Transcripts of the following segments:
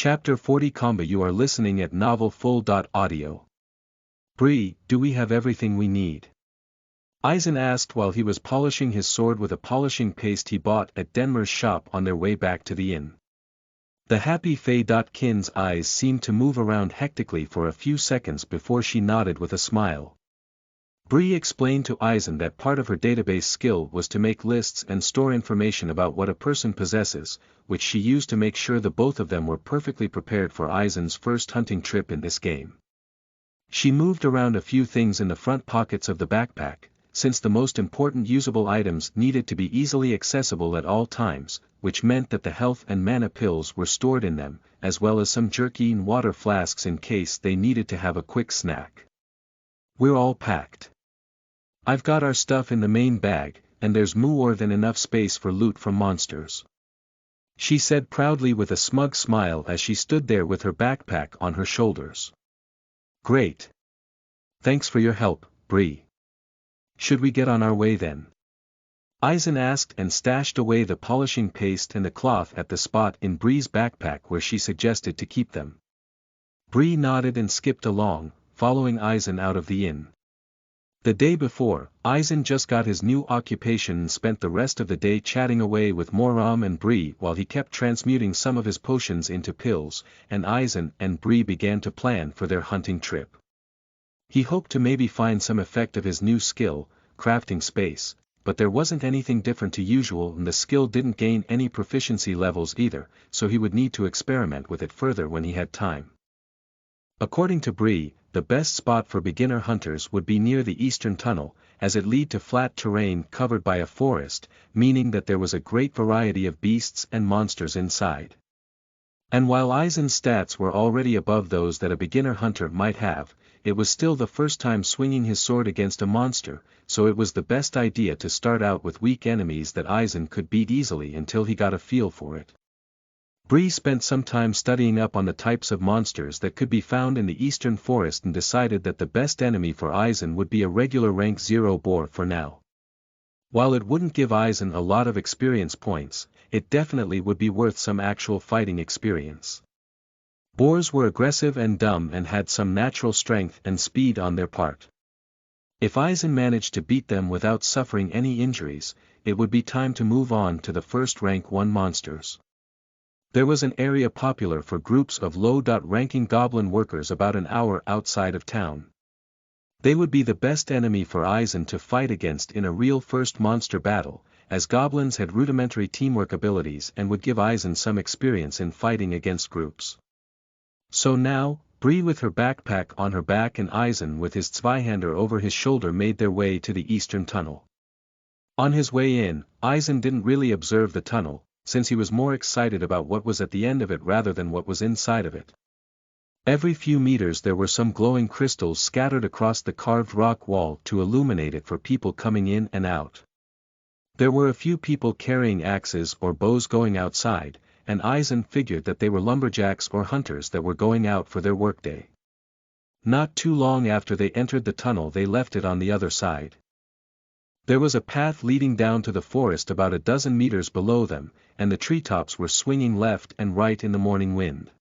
Chapter 40 Comba. You are listening at Novel Full. Audio. Bree, do we have everything we need? Eisen asked while he was polishing his sword with a polishing paste he bought at Denmer's shop on their way back to the inn. The happy Faye. Kin's eyes seemed to move around hectically for a few seconds before she nodded with a smile. Bree explained to Eisen that part of her database skill was to make lists and store information about what a person possesses, which she used to make sure the both of them were perfectly prepared for Eisen's first hunting trip in this game. She moved around a few things in the front pockets of the backpack, since the most important usable items needed to be easily accessible at all times, which meant that the health and mana pills were stored in them, as well as some jerky and water flasks in case they needed to have a quick snack. We're all packed. I've got our stuff in the main bag, and there's more than enough space for loot from monsters. She said proudly with a smug smile as she stood there with her backpack on her shoulders. Great. Thanks for your help, Bree. Should we get on our way then? Eisen asked and stashed away the polishing paste and the cloth at the spot in Bree's backpack where she suggested to keep them. Bree nodded and skipped along, following Eisen out of the inn. The day before, Eisen just got his new occupation and spent the rest of the day chatting away with Moram and Bree while he kept transmuting some of his potions into pills, and Eisen and Bree began to plan for their hunting trip. He hoped to maybe find some effect of his new skill, crafting space, but there wasn't anything different to usual and the skill didn't gain any proficiency levels either, so he would need to experiment with it further when he had time. According to Bree, the best spot for beginner hunters would be near the eastern tunnel, as it led to flat terrain covered by a forest, meaning that there was a great variety of beasts and monsters inside. And while Eisen's stats were already above those that a beginner hunter might have, it was still the first time swinging his sword against a monster, so it was the best idea to start out with weak enemies that Eisen could beat easily until he got a feel for it. Bree spent some time studying up on the types of monsters that could be found in the eastern forest and decided that the best enemy for Eisen would be a regular rank 0 boar for now. While it wouldn't give Eisen a lot of experience points, it definitely would be worth some actual fighting experience. Boars were aggressive and dumb and had some natural strength and speed on their part. If Eisen managed to beat them without suffering any injuries, it would be time to move on to the first rank 1 monsters. There was an area popular for groups of low-ranking goblin workers about an hour outside of town. They would be the best enemy for Eisen to fight against in a real first monster battle, as goblins had rudimentary teamwork abilities and would give Eisen some experience in fighting against groups. So now, Bree with her backpack on her back and Eisen with his Zweihander over his shoulder made their way to the eastern tunnel. On his way in, Eisen didn't really observe the tunnel, since he was more excited about what was at the end of it rather than what was inside of it. Every few meters there were some glowing crystals scattered across the carved rock wall to illuminate it for people coming in and out. There were a few people carrying axes or bows going outside, and Eisen figured that they were lumberjacks or hunters that were going out for their workday. Not too long after they entered the tunnel they left it on the other side. There was a path leading down to the forest about a dozen meters below them, and the treetops were swinging left and right in the morning wind.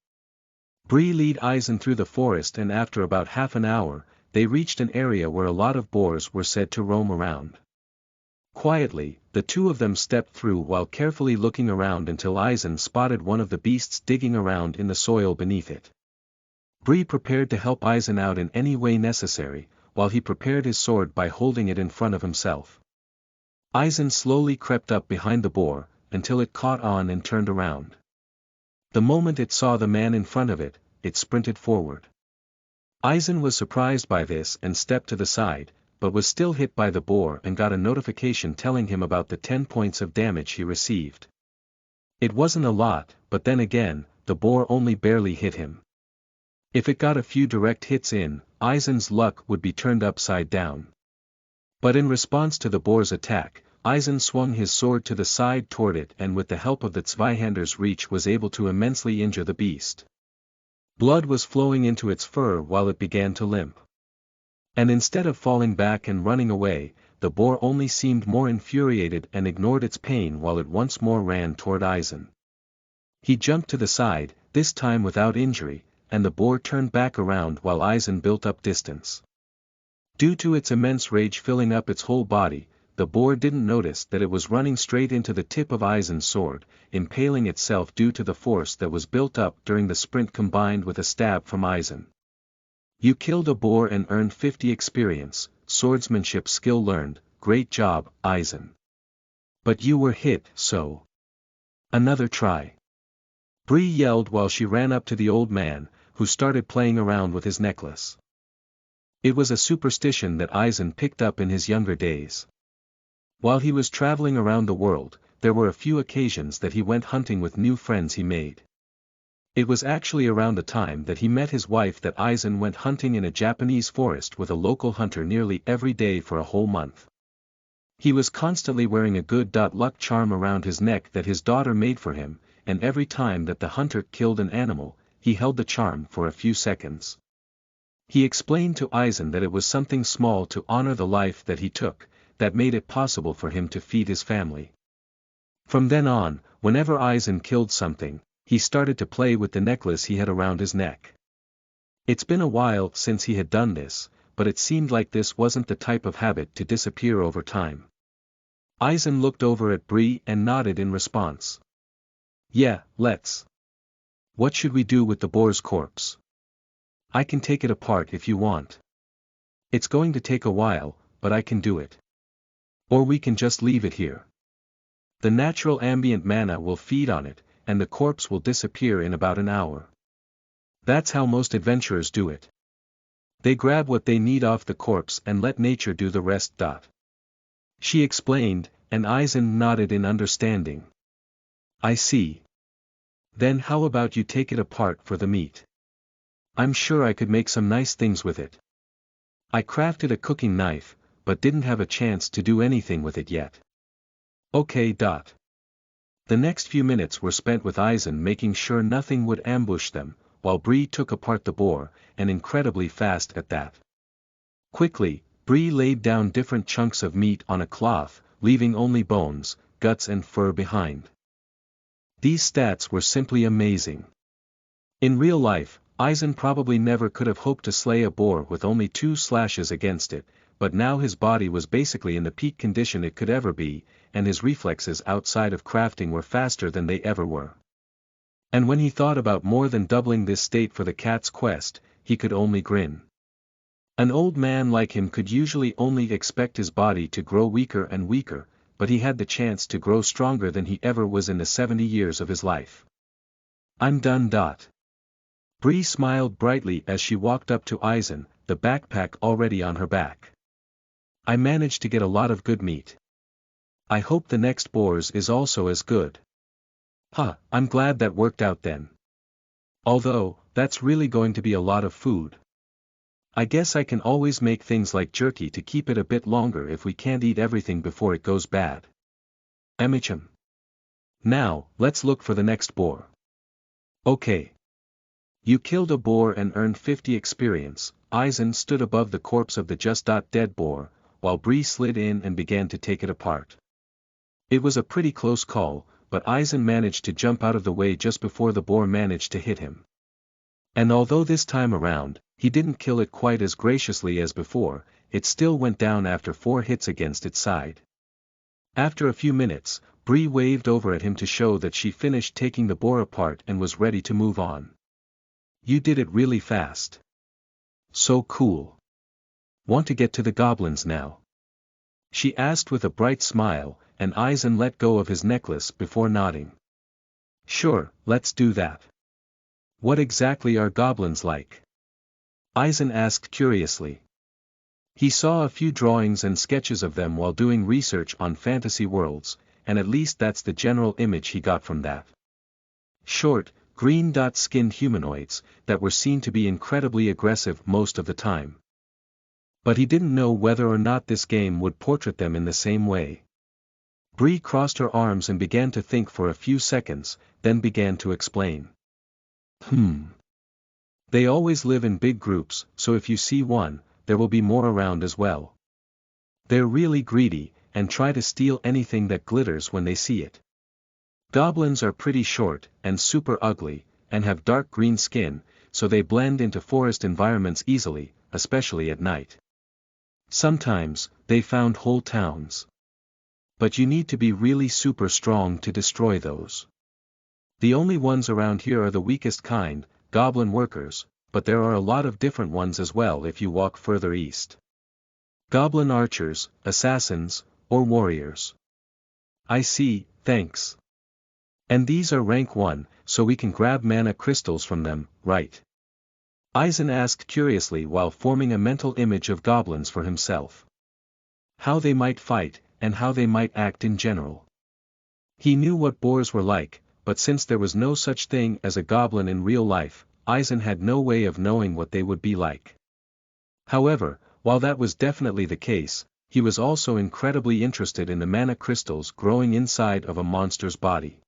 Bree led Eisen through the forest and after about half an hour, they reached an area where a lot of boars were said to roam around. Quietly, the two of them stepped through while carefully looking around until Eisen spotted one of the beasts digging around in the soil beneath it. Bree prepared to help Eisen out in any way necessary, while he prepared his sword by holding it in front of himself. Eisen slowly crept up behind the boar, until it caught on and turned around. The moment it saw the man in front of it, it sprinted forward. Eisen was surprised by this and stepped to the side, but was still hit by the boar and got a notification telling him about the 10 points of damage he received. It wasn't a lot, but then again, the boar only barely hit him. If it got a few direct hits in, Eisen's luck would be turned upside down. But in response to the boar's attack, Eisen swung his sword to the side toward it and with the help of the Zweihander's reach was able to immensely injure the beast. Blood was flowing into its fur while it began to limp. And instead of falling back and running away, the boar only seemed more infuriated and ignored its pain while it once more ran toward Eisen. He jumped to the side, this time without injury, and the boar turned back around while Eisen built up distance. Due to its immense rage filling up its whole body, the boar didn't notice that it was running straight into the tip of Eisen's sword, impaling itself due to the force that was built up during the sprint combined with a stab from Eisen. You killed a boar and earned 50 experience, swordsmanship skill learned, great job, Eisen. But you were hit, so. Another try. Bree yelled while she ran up to the old man, who started playing around with his necklace. It was a superstition that Eisen picked up in his younger days. While he was traveling around the world, there were a few occasions that he went hunting with new friends he made. It was actually around the time that he met his wife that Eisen went hunting in a Japanese forest with a local hunter nearly every day for a whole month. He was constantly wearing a good luck charm around his neck that his daughter made for him, and every time that the hunter killed an animal, he held the charm for a few seconds. He explained to Eisen that it was something small to honor the life that he took, that made it possible for him to feed his family. From then on, whenever Eisen killed something, he started to play with the necklace he had around his neck. It's been a while since he had done this, but it seemed like this wasn't the type of habit to disappear over time. Eisen looked over at Bree and nodded in response. Yeah, let's. What should we do with the boar's corpse? I can take it apart if you want. It's going to take a while, but I can do it. Or we can just leave it here. The natural ambient mana will feed on it, and the corpse will disappear in about an hour. That's how most adventurers do it. They grab what they need off the corpse and let nature do the rest. She explained, and Eisen nodded in understanding. I see. Then how about you take it apart for the meat? I'm sure I could make some nice things with it. I crafted a cooking knife, but didn't have a chance to do anything with it yet. Okay. The next few minutes were spent with Eisen making sure nothing would ambush them, while Bree took apart the boar, and incredibly fast at that. Quickly, Bree laid down different chunks of meat on a cloth, leaving only bones, guts and fur behind. These stats were simply amazing. In real life, Eisen probably never could have hoped to slay a boar with only 2 slashes against it, but now his body was basically in the peak condition it could ever be, and his reflexes outside of crafting were faster than they ever were. And when he thought about more than doubling this state for the cat's quest, he could only grin. An old man like him could usually only expect his body to grow weaker and weaker, but he had the chance to grow stronger than he ever was in the 70 years of his life. I'm done. Bree smiled brightly as she walked up to Eisen, the backpack already on her back. I managed to get a lot of good meat. I hope the next boar's is also as good. I'm glad that worked out then. Although, that's really going to be a lot of food. I guess I can always make things like jerky to keep it a bit longer if we can't eat everything before it goes bad. Emicham. Now, let's look for the next boar. Okay. You killed a boar and earned 50 experience. Eisen stood above the corpse of the just-dead boar, while Bree slid in and began to take it apart. It was a pretty close call, but Eisen managed to jump out of the way just before the boar managed to hit him. And although this time around, he didn't kill it quite as graciously as before, it still went down after 4 hits against its side. After a few minutes, Bree waved over at him to show that she finished taking the boar apart and was ready to move on. You did it really fast. So cool. Want to get to the goblins now? She asked with a bright smile, and Eisen let go of his necklace before nodding. Sure, let's do that. What exactly are goblins like? Eisen asked curiously. He saw a few drawings and sketches of them while doing research on fantasy worlds, and at least that's the general image he got from that. Short, green-skinned humanoids, that were seen to be incredibly aggressive most of the time. But he didn't know whether or not this game would portray them in the same way. Bree crossed her arms and began to think for a few seconds, then began to explain. They always live in big groups, so if you see one, there will be more around as well. They're really greedy, and try to steal anything that glitters when they see it. Goblins are pretty short, and super ugly, and have dark green skin, so they blend into forest environments easily, especially at night. Sometimes, they found whole towns. But you need to be really super strong to destroy those. The only ones around here are the weakest kind, goblin workers, but there are a lot of different ones as well if you walk further east. Goblin archers, assassins, or warriors. I see, thanks. And these are rank 1, so we can grab mana crystals from them, right? Eisen asked curiously while forming a mental image of goblins for himself. How they might fight, and how they might act in general. He knew what boars were like, but since there was no such thing as a goblin in real life, Eisen had no way of knowing what they would be like. However, while that was definitely the case, he was also incredibly interested in the mana crystals growing inside of a monster's body.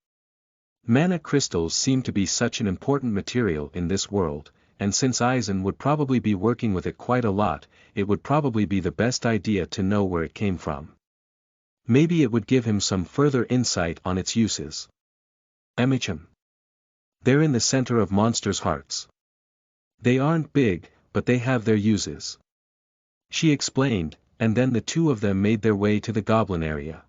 Mana crystals seem to be such an important material in this world, and since Eisen would probably be working with it quite a lot, it would probably be the best idea to know where it came from. Maybe it would give him some further insight on its uses. Amicham. They're in the center of monsters' hearts. They aren't big, but they have their uses. She explained, and then the two of them made their way to the goblin area.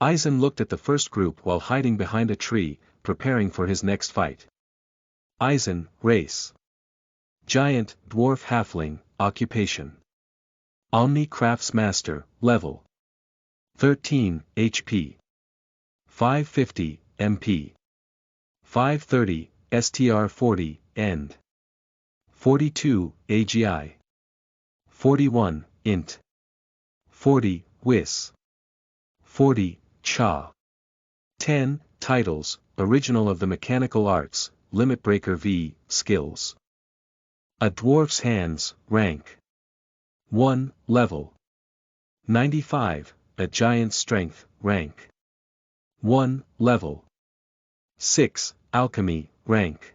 Eisen looked at the first group while hiding behind a tree, preparing for his next fight. Eisen, race. Giant, dwarf halfling, occupation. Omni Craftsmaster, level. 13, HP. 550, MP. 530, STR40, End. 42, AGI. 41, Int. 40, Wis. 40, Cha. 10, Titles, Original of the Mechanical Arts, Limit Breaker V, Skills. A Dwarf's Hands, Rank. 1, Level. 95, A Giant's Strength, Rank. 1, Level. 6, Alchemy, Rank.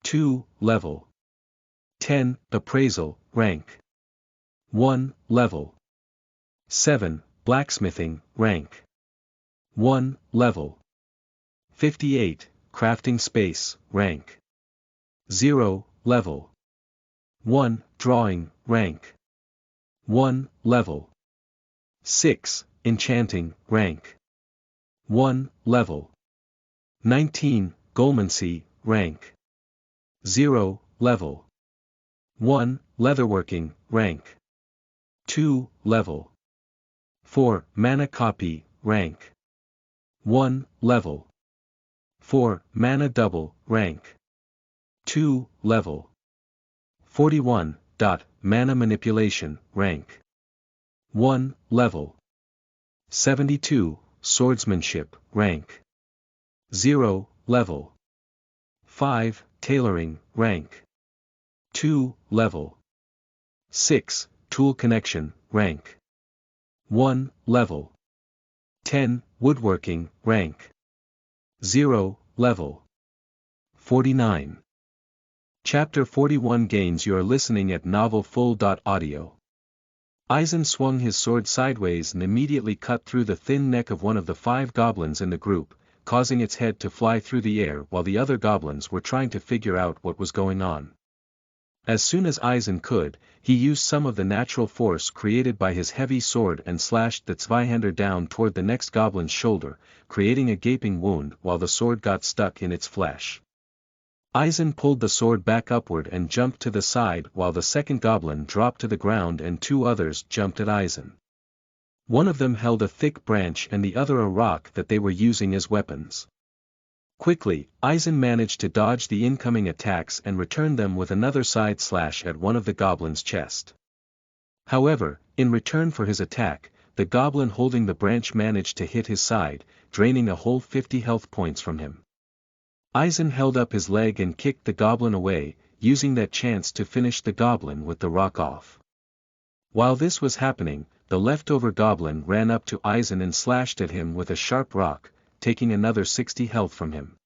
2, Level. 10, Appraisal, Rank. 1, Level. 7, Blacksmithing, Rank. 1, Level. 58, Crafting Space, Rank. 0, Level. 1, Drawing, Rank. 1, Level. 6, Enchanting, Rank. 1, Level. 19, Golemancy, Rank. 0, Level. 1, Leatherworking, Rank. 2, Level. 4, Mana Copy, Rank. 1, Level. 4, Mana Double, Rank. 2, Level. 41, Mana Manipulation, Rank. 1, Level. 72, Swordsmanship, Rank. 0, Level. 5, Tailoring, Rank. 2, Level. 6, Tool Connection, Rank. 1, Level. 10, Woodworking, Rank. 0, Level. 49. Chapter 41 Gains. You are listening at NovelFull.audio. Eisen swung his sword sideways and immediately cut through the thin neck of one of the 5 goblins in the group, causing its head to fly through the air while the other goblins were trying to figure out what was going on. As soon as Eisen could, he used some of the natural force created by his heavy sword and slashed the Zweihander down toward the next goblin's shoulder, creating a gaping wound while the sword got stuck in its flesh. Eisen pulled the sword back upward and jumped to the side while the second goblin dropped to the ground and 2 others jumped at Eisen. One of them held a thick branch and the other a rock that they were using as weapons. Quickly, Eisen managed to dodge the incoming attacks and return them with another side slash at one of the goblin's chest. However, in return for his attack, the goblin holding the branch managed to hit his side, draining a whole 50 health points from him. Eisen held up his leg and kicked the goblin away, using that chance to finish the goblin with the rock off. While this was happening, the leftover goblin ran up to Eisen and slashed at him with a sharp rock, taking another 60 health from him.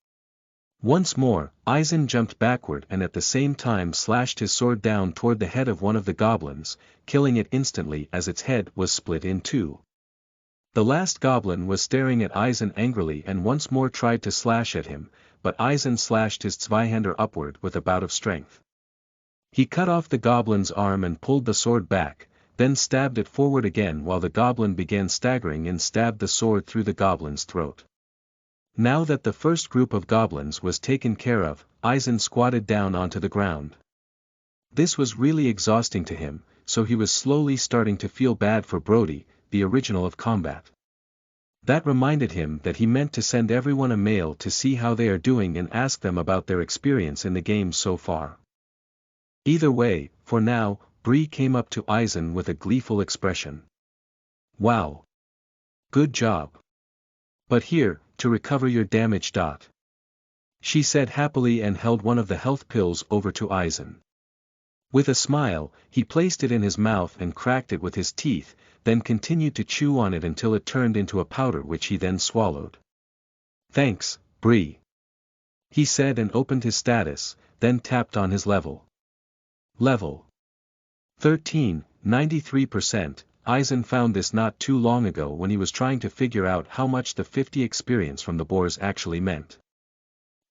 Once more, Eisen jumped backward and at the same time slashed his sword down toward the head of one of the goblins, killing it instantly as its head was split in 2. The last goblin was staring at Eisen angrily and once more tried to slash at him, but Eisen slashed his Zweihander upward with a bout of strength. He cut off the goblin's arm and pulled the sword back, then stabbed it forward again while the goblin began staggering and stabbed the sword through the goblin's throat. Now that the first group of goblins was taken care of, Eisen squatted down onto the ground. This was really exhausting to him, so he was slowly starting to feel bad for Brody, the original of combat. That reminded him that he meant to send everyone a mail to see how they are doing and ask them about their experience in the game so far. Either way, for now, Bree came up to Eisen with a gleeful expression. Wow! Good job! But here, to recover your damage. She said happily and held one of the health pills over to Eisen. With a smile, he placed it in his mouth and cracked it with his teeth, then continued to chew on it until it turned into a powder which he then swallowed. Thanks, Bree. He said and opened his status, then tapped on his level. Level 13, 93%. Eisen found this not too long ago when he was trying to figure out how much the 50 experience from the boars actually meant.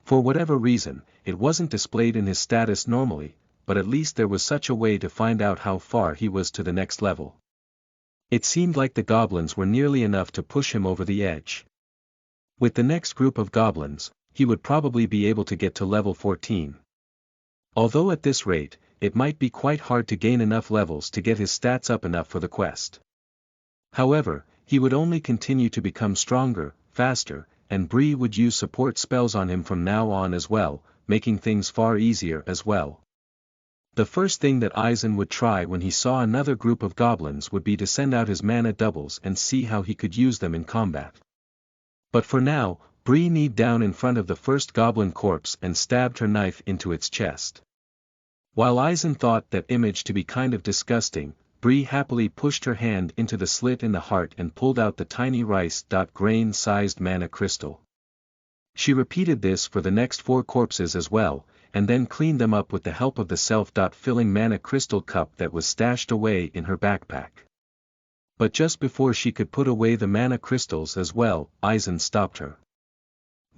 For whatever reason, it wasn't displayed in his status normally, but at least there was such a way to find out how far he was to the next level. It seemed like the goblins were nearly enough to push him over the edge. With the next group of goblins, he would probably be able to get to level 14. Although at this rate, it might be quite hard to gain enough levels to get his stats up enough for the quest. However, he would only continue to become stronger, faster, and Bree would use support spells on him from now on as well, making things far easier as well. The first thing that Eisen would try when he saw another group of goblins would be to send out his mana doubles and see how he could use them in combat. But for now, Bree kneed down in front of the first goblin corpse and stabbed her knife into its chest. While Eisen thought that image to be kind of disgusting, Bree happily pushed her hand into the slit in the heart and pulled out the tiny rice-grain-sized mana crystal. She repeated this for the next 4 corpses as well, and then cleaned them up with the help of the self-filling mana crystal cup that was stashed away in her backpack. But just before she could put away the mana crystals as well, Eisen stopped her.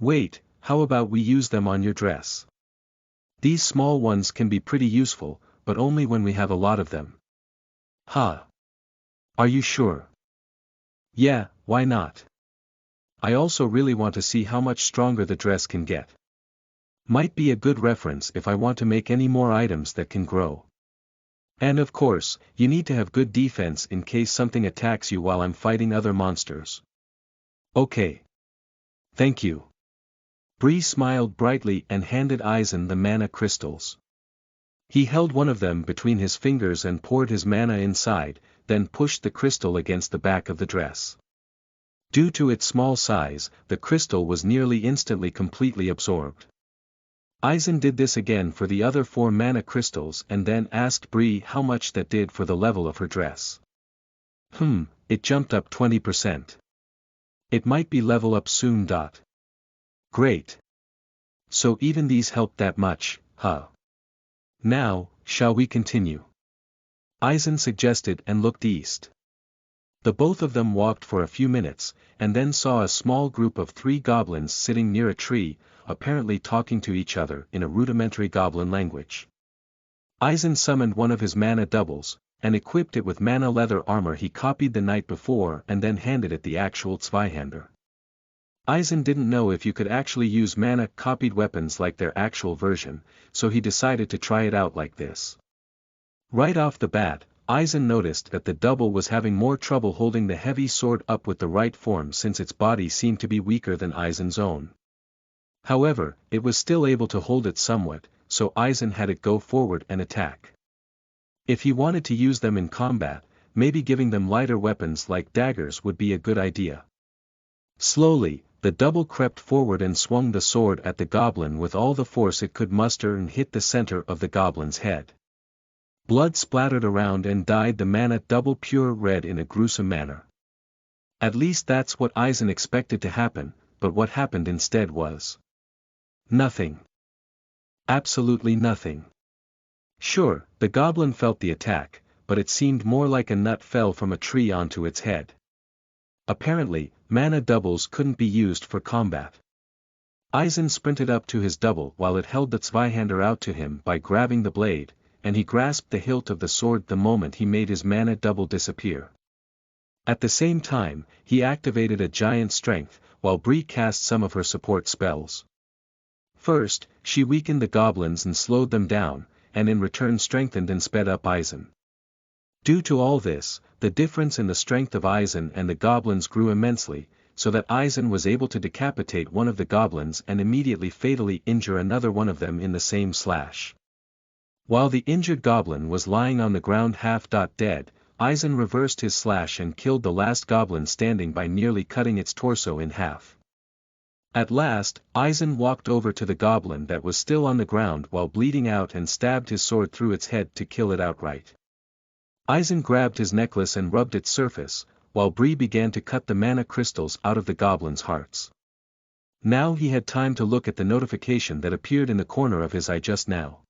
Wait, how about we use them on your dress? These small ones can be pretty useful, but only when we have a lot of them. Huh? Are you sure? Yeah, why not? I also really want to see how much stronger the dress can get. Might be a good reference if I want to make any more items that can grow. And of course, you need to have good defense in case something attacks you while I'm fighting other monsters. Okay. Thank you. Bree smiled brightly and handed Eisen the mana crystals. He held one of them between his fingers and poured his mana inside, then pushed the crystal against the back of the dress. Due to its small size, the crystal was nearly instantly completely absorbed. Eisen did this again for the other 4 mana crystals and then asked Bree how much that did for the level of her dress. It jumped up 20%. It might be level up soon. Great. So even these helped that much, huh? Now, shall we continue? Eisen suggested and looked east. The both of them walked for a few minutes, and then saw a small group of 3 goblins sitting near a tree, apparently talking to each other in a rudimentary goblin language. Eisen summoned one of his mana doubles, and equipped it with mana leather armor he copied the night before and then handed it the actual Zweihander. Eisen didn't know if you could actually use mana-copied weapons like their actual version, so he decided to try it out like this. Right off the bat, Eisen noticed that the double was having more trouble holding the heavy sword up with the right form since its body seemed to be weaker than Eisen's own. However, it was still able to hold it somewhat, so Eisen had it go forward and attack. If he wanted to use them in combat, maybe giving them lighter weapons like daggers would be a good idea. Slowly, the double crept forward and swung the sword at the goblin with all the force it could muster and hit the center of the goblin's head. Blood splattered around and dyed the mana double pure red in a gruesome manner. At least that's what Eisen expected to happen, but what happened instead was nothing. Absolutely nothing. Sure, the goblin felt the attack, but it seemed more like a nut fell from a tree onto its head. Apparently, mana doubles couldn't be used for combat. Aizen sprinted up to his double while it held the Zweihander out to him by grabbing the blade, and he grasped the hilt of the sword the moment he made his mana double disappear. At the same time, he activated a giant strength, while Bree cast some of her support spells. First, she weakened the goblins and slowed them down, and in return strengthened and sped up Aizen. Due to all this, the difference in the strength of Aizen and the goblins grew immensely, so that Aizen was able to decapitate one of the goblins and immediately fatally injure another one of them in the same slash. While the injured goblin was lying on the ground half-dead, Aizen reversed his slash and killed the last goblin standing by, nearly cutting its torso in half. At last, Aizen walked over to the goblin that was still on the ground while bleeding out and stabbed his sword through its head to kill it outright. Aizen grabbed his necklace and rubbed its surface, while Bree began to cut the mana crystals out of the goblins' hearts. Now he had time to look at the notification that appeared in the corner of his eye just now.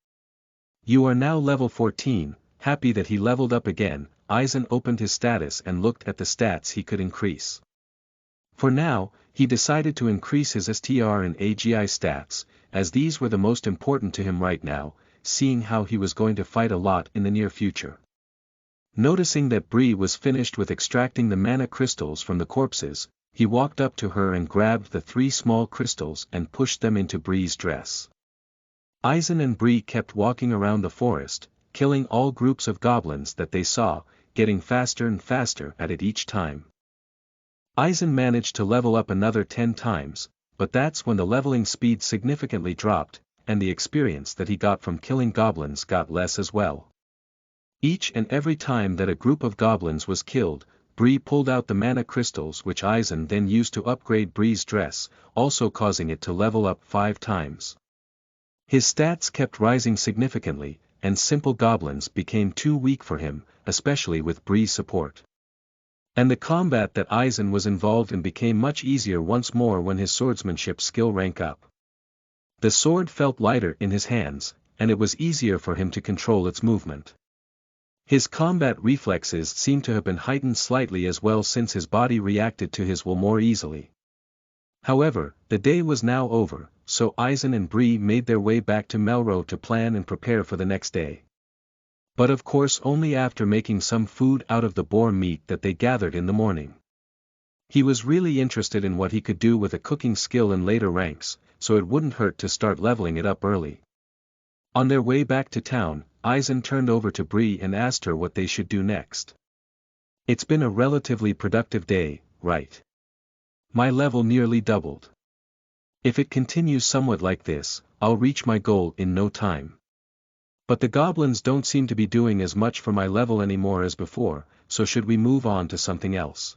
You are now level 14, happy that he leveled up again. Aizen opened his status and looked at the stats he could increase. For now, he decided to increase his STR and AGI stats, as these were the most important to him right now, seeing how he was going to fight a lot in the near future. Noticing that Bree was finished with extracting the mana crystals from the corpses, he walked up to her and grabbed the 3 small crystals and pushed them into Bree's dress. Aizen and Bree kept walking around the forest, killing all groups of goblins that they saw, getting faster and faster at it each time. Aizen managed to level up another 10 times, but that's when the leveling speed significantly dropped, and the experience that he got from killing goblins got less as well. Each and every time that a group of goblins was killed, Bree pulled out the mana crystals which Aizen then used to upgrade Bree's dress, also causing it to level up 5 times. His stats kept rising significantly, and simple goblins became too weak for him, especially with Bree's support. And the combat that Aizen was involved in became much easier once more when his swordsmanship skill rank up. The sword felt lighter in his hands, and it was easier for him to control its movement. His combat reflexes seemed to have been heightened slightly as well, since his body reacted to his will more easily. However, the day was now over, so Aizen and Bree made their way back to Melro to plan and prepare for the next day. But of course only after making some food out of the boar meat that they gathered in the morning. He was really interested in what he could do with a cooking skill in later ranks, so it wouldn't hurt to start leveling it up early. On their way back to town, Aizen turned over to Bree and asked her what they should do next. It's been a relatively productive day, right? My level nearly doubled. If it continues somewhat like this, I'll reach my goal in no time. But the goblins don't seem to be doing as much for my level anymore as before, so should we move on to something else?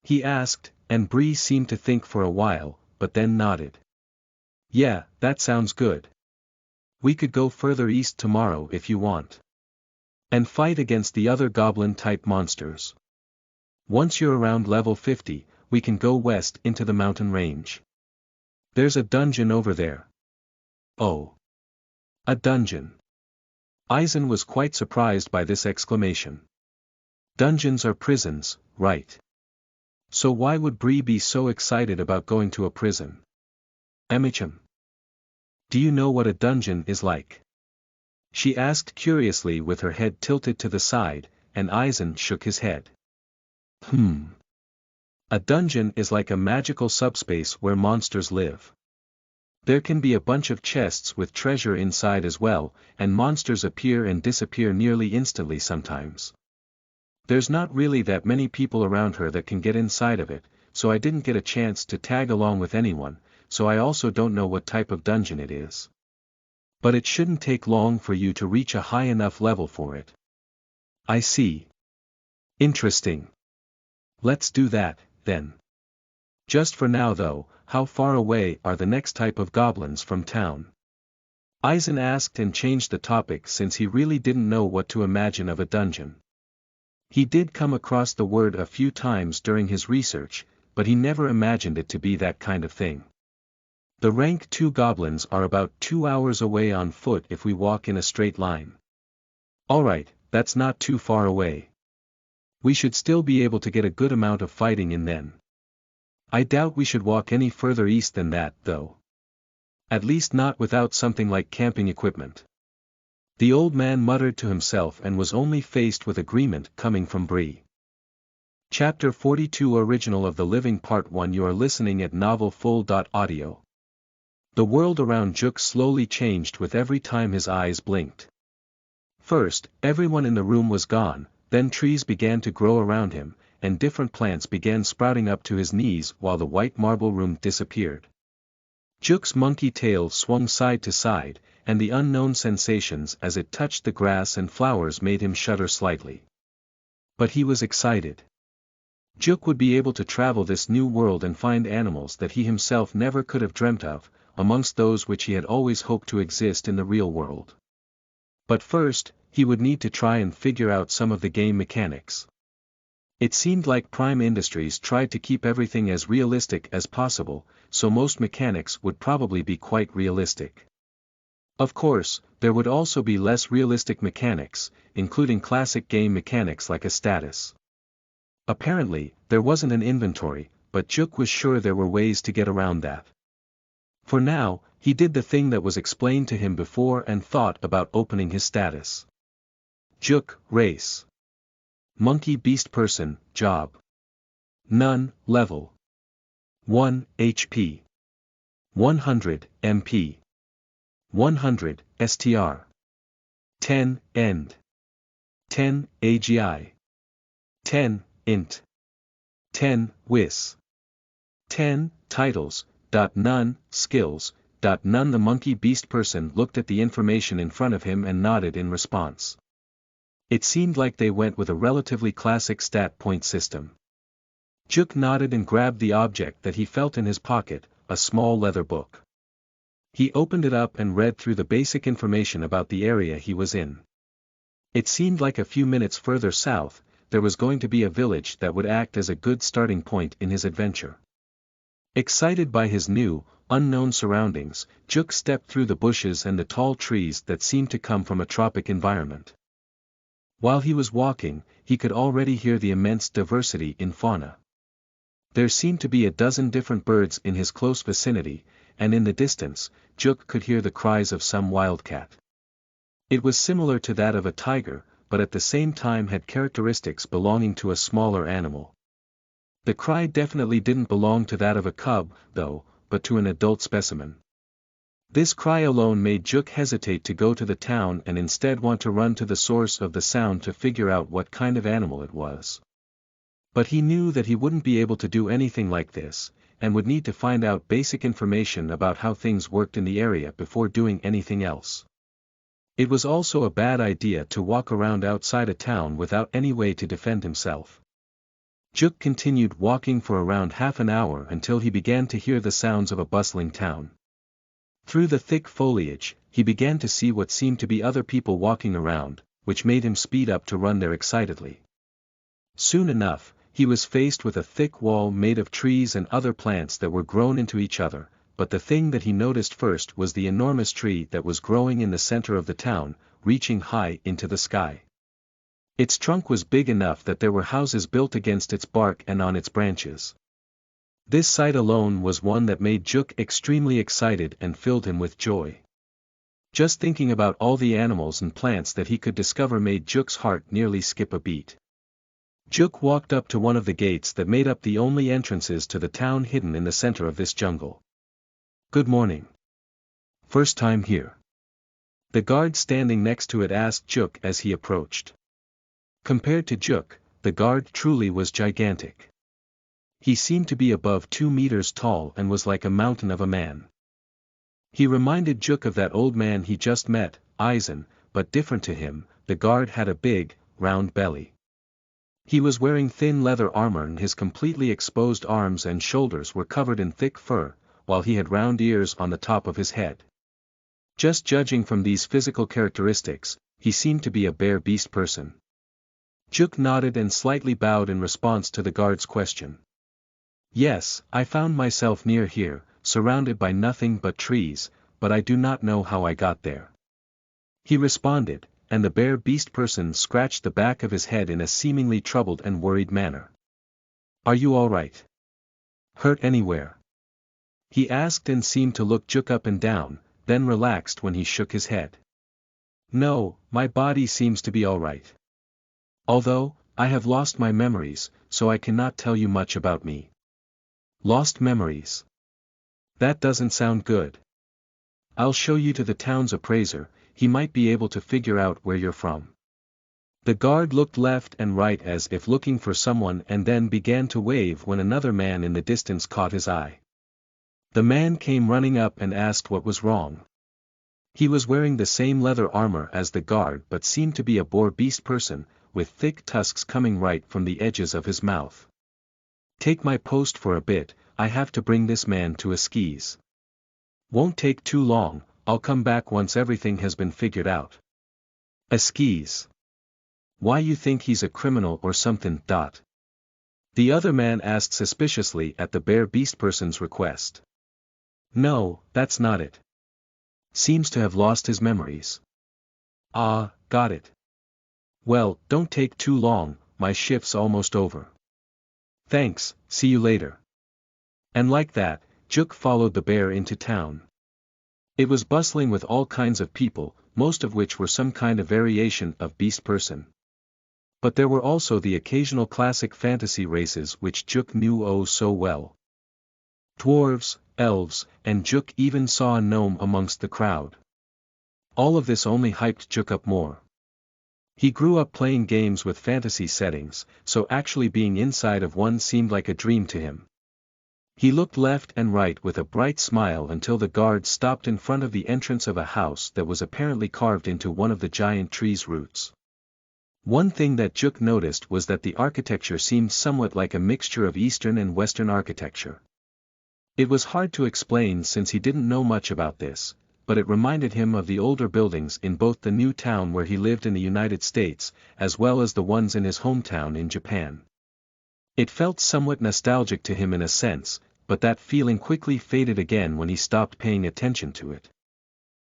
He asked, and Bree seemed to think for a while, but then nodded. Yeah, that sounds good. We could go further east tomorrow if you want. And fight against the other goblin-type monsters. Once you're around level 50, we can go west into the mountain range. There's a dungeon over there. Oh. A dungeon. Aizen was quite surprised by this exclamation. Dungeons are prisons, right? So why would Bree be so excited about going to a prison? Emicham. Do you know what a dungeon is like? She asked curiously with her head tilted to the side, and Aizen shook his head. A dungeon is like a magical subspace where monsters live. There can be a bunch of chests with treasure inside as well, and monsters appear and disappear nearly instantly sometimes. There's not really that many people around her that can get inside of it, so I didn't get a chance to tag along with anyone, so I also don't know what type of dungeon it is. But it shouldn't take long for you to reach a high enough level for it. I see. Interesting. Let's do that, then. Just for now though, how far away are the next type of goblins from town? Aizen asked and changed the topic since he really didn't know what to imagine of a dungeon. He did come across the word a few times during his research, but he never imagined it to be that kind of thing. The rank 2 goblins are about 2 hours away on foot if we walk in a straight line. Alright, that's not too far away. We should still be able to get a good amount of fighting in then. I doubt we should walk any further east than that, though. At least not without something like camping equipment. The old man muttered to himself and was only faced with agreement coming from Bree. Chapter 42 Original of the Living Part 1. You are listening at novelfull.audio. The world around Juk slowly changed with every time his eyes blinked. First, everyone in the room was gone, then trees began to grow around him, and different plants began sprouting up to his knees while the white marble room disappeared. Juk's monkey tail swung side to side, and the unknown sensations as it touched the grass and flowers made him shudder slightly. But he was excited. Juk would be able to travel this new world and find animals that he himself never could have dreamt of, amongst those which he had always hoped to exist in the real world. But first, he would need to try and figure out some of the game mechanics. It seemed like Prime Industries tried to keep everything as realistic as possible, so most mechanics would probably be quite realistic. Of course, there would also be less realistic mechanics, including classic game mechanics like a status. Apparently, there wasn't an inventory, but Juk was sure there were ways to get around that. For now, he did the thing that was explained to him before and thought about opening his status. Juk, race. Monkey Beast Person, job. None, level. 1 HP. 100 MP. 100 STR. 10 End. 10 AGI. 10 Int. 10 Wis. 10 Titles. None, skills. None. The monkey beast person looked at the information in front of him and nodded in response. It seemed like they went with a relatively classic stat point system. Juk nodded and grabbed the object that he felt in his pocket, a small leather book. He opened it up and read through the basic information about the area he was in. It seemed like a few minutes further south, there was going to be a village that would act as a good starting point in his adventure. Excited by his new, unknown surroundings, Juk stepped through the bushes and the tall trees that seemed to come from a tropic environment. While he was walking, he could already hear the immense diversity in fauna. There seemed to be a dozen different birds in his close vicinity, and in the distance, Juk could hear the cries of some wildcat. It was similar to that of a tiger, but at the same time had characteristics belonging to a smaller animal. The cry definitely didn't belong to that of a cub, though, but to an adult specimen. This cry alone made Juk hesitate to go to the town and instead want to run to the source of the sound to figure out what kind of animal it was. But he knew that he wouldn't be able to do anything like this, and would need to find out basic information about how things worked in the area before doing anything else. It was also a bad idea to walk around outside a town without any way to defend himself. Juk continued walking for around half an hour until he began to hear the sounds of a bustling town. Through the thick foliage, he began to see what seemed to be other people walking around, which made him speed up to run there excitedly. Soon enough, he was faced with a thick wall made of trees and other plants that were grown into each other, but the thing that he noticed first was the enormous tree that was growing in the center of the town, reaching high into the sky. Its trunk was big enough that there were houses built against its bark and on its branches. This sight alone was one that made Juk extremely excited and filled him with joy. Just thinking about all the animals and plants that he could discover made Juk's heart nearly skip a beat. Juk walked up to one of the gates that made up the only entrances to the town hidden in the center of this jungle. "Good morning. First time here?" The guard standing next to it asked Juk as he approached. Compared to Juk, the guard truly was gigantic. He seemed to be above 2 meters tall and was like a mountain of a man. He reminded Juk of that old man he just met, Eisen, but different to him, the guard had a big, round belly. He was wearing thin leather armor and his completely exposed arms and shoulders were covered in thick fur, while he had round ears on the top of his head. Just judging from these physical characteristics, he seemed to be a bear beast person. Juk nodded and slightly bowed in response to the guard's question. "Yes, I found myself near here, surrounded by nothing but trees, but I do not know how I got there," he responded, and the bear beast person scratched the back of his head in a seemingly troubled and worried manner. "Are you all right? Hurt anywhere?" he asked and seemed to look Juk up and down, then relaxed when he shook his head. "No, my body seems to be all right. Although, I have lost my memories, so I cannot tell you much about me." "Lost memories? That doesn't sound good. I'll show you to the town's appraiser, he might be able to figure out where you're from." The guard looked left and right as if looking for someone and then began to wave when another man in the distance caught his eye. The man came running up and asked what was wrong. He was wearing the same leather armor as the guard but seemed to be a boar beast person, with thick tusks coming right from the edges of his mouth. "Take my post for a bit, I have to bring this man to a skis. Won't take too long, I'll come back once everything has been figured out." "A skis? Why you think he's a criminal or something?" The other man asked suspiciously at the bear beast person's request. "No, that's not it. Seems to have lost his memories." "Ah, got it. Well, don't take too long, my shift's almost over." "Thanks, see you later." And like that, Juk followed the bear into town. It was bustling with all kinds of people, most of which were some kind of variation of beast person. But there were also the occasional classic fantasy races which Juk knew oh so well. Dwarves, elves, and Juk even saw a gnome amongst the crowd. All of this only hyped Juk up more. He grew up playing games with fantasy settings, so actually being inside of one seemed like a dream to him. He looked left and right with a bright smile until the guard stopped in front of the entrance of a house that was apparently carved into one of the giant tree's roots. One thing that Juk noticed was that the architecture seemed somewhat like a mixture of Eastern and Western architecture. It was hard to explain since he didn't know much about this, but it reminded him of the older buildings in both the new town where he lived in the United States, as well as the ones in his hometown in Japan. It felt somewhat nostalgic to him in a sense, but that feeling quickly faded again when he stopped paying attention to it.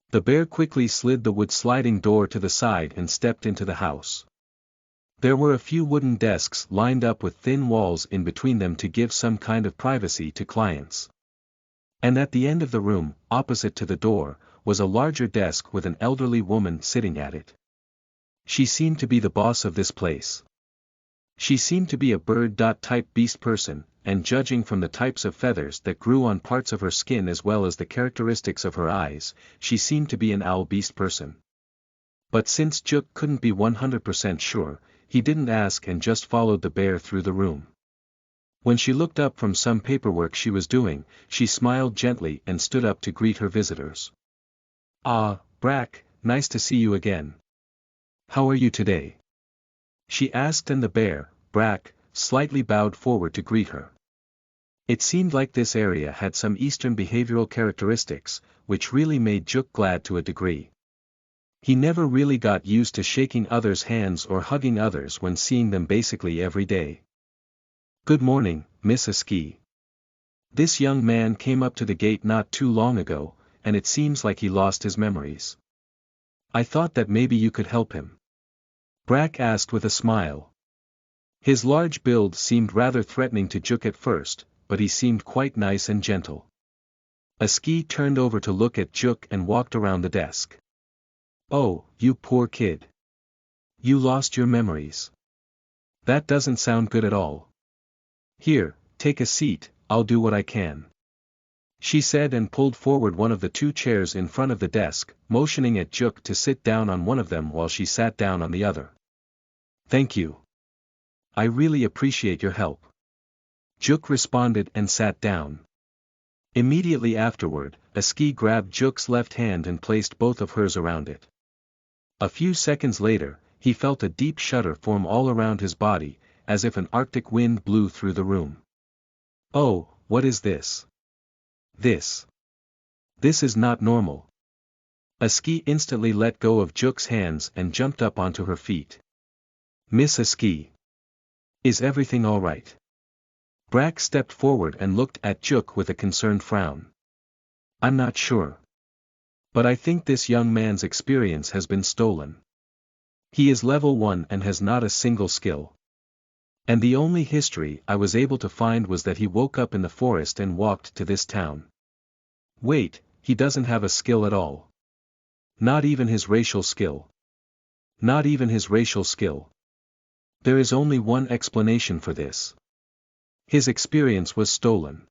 The bear quickly slid the wood sliding door to the side and stepped into the house. There were a few wooden desks lined up with thin walls in between them to give some kind of privacy to clients. And at the end of the room, opposite to the door, was a larger desk with an elderly woman sitting at it. She seemed to be the boss of this place. She seemed to be a bird-type beast person, and judging from the types of feathers that grew on parts of her skin as well as the characteristics of her eyes, she seemed to be an owl beast person. But since Juk couldn't be 100% sure, he didn't ask and just followed the bear through the room. When she looked up from some paperwork she was doing, she smiled gently and stood up to greet her visitors. "Ah, Brack, nice to see you again. How are you today?" she asked, and the bear, Brack, slightly bowed forward to greet her. It seemed like this area had some Eastern behavioral characteristics, which really made Juk glad to a degree. He never really got used to shaking others' hands or hugging others when seeing them basically every day. "Good morning, Miss Aski. This young man came up to the gate not too long ago, and it seems like he lost his memories. I thought that maybe you could help him." Brack asked with a smile. His large build seemed rather threatening to Juk at first, but he seemed quite nice and gentle. Aski turned over to look at Juk and walked around the desk. "Oh, you poor kid. You lost your memories. That doesn't sound good at all. Here, take a seat, I'll do what I can," she said and pulled forward one of the two chairs in front of the desk, motioning at Juk to sit down on one of them while she sat down on the other. "Thank you. I really appreciate your help." Juk responded and sat down. Immediately afterward, Aski grabbed Juk's left hand and placed both of hers around it. A few seconds later, he felt a deep shudder form all around his body, as if an arctic wind blew through the room. "Oh, what is this? This is not normal." Aski instantly let go of Juk's hands and jumped up onto her feet. "Miss Aski, is everything all right?" Brack stepped forward and looked at Juk with a concerned frown. "I'm not sure. But I think this young man's experience has been stolen. He is level 1 and has not a single skill. And the only history I was able to find was that he woke up in the forest and walked to this town. Wait, he doesn't have a skill at all. Not even his racial skill. Not even his racial skill. There is only one explanation for this. His experience was stolen.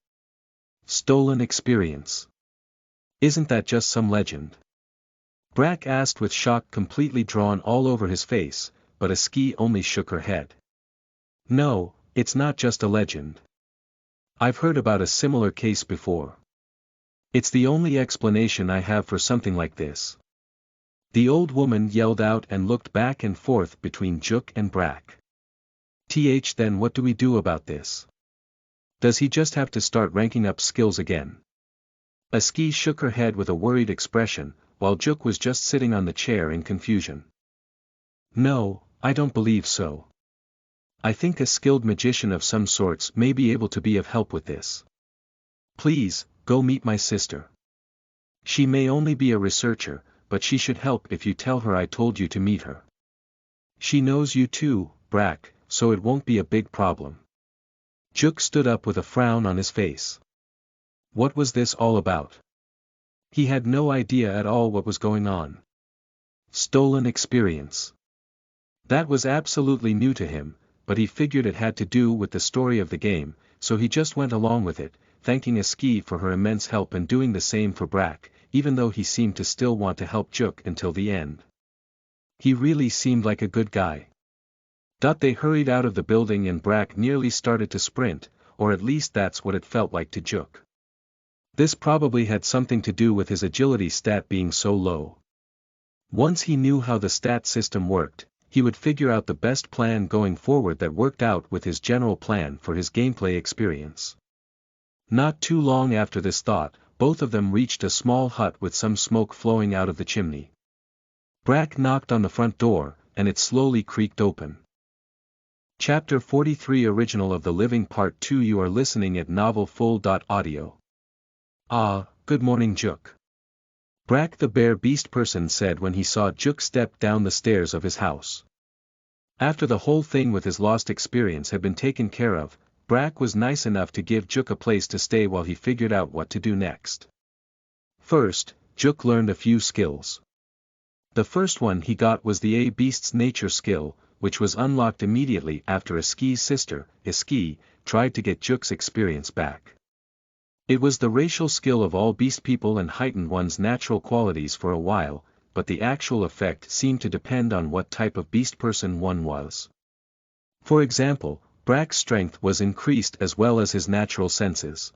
Stolen experience. Isn't that just some legend? Brack asked with shock completely drawn all over his face, but Aski only shook her head. No, it's not just a legend. I've heard about a similar case before. It's the only explanation I have for something like this. The old woman yelled out and looked back and forth between Juk and Brack. Then what do we do about this? Does he just have to start ranking up skills again? Aski shook her head with a worried expression, while Juk was just sitting on the chair in confusion. No, I don't believe so. I think a skilled magician of some sorts may be able to be of help with this. Please, go meet my sister. She may only be a researcher, but she should help if you tell her I told you to meet her. She knows you too, Brack, so it won't be a big problem. Juk stood up with a frown on his face. What was this all about? He had no idea at all what was going on. Stolen experience. That was absolutely new to him, but he figured it had to do with the story of the game, so he just went along with it, thanking Aski for her immense help and doing the same for Brack, even though he seemed to still want to help Juk until the end. He really seemed like a good guy. They hurried out of the building and Brack nearly started to sprint, or at least that's what it felt like to Juk. This probably had something to do with his agility stat being so low. Once he knew how the stat system worked, he would figure out the best plan going forward that worked out with his general plan for his gameplay experience. Not too long after this thought, both of them reached a small hut with some smoke flowing out of the chimney. Brack knocked on the front door, and it slowly creaked open. Chapter 43 Original of the Living Part 2 You are listening at novelfull.audio. Ah, good morning Juk. Brack the bear beast person said when he saw Juk step down the stairs of his house. After the whole thing with his lost experience had been taken care of, Brack was nice enough to give Juk a place to stay while he figured out what to do next. First, Juk learned a few skills. The first one he got was the A Beast's Nature skill, which was unlocked immediately after Aski's sister, Aski, tried to get Juk's experience back. It was the racial skill of all beast people and heightened one's natural qualities for a while, but the actual effect seemed to depend on what type of beast person one was. For example, Brack's strength was increased as well as his natural senses.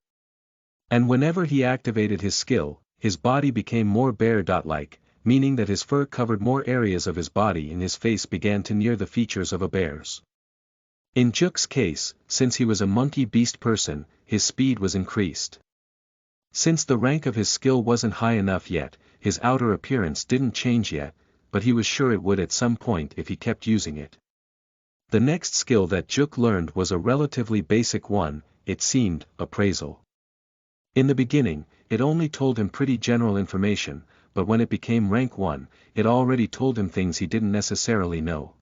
And whenever he activated his skill, his body became more bear-like, meaning that his fur covered more areas of his body and his face began to near the features of a bear's. In Juk's case, since he was a monkey beast person, his speed was increased. Since the rank of his skill wasn't high enough yet, his outer appearance didn't change yet, but he was sure it would at some point if he kept using it. The next skill that Juk learned was a relatively basic one, it seemed, appraisal. In the beginning, it only told him pretty general information, but when it became rank 1, it already told him things he didn't necessarily know.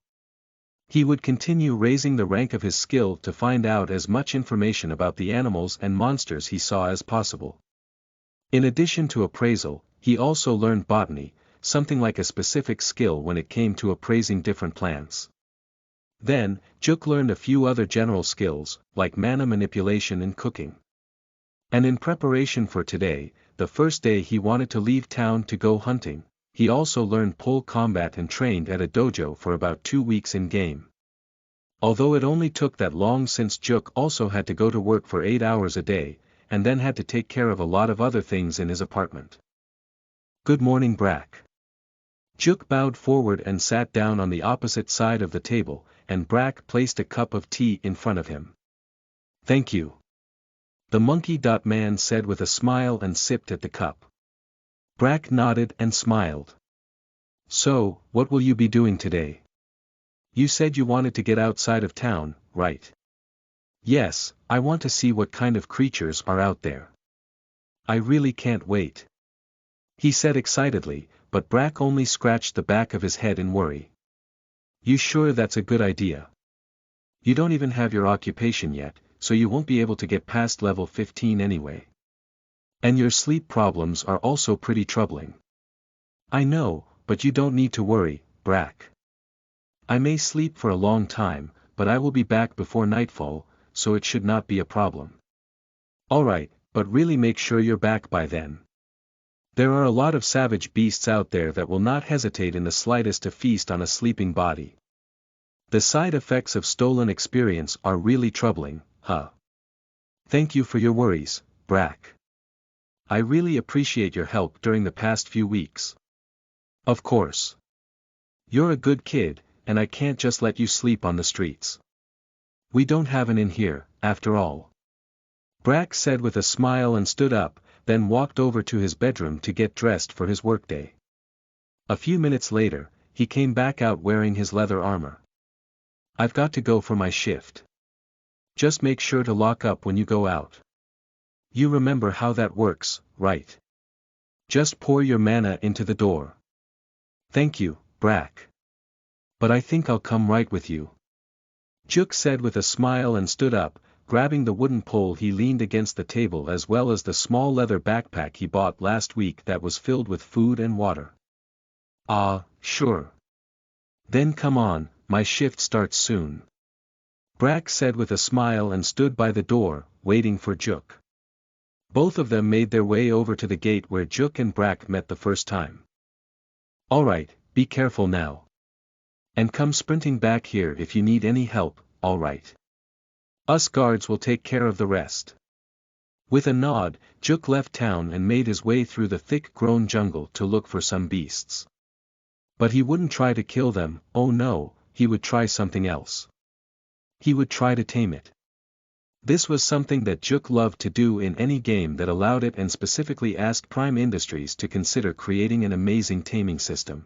He would continue raising the rank of his skill to find out as much information about the animals and monsters he saw as possible. In addition to appraisal, he also learned botany, something like a specific skill when it came to appraising different plants. Then, Juk learned a few other general skills, like mana manipulation and cooking. And in preparation for today, the first day he wanted to leave town to go hunting, he also learned pole combat and trained at a dojo for about 2 weeks in-game. Although it only took that long since Juk also had to go to work for 8 hours a day, and then had to take care of a lot of other things in his apartment. Good morning Brack. Juk bowed forward and sat down on the opposite side of the table, and Brack placed a cup of tea in front of him. Thank you. The monkey man said with a smile and sipped at the cup. Brack nodded and smiled. So, what will you be doing today? You said you wanted to get outside of town, right? Yes, I want to see what kind of creatures are out there. I really can't wait. He said excitedly, but Brack only scratched the back of his head in worry. You sure that's a good idea? You don't even have your occupation yet, so you won't be able to get past level 15 anyway. And your sleep problems are also pretty troubling. I know, but you don't need to worry, Brack. I may sleep for a long time, but I will be back before nightfall, so it should not be a problem. Alright, but really make sure you're back by then. There are a lot of savage beasts out there that will not hesitate in the slightest to feast on a sleeping body. The side effects of stolen experience are really troubling, huh? Thank you for your worries, Brack. I really appreciate your help during the past few weeks. Of course. You're a good kid, and I can't just let you sleep on the streets. We don't have an inn here, after all. Brack said with a smile and stood up, then walked over to his bedroom to get dressed for his workday. A few minutes later, he came back out wearing his leather armor. I've got to go for my shift. Just make sure to lock up when you go out. You remember how that works, right? Just pour your mana into the door. Thank you, Brack. But I think I'll come right with you. Juk said with a smile and stood up, grabbing the wooden pole he leaned against the table as well as the small leather backpack he bought last week that was filled with food and water. Ah, sure. Then come on, my shift starts soon. Brack said with a smile and stood by the door, waiting for Juk. Both of them made their way over to the gate where Juk and Brack met the first time. Alright, be careful now. And come sprinting back here if you need any help, alright. Us guards will take care of the rest. With a nod, Juk left town and made his way through the thick-grown jungle to look for some beasts. But he wouldn't try to kill them, oh no, he would try something else. He would try to tame it. This was something that Juk loved to do in any game that allowed it and specifically asked Prime Industries to consider creating an amazing taming system.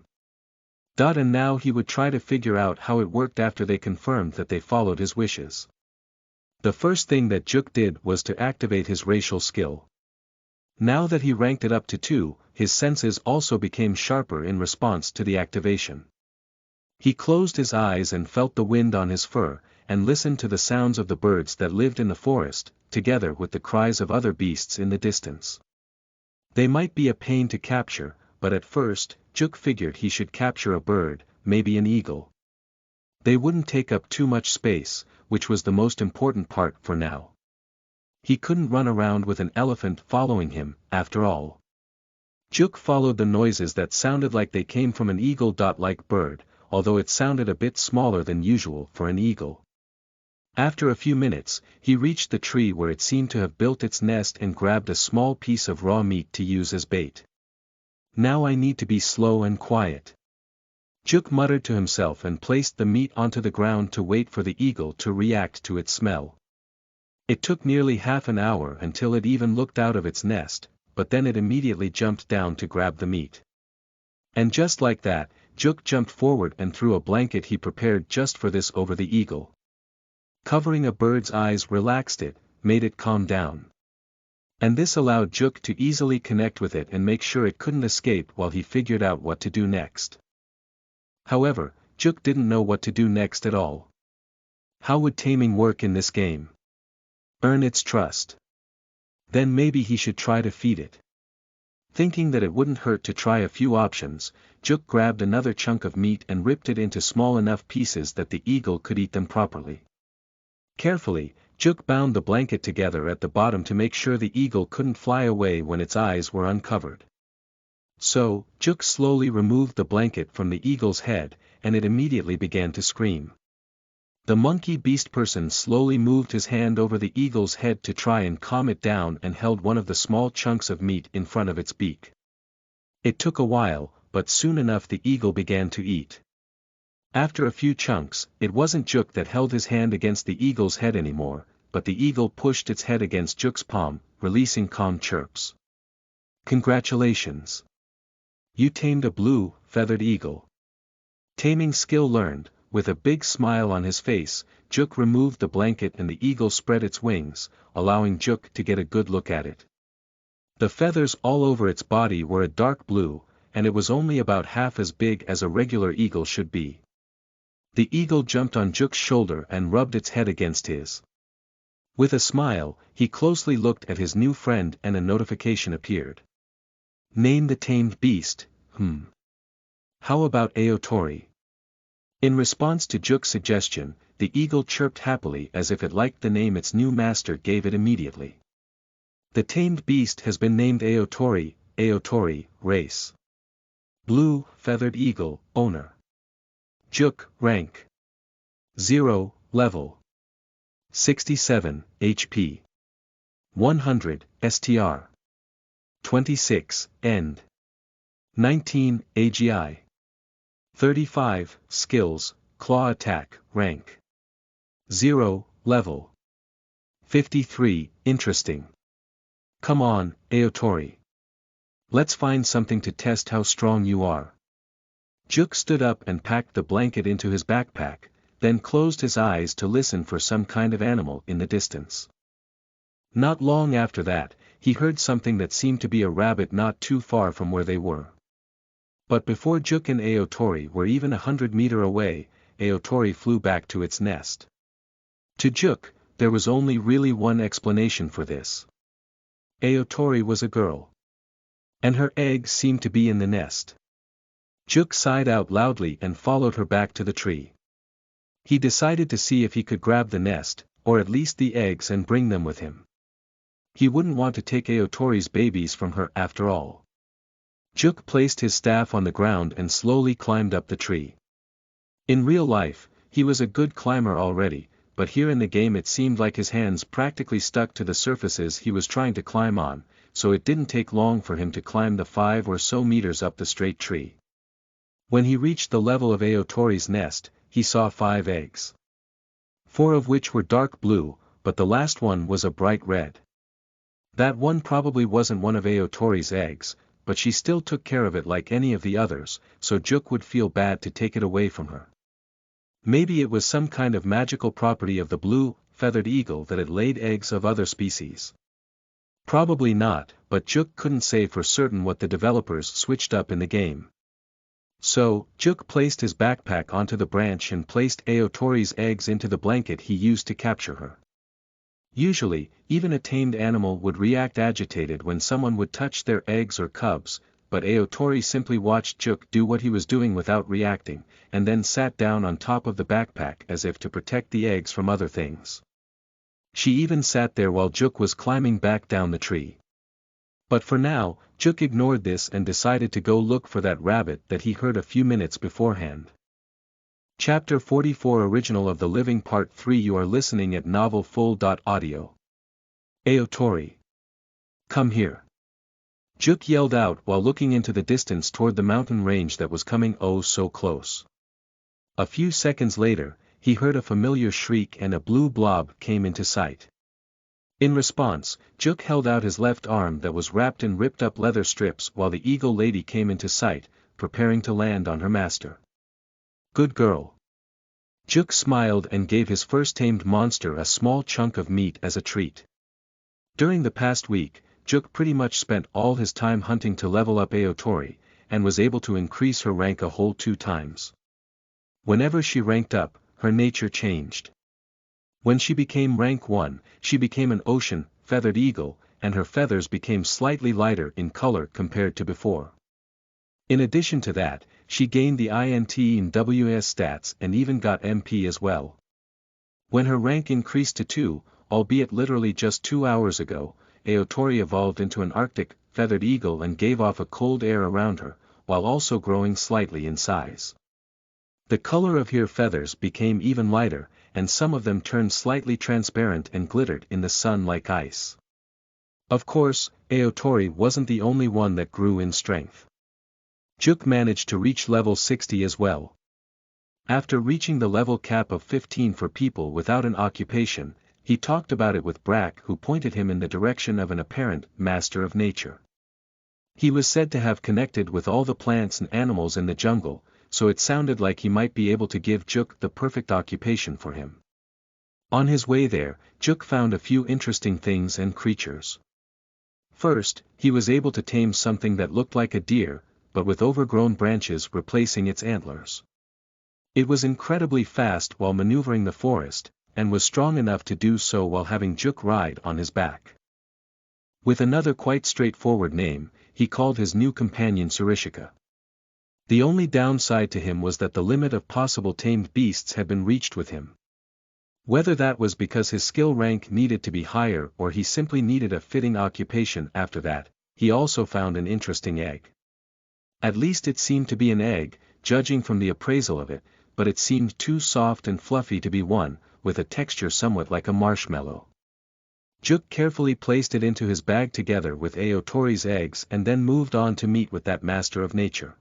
And now he would try to figure out how it worked after they confirmed that they followed his wishes. The first thing that Juk did was to activate his racial skill. Now that he ranked it up to 2, his senses also became sharper in response to the activation. He closed his eyes and felt the wind on his fur, and listened to the sounds of the birds that lived in the forest, together with the cries of other beasts in the distance. They might be a pain to capture, but at first, Juk figured he should capture a bird, maybe an eagle. They wouldn't take up too much space, which was the most important part for now. He couldn't run around with an elephant following him, after all. Juk followed the noises that sounded like they came from an eagle-like bird, although it sounded a bit smaller than usual for an eagle. After a few minutes, he reached the tree where it seemed to have built its nest and grabbed a small piece of raw meat to use as bait. Now I need to be slow and quiet. Juk muttered to himself and placed the meat onto the ground to wait for the eagle to react to its smell. It took nearly half an hour until it even looked out of its nest, but then it immediately jumped down to grab the meat. And just like that, Juk jumped forward and threw a blanket he prepared just for this over the eagle. Covering a bird's eyes relaxed it, made it calm down. And this allowed Juk to easily connect with it and make sure it couldn't escape while he figured out what to do next. However, Juk didn't know what to do next at all. How would taming work in this game? Earn its trust. Then maybe he should try to feed it. Thinking that it wouldn't hurt to try a few options, Juk grabbed another chunk of meat and ripped it into small enough pieces that the eagle could eat them properly. Carefully, Juk bound the blanket together at the bottom to make sure the eagle couldn't fly away when its eyes were uncovered. So, Juk slowly removed the blanket from the eagle's head, and it immediately began to scream. The monkey beast person slowly moved his hand over the eagle's head to try and calm it down and held one of the small chunks of meat in front of its beak. It took a while, but soon enough the eagle began to eat. After a few chunks, it wasn't Juk that held his hand against the eagle's head anymore, but the eagle pushed its head against Juk's palm, releasing calm chirps. Congratulations! You tamed a blue, feathered eagle. Taming skill learned. With a big smile on his face, Juk removed the blanket and the eagle spread its wings, allowing Juk to get a good look at it. The feathers all over its body were a dark blue, and it was only about half as big as a regular eagle should be. The eagle jumped on Juk's shoulder and rubbed its head against his. With a smile, he closely looked at his new friend and a notification appeared. Name the tamed beast, How about Aotori? In response to Juk's suggestion, the eagle chirped happily as if it liked the name its new master gave it immediately. The tamed beast has been named Aotori, Aotori, race. Blue, feathered eagle, owner. Juk, rank. 0, level. 67, HP. 100, STR. 26, End. 19, AGI. 35, skills, claw attack, rank. 0, level. 53, interesting. Come on, Aotori. Let's find something to test how strong you are. Juk stood up and packed the blanket into his backpack, then closed his eyes to listen for some kind of animal in the distance. Not long after that, he heard something that seemed to be a rabbit not too far from where they were. But before Juk and Aotori were even 100 meters away, Aotori flew back to its nest. To Juk, there was only really one explanation for this. Aotori was a girl. And her egg seemed to be in the nest. Juk sighed out loudly and followed her back to the tree. He decided to see if he could grab the nest, or at least the eggs, and bring them with him. He wouldn't want to take Aotori's babies from her after all. Juk placed his staff on the ground and slowly climbed up the tree. In real life, he was a good climber already, but here in the game it seemed like his hands practically stuck to the surfaces he was trying to climb on, so it didn't take long for him to climb the 5 or so meters up the straight tree. When he reached the level of Aotori's nest, he saw 5 eggs. 4 of which were dark blue, but the last one was a bright red. That one probably wasn't one of Aotori's eggs, but she still took care of it like any of the others, so Juk would feel bad to take it away from her. Maybe it was some kind of magical property of the blue, feathered eagle that it laid eggs of other species. Probably not, but Juk couldn't say for certain what the developers switched up in the game. So, Juk placed his backpack onto the branch and placed Aotori's eggs into the blanket he used to capture her. Usually, even a tamed animal would react agitated when someone would touch their eggs or cubs, but Aotori simply watched Juk do what he was doing without reacting, and then sat down on top of the backpack as if to protect the eggs from other things. She even sat there while Juk was climbing back down the tree. But for now, Juk ignored this and decided to go look for that rabbit that he heard a few minutes beforehand. Chapter 44 Original of the Living Part 3 You are listening at novelfull.audio. Aotori. Come here. Juk yelled out while looking into the distance toward the mountain range that was coming oh so close. A few seconds later, he heard a familiar shriek and a blue blob came into sight. In response, Juk held out his left arm that was wrapped in ripped-up leather strips while the eagle lady came into sight, preparing to land on her master. Good girl. Juk smiled and gave his first tamed monster a small chunk of meat as a treat. During the past week, Juk pretty much spent all his time hunting to level up Aotori, and was able to increase her rank a whole 2 times. Whenever she ranked up, her nature changed. When she became rank 1, she became an ocean, feathered eagle, and her feathers became slightly lighter in color compared to before. In addition to that, she gained the INT and WS stats and even got MP as well. When her rank increased to 2, albeit literally just 2 hours ago, Aotori evolved into an Arctic, feathered eagle and gave off a cold air around her, while also growing slightly in size. The color of her feathers became even lighter, and some of them turned slightly transparent and glittered in the sun like ice. Of course, Aotori wasn't the only one that grew in strength. Juk managed to reach level 60 as well. After reaching the level cap of 15 for people without an occupation, he talked about it with Brack, who pointed him in the direction of an apparent master of nature. He was said to have connected with all the plants and animals in the jungle, so it sounded like he might be able to give Juk the perfect occupation for him. On his way there, Juk found a few interesting things and creatures. First, he was able to tame something that looked like a deer, but with overgrown branches replacing its antlers. It was incredibly fast while maneuvering the forest, and was strong enough to do so while having Juk ride on his back. With another quite straightforward name, he called his new companion Sarishika. The only downside to him was that the limit of possible tamed beasts had been reached with him. Whether that was because his skill rank needed to be higher or he simply needed a fitting occupation after that, he also found an interesting egg. At least it seemed to be an egg, judging from the appraisal of it, but it seemed too soft and fluffy to be one, with a texture somewhat like a marshmallow. Juk carefully placed it into his bag together with Aotori's eggs and then moved on to meet with that master of nature.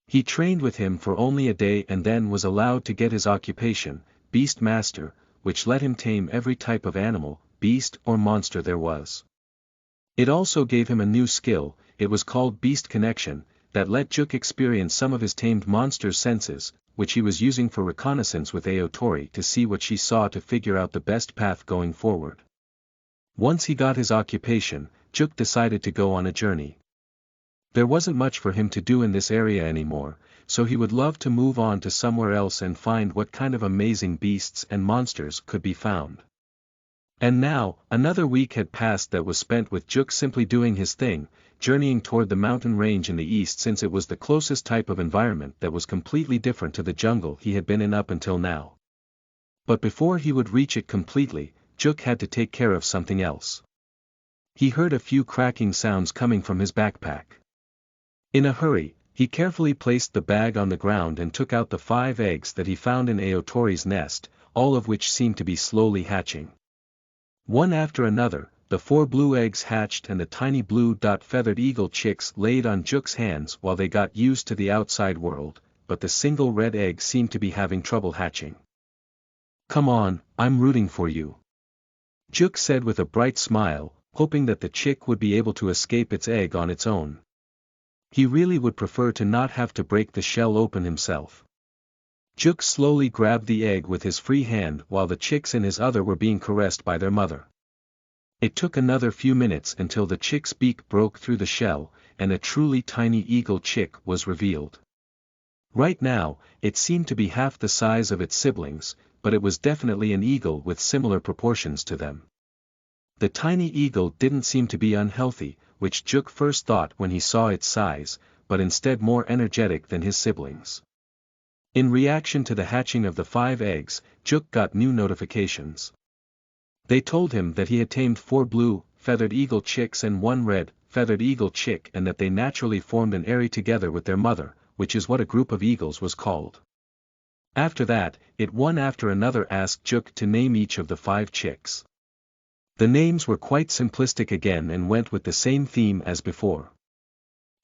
He trained with him for only a day and then was allowed to get his occupation, Beast Master, which let him tame every type of animal, beast or monster there was. It also gave him a new skill, it was called Beast Connection, that let Juk experience some of his tamed monster's senses, which he was using for reconnaissance with Aotori to see what she saw to figure out the best path going forward. Once he got his occupation, Juk decided to go on a journey. There wasn't much for him to do in this area anymore, so he would love to move on to somewhere else and find what kind of amazing beasts and monsters could be found. And now, another week had passed that was spent with Juk simply doing his thing, journeying toward the mountain range in the east since it was the closest type of environment that was completely different to the jungle he had been in up until now. But before he would reach it completely, Juk had to take care of something else. He heard a few cracking sounds coming from his backpack. In a hurry, he carefully placed the bag on the ground and took out the 5 eggs that he found in Aotori's nest, all of which seemed to be slowly hatching. One after another, the 4 blue eggs hatched and the tiny blue-feathered eagle chicks laid on Juk's hands while they got used to the outside world, but the single red egg seemed to be having trouble hatching. "Come on, I'm rooting for you," Juk said with a bright smile, hoping that the chick would be able to escape its egg on its own. He really would prefer to not have to break the shell open himself. Juk slowly grabbed the egg with his free hand while the chicks in his other were being caressed by their mother. It took another few minutes until the chick's beak broke through the shell, and a truly tiny eagle chick was revealed. Right now, it seemed to be half the size of its siblings, but it was definitely an eagle with similar proportions to them. The tiny eagle didn't seem to be unhealthy, which Juk first thought when he saw its size, but instead more energetic than his siblings. In reaction to the hatching of the 5 eggs, Juk got new notifications. They told him that he had tamed 4 blue-feathered eagle chicks and 1 red-feathered eagle chick and that they naturally formed an eyrie together with their mother, which is what a group of eagles was called. After that, it one after another asked Juk to name each of the 5 chicks. The names were quite simplistic again and went with the same theme as before.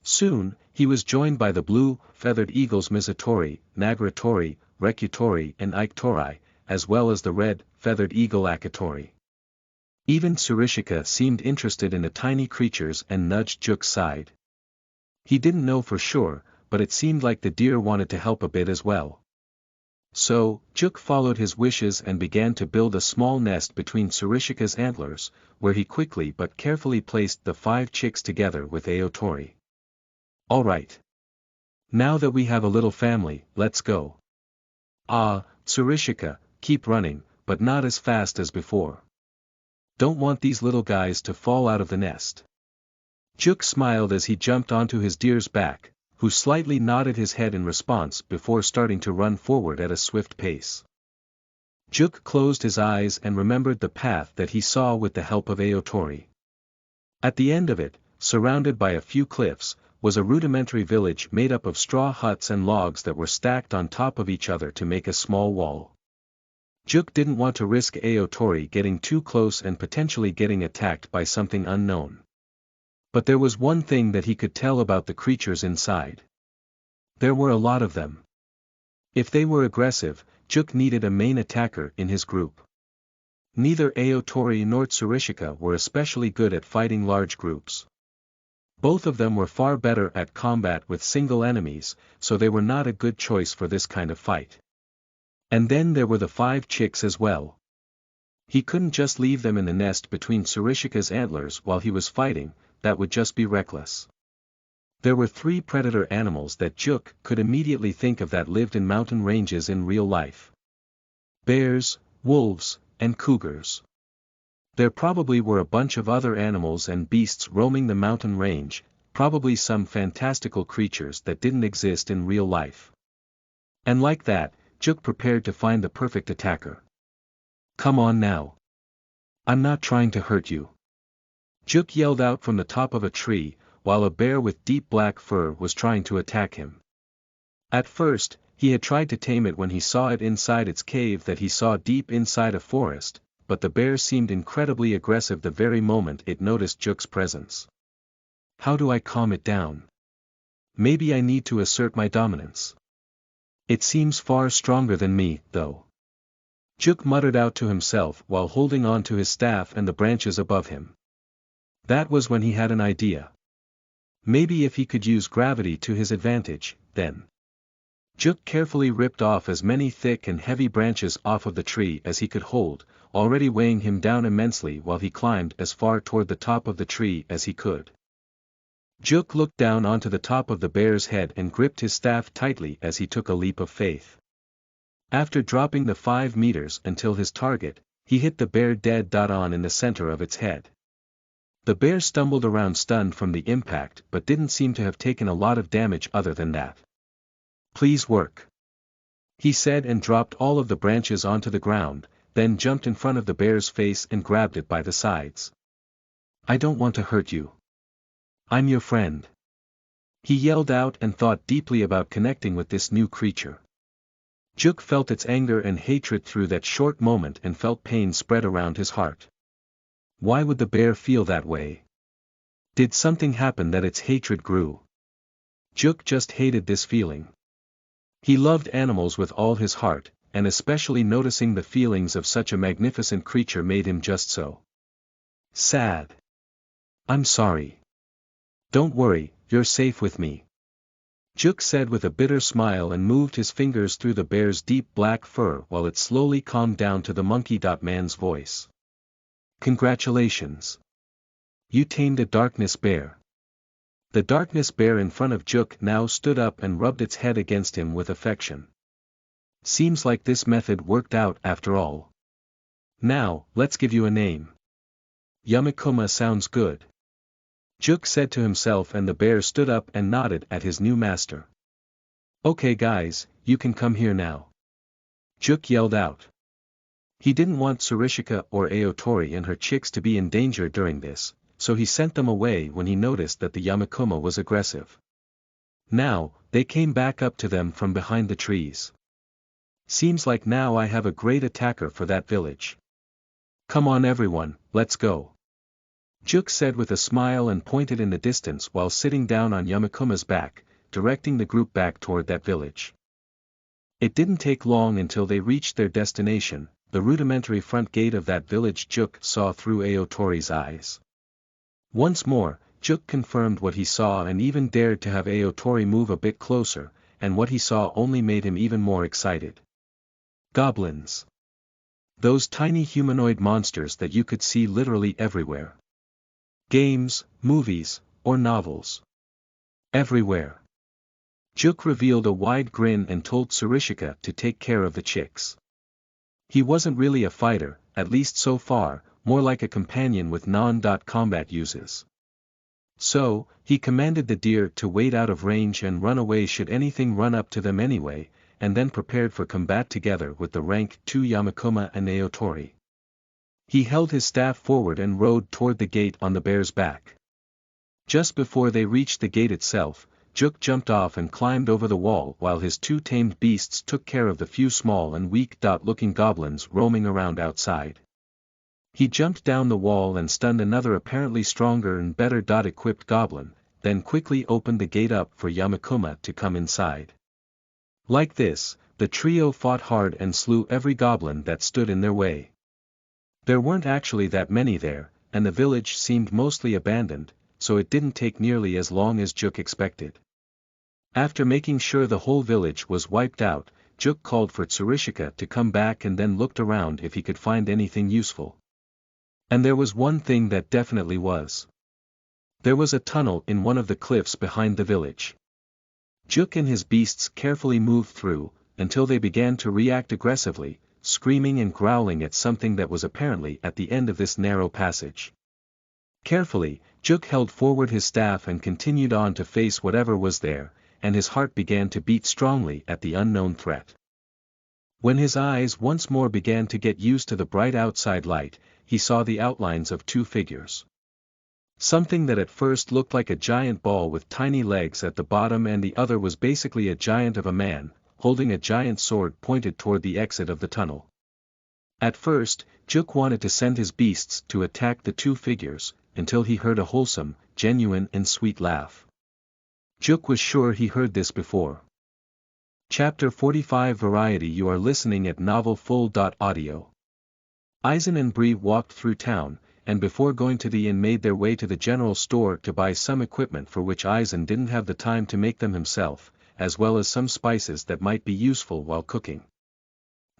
Soon, he was joined by the blue-feathered eagles Mizutori, Nagratori, Rekutori and Iketori, as well as the red-feathered eagle Akatori. Even Sarishika seemed interested in the tiny creatures and nudged Juk's side. He didn't know for sure, but it seemed like the deer wanted to help a bit as well. So, Juk followed his wishes and began to build a small nest between Sarishika's antlers, where he quickly but carefully placed the 5 chicks together with Aotori. "Alright. Now that we have a little family, let's go." "Ah, Sarishika, keep running, but not as fast as before. Don't want these little guys to fall out of the nest." Juk smiled as he jumped onto his deer's back, who slightly nodded his head in response before starting to run forward at a swift pace. Juk closed his eyes and remembered the path that he saw with the help of Aotori. At the end of it, surrounded by a few cliffs, was a rudimentary village made up of straw huts and logs that were stacked on top of each other to make a small wall. Juk didn't want to risk Aotori getting too close and potentially getting attacked by something unknown. But there was one thing that he could tell about the creatures inside. There were a lot of them. If they were aggressive, Juk needed a main attacker in his group. Neither Aotori nor Sarishika were especially good at fighting large groups. Both of them were far better at combat with single enemies, so they were not a good choice for this kind of fight. And then there were the 5 chicks as well. He couldn't just leave them in the nest between Sarishika's antlers while he was fighting, that would just be reckless. There were 3 predator animals that Juk could immediately think of that lived in mountain ranges in real life. Bears, wolves, and cougars. There probably were a bunch of other animals and beasts roaming the mountain range, probably some fantastical creatures that didn't exist in real life. And like that, Juk prepared to find the perfect attacker. Come on now. I'm not trying to hurt you. Juk yelled out from the top of a tree, while a bear with deep black fur was trying to attack him. At first, he had tried to tame it when he saw it inside its cave that he saw deep inside a forest, but the bear seemed incredibly aggressive the very moment it noticed Juk's presence. How do I calm it down? Maybe I need to assert my dominance. It seems far stronger than me, though. Juk muttered out to himself while holding on to his staff and the branches above him. That was when he had an idea. Maybe if he could use gravity to his advantage, then. Juk carefully ripped off as many thick and heavy branches off of the tree as he could hold, already weighing him down immensely while he climbed as far toward the top of the tree as he could. Juk looked down onto the top of the bear's head and gripped his staff tightly as he took a leap of faith. After dropping the 5 meters until his target, he hit the bear dead on in the center of its head. The bear stumbled around stunned from the impact but didn't seem to have taken a lot of damage other than that. Please work. He said and dropped all of the branches onto the ground, then jumped in front of the bear's face and grabbed it by the sides. I don't want to hurt you. I'm your friend. He yelled out and thought deeply about connecting with this new creature. Juk felt its anger and hatred through that short moment and felt pain spread around his heart. Why would the bear feel that way? Did something happen that its hatred grew? Juk just hated this feeling. He loved animals with all his heart, and especially noticing the feelings of such a magnificent creature made him just so sad. I'm sorry. Don't worry, you're safe with me. Juk said with a bitter smile and moved his fingers through the bear's deep black fur while it slowly calmed down to the monkey. Man's voice. Congratulations. You tamed a darkness bear. The darkness bear in front of Juk now stood up and rubbed its head against him with affection. Seems like this method worked out after all. Now, let's give you a name. Yamakoma sounds good. Juk said to himself, and the bear stood up and nodded at his new master. Okay guys, you can come here now. Juk yelled out. He didn't want Tsurishika or Aotori and her chicks to be in danger during this, so he sent them away when he noticed that the Yamakoma was aggressive. Now, they came back up to them from behind the trees. Seems like now I have a great attacker for that village. Come on everyone, let's go. Juk said with a smile and pointed in the distance while sitting down on Yamakoma's back, directing the group back toward that village. It didn't take long until they reached their destination, the rudimentary front gate of that village Juk saw through Aotori's eyes. Once more, Juk confirmed what he saw and even dared to have Aotori move a bit closer, and what he saw only made him even more excited. Goblins. Those tiny humanoid monsters that you could see literally everywhere. Games, movies, or novels. Everywhere. Juk revealed a wide grin and told Tsurishika to take care of the chicks. He wasn't really a fighter, at least so far, more like a companion with non-combat uses. So, he commanded the deer to wait out of range and run away should anything run up to them anyway, and then prepared for combat together with the rank 2 Yamakoma and Aotori. He held his staff forward and rode toward the gate on the bear's back. Just before they reached the gate itself, Juk jumped off and climbed over the wall while his 2 tamed beasts took care of the few small and weak-looking goblins roaming around outside. He jumped down the wall and stunned another apparently stronger and better equipped goblin, then quickly opened the gate up for Yamakoma to come inside. Like this, the trio fought hard and slew every goblin that stood in their way. There weren't actually that many there, and the village seemed mostly abandoned, so it didn't take nearly as long as Juk expected. After making sure the whole village was wiped out, Juk called for Tsurishika to come back and then looked around if he could find anything useful. And there was one thing that definitely was. There was a tunnel in one of the cliffs behind the village. Juk and his beasts carefully moved through, until they began to react aggressively, screaming and growling at something that was apparently at the end of this narrow passage. Carefully, Juk held forward his staff and continued on to face whatever was there, and his heart began to beat strongly at the unknown threat. When his eyes once more began to get used to the bright outside light, he saw the outlines of two figures. Something that at first looked like a giant ball with tiny legs at the bottom, and the other was basically a giant of a man, holding a giant sword pointed toward the exit of the tunnel. At first, Juk wanted to send his beasts to attack the two figures, until he heard a wholesome, genuine and sweet laugh. Juk was sure he heard this before. Chapter 45 Variety. You are listening at NovelFull.audio. Aizen and Bree walked through town, and before going to the inn made their way to the general store to buy some equipment for which Aizen didn't have the time to make them himself, as well as some spices that might be useful while cooking.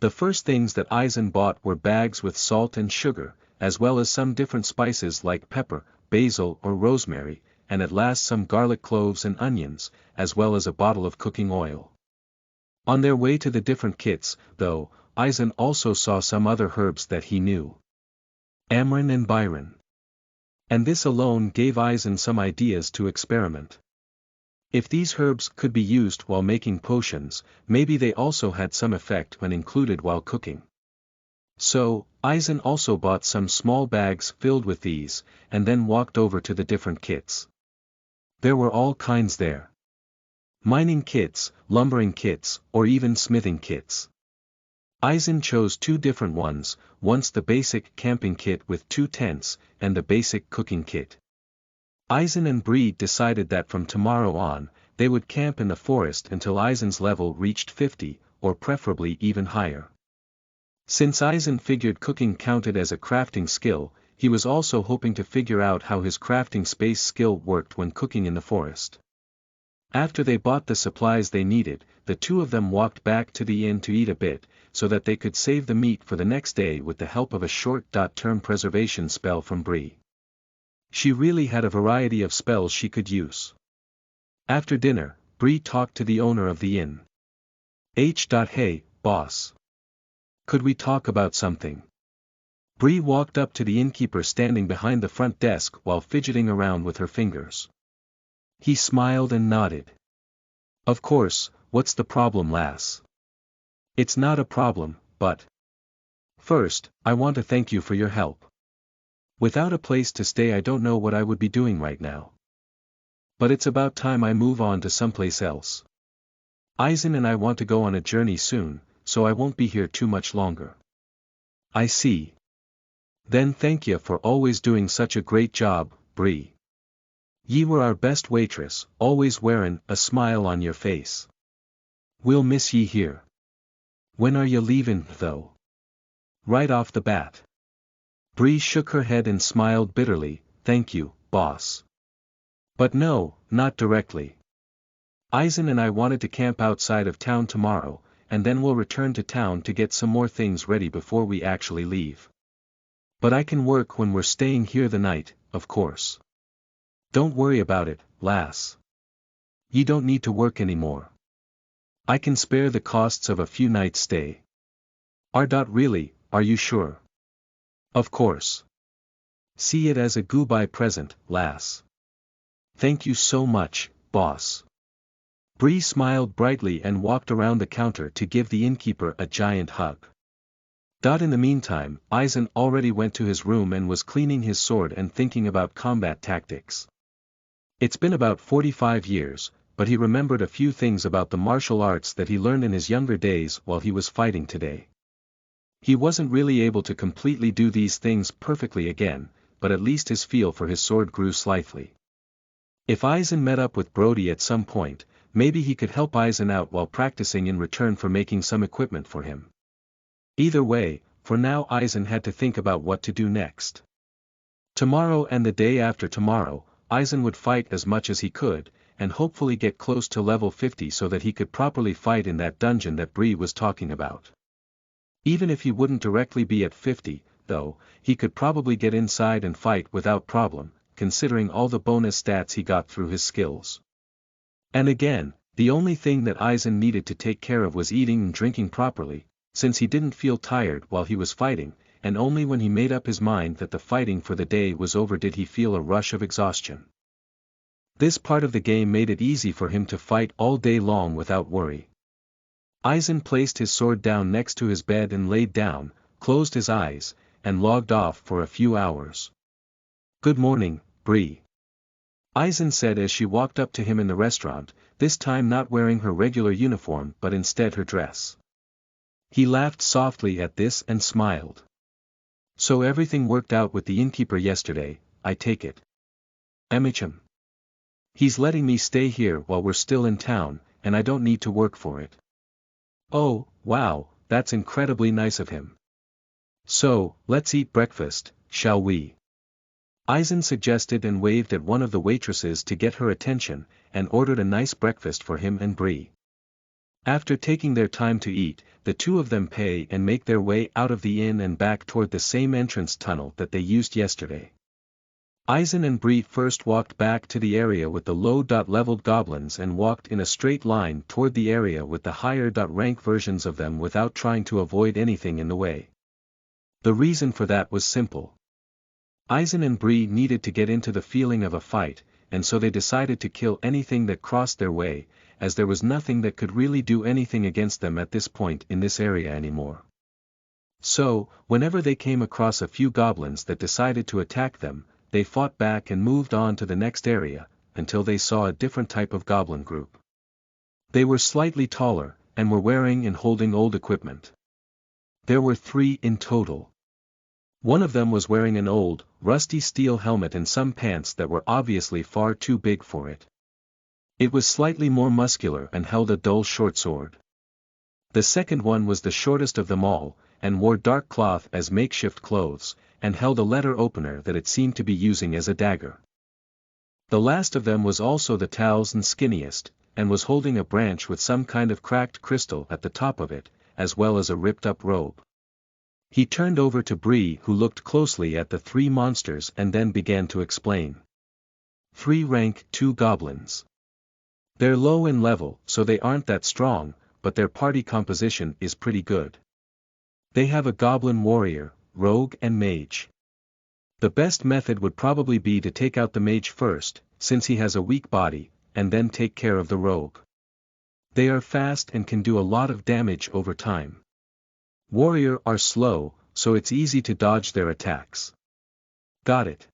The first things that Aizen bought were bags with salt and sugar, as well as some different spices like pepper, basil or rosemary, and at last some garlic cloves and onions, as well as a bottle of cooking oil. On their way to the different kits, though, Aizen also saw some other herbs that he knew. Amran and Byron. And this alone gave Aizen some ideas to experiment. If these herbs could be used while making potions, maybe they also had some effect when included while cooking. So, Aizen also bought some small bags filled with these, and then walked over to the different kits. There were all kinds there. Mining kits, lumbering kits, or even smithing kits. Aizen chose two different ones, once the basic camping kit with 2 tents, and the basic cooking kit. Aizen and Bree decided that from tomorrow on, they would camp in the forest until Aizen's level reached 50, or preferably even higher. Since Aizen figured cooking counted as a crafting skill, he was also hoping to figure out how his crafting space skill worked when cooking in the forest. After they bought the supplies they needed, the two of them walked back to the inn to eat a bit, so that they could save the meat for the next day with the help of a short-term preservation spell from Bree. She really had a variety of spells she could use. After dinner, Bree talked to the owner of the inn. Hey, boss. Could we talk about something? Bree walked up to the innkeeper standing behind the front desk while fidgeting around with her fingers. He smiled and nodded. Of course, what's the problem, lass? It's not a problem, but... First, I want to thank you for your help. Without a place to stay I don't know what I would be doing right now. But it's about time I move on to someplace else. Aizen and I want to go on a journey soon, so I won't be here too much longer. I see. Then thank you for always doing such a great job, Bree. Ye were our best waitress, always wearin' a smile on your face. We'll miss ye here. When are you leavin', though? Right off the bat. Bree shook her head and smiled bitterly. Thank you, boss. But no, not directly. Aizen and I wanted to camp outside of town tomorrow, and then we'll return to town to get some more things ready before we actually leave. But I can work when we're staying here the night, of course. Don't worry about it, lass. You don't need to work anymore. I can spare the costs of a few nights' stay. Really, are you sure? Of course. See it as a goodbye present, lass. Thank you so much, boss. Bree smiled brightly and walked around the counter to give the innkeeper a giant hug. In the meantime, Aizen already went to his room and was cleaning his sword and thinking about combat tactics. It's been about 45 years, but he remembered a few things about the martial arts that he learned in his younger days while he was fighting today. He wasn't really able to completely do these things perfectly again, but at least his feel for his sword grew slightly. If Aizen met up with Brody at some point, maybe he could help Aizen out while practicing in return for making some equipment for him. Either way, for now Aizen had to think about what to do next. Tomorrow and the day after tomorrow, Aizen would fight as much as he could, and hopefully get close to level 50 so that he could properly fight in that dungeon that Bree was talking about. Even if he wouldn't directly be at 50, though, he could probably get inside and fight without problem, considering all the bonus stats he got through his skills. And again, the only thing that Aizen needed to take care of was eating and drinking properly, since he didn't feel tired while he was fighting, and only when he made up his mind that the fighting for the day was over did he feel a rush of exhaustion. This part of the game made it easy for him to fight all day long without worry. Aizen placed his sword down next to his bed and laid down, closed his eyes, and logged off for a few hours. "Good morning, Bree," Aizen said as she walked up to him in the restaurant, this time not wearing her regular uniform but instead her dress. He laughed softly at this and smiled. "So everything worked out with the innkeeper yesterday, I take it?" "Emicham. He's letting me stay here while we're still in town, and I don't need to work for it." "Oh, wow, that's incredibly nice of him. So, let's eat breakfast, shall we?" Aizen suggested and waved at one of the waitresses to get her attention, and ordered a nice breakfast for him and Bree. After taking their time to eat, the two of them pay and make their way out of the inn and back toward the same entrance tunnel that they used yesterday. Aizen and Bree first walked back to the area with the low-leveled goblins and walked in a straight line toward the area with the higher-rank versions of them without trying to avoid anything in the way. The reason for that was simple. Aizen and Bree needed to get into the feeling of a fight, and so they decided to kill anything that crossed their way, as there was nothing that could really do anything against them at this point in this area anymore. So, whenever they came across a few goblins that decided to attack them, they fought back and moved on to the next area, until they saw a different type of goblin group. They were slightly taller, and were wearing and holding old equipment. There were 3 in total. One of them was wearing an old, rusty steel helmet and some pants that were obviously far too big for it. It was slightly more muscular and held a dull short sword. The second one was the shortest of them all, and wore dark cloth as makeshift clothes, and held a letter opener that it seemed to be using as a dagger. The last of them was also the tallest and skinniest, and was holding a branch with some kind of cracked crystal at the top of it, as well as a ripped-up robe. He turned over to Bree, who looked closely at the 3 monsters and then began to explain. 3 rank 2 goblins. They're low in level, so they aren't that strong, but their party composition is pretty good. They have a goblin warrior, rogue and mage. The best method would probably be to take out the mage first, since he has a weak body, and then take care of the rogue. They are fast and can do a lot of damage over time. Warrior are slow, so it's easy to dodge their attacks. Got it.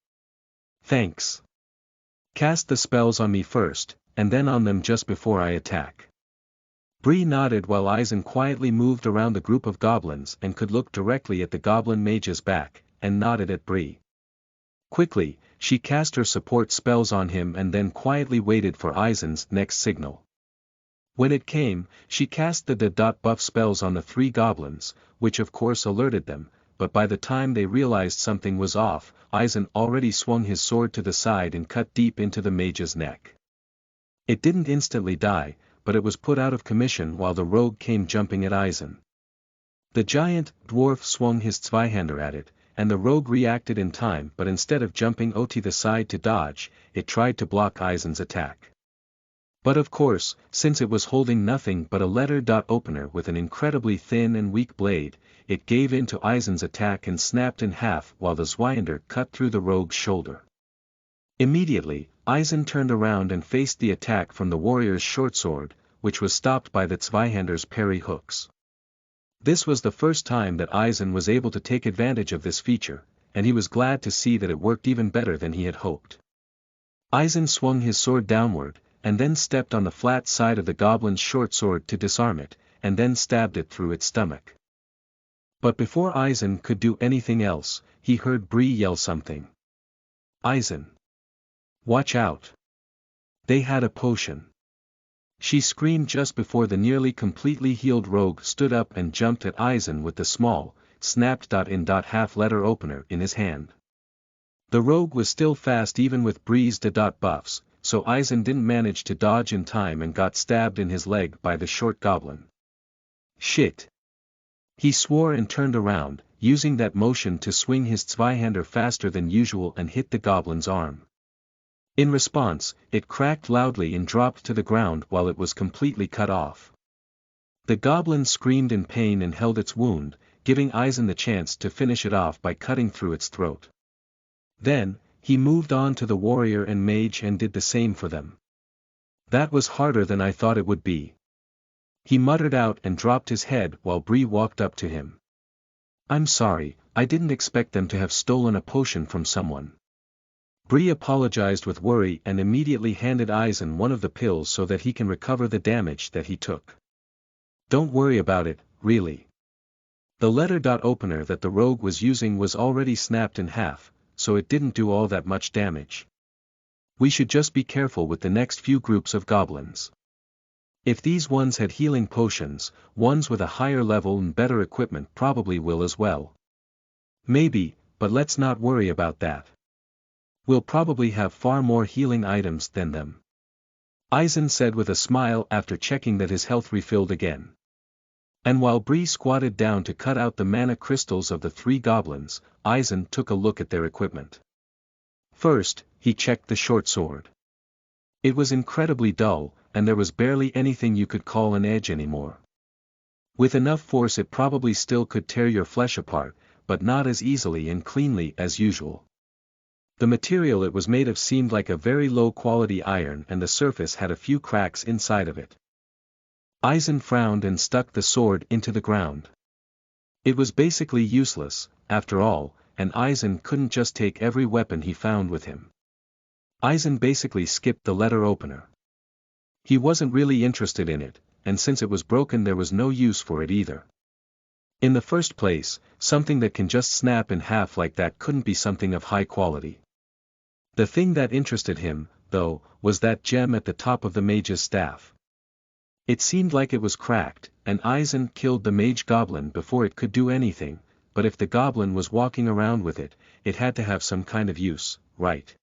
Thanks. Cast the spells on me first, and then on them just before I attack. Bree nodded while Aizen quietly moved around the group of goblins and could look directly at the goblin mage's back, and nodded at Bree. Quickly, she cast her support spells on him and then quietly waited for Aizen's next signal. When it came, she cast the buff spells on the 3 goblins, which of course alerted them, but by the time they realized something was off, Aizen already swung his sword to the side and cut deep into the mage's neck. It didn't instantly die, but it was put out of commission while the rogue came jumping at Aizen. The giant dwarf swung his Zweihander at it, and the rogue reacted in time, but instead of jumping to the side to dodge, it tried to block Aizen's attack. But of course, since it was holding nothing but a letter opener with an incredibly thin and weak blade, it gave in to Aizen's attack and snapped in half while the Zweihander cut through the rogue's shoulder. Immediately, Aizen turned around and faced the attack from the warrior's short sword, which was stopped by the Zweihander's parry hooks. This was the first time that Aizen was able to take advantage of this feature, and he was glad to see that it worked even better than he had hoped. Aizen swung his sword downward, and then stepped on the flat side of the goblin's short sword to disarm it, and then stabbed it through its stomach. But before Aizen could do anything else, he heard Bree yell something. "Aizen! Watch out! They had a potion!" She screamed just before the nearly completely healed rogue stood up and jumped at Aizen with the small, snapped in half letter opener in his hand. The rogue was still fast even with Bree's buffs, so Aizen didn't manage to dodge in time and got stabbed in his leg by the short goblin. Shit! He swore and turned around, using that motion to swing his Zweihander faster than usual and hit the goblin's arm. In response, it cracked loudly and dropped to the ground while it was completely cut off. The goblin screamed in pain and held its wound, giving Eisen the chance to finish it off by cutting through its throat. Then, he moved on to the warrior and mage and did the same for them. That was harder than I thought it would be. He muttered out and dropped his head while Bree walked up to him. I'm sorry, I didn't expect them to have stolen a potion from someone. Bree apologized with worry and immediately handed Eisen one of the pills so that he can recover the damage that he took. Don't worry about it, really. The letter dot opener that the rogue was using was already snapped in half, so it didn't do all that much damage. We should just be careful with the next few groups of goblins. If these ones had healing potions, ones with a higher level and better equipment probably will as well. Maybe, but let's not worry about that. We'll probably have far more healing items than them. Eisen said with a smile after checking that his health refilled again. And while Bree squatted down to cut out the mana crystals of the three goblins, Eisen took a look at their equipment. First, he checked the short sword. It was incredibly dull, and there was barely anything you could call an edge anymore. With enough force it probably still could tear your flesh apart, but not as easily and cleanly as usual. The material it was made of seemed like a very low-quality iron and the surface had a few cracks inside of it. Eisen frowned and stuck the sword into the ground. It was basically useless, after all, and Eisen couldn't just take every weapon he found with him. Eisen basically skipped the letter opener. He wasn't really interested in it, and since it was broken there was no use for it either. In the first place, something that can just snap in half like that couldn't be something of high quality. The thing that interested him, though, was that gem at the top of the mage's staff. It seemed like it was cracked, and Eisen killed the mage goblin before it could do anything, but if the goblin was walking around with it, it had to have some kind of use, right?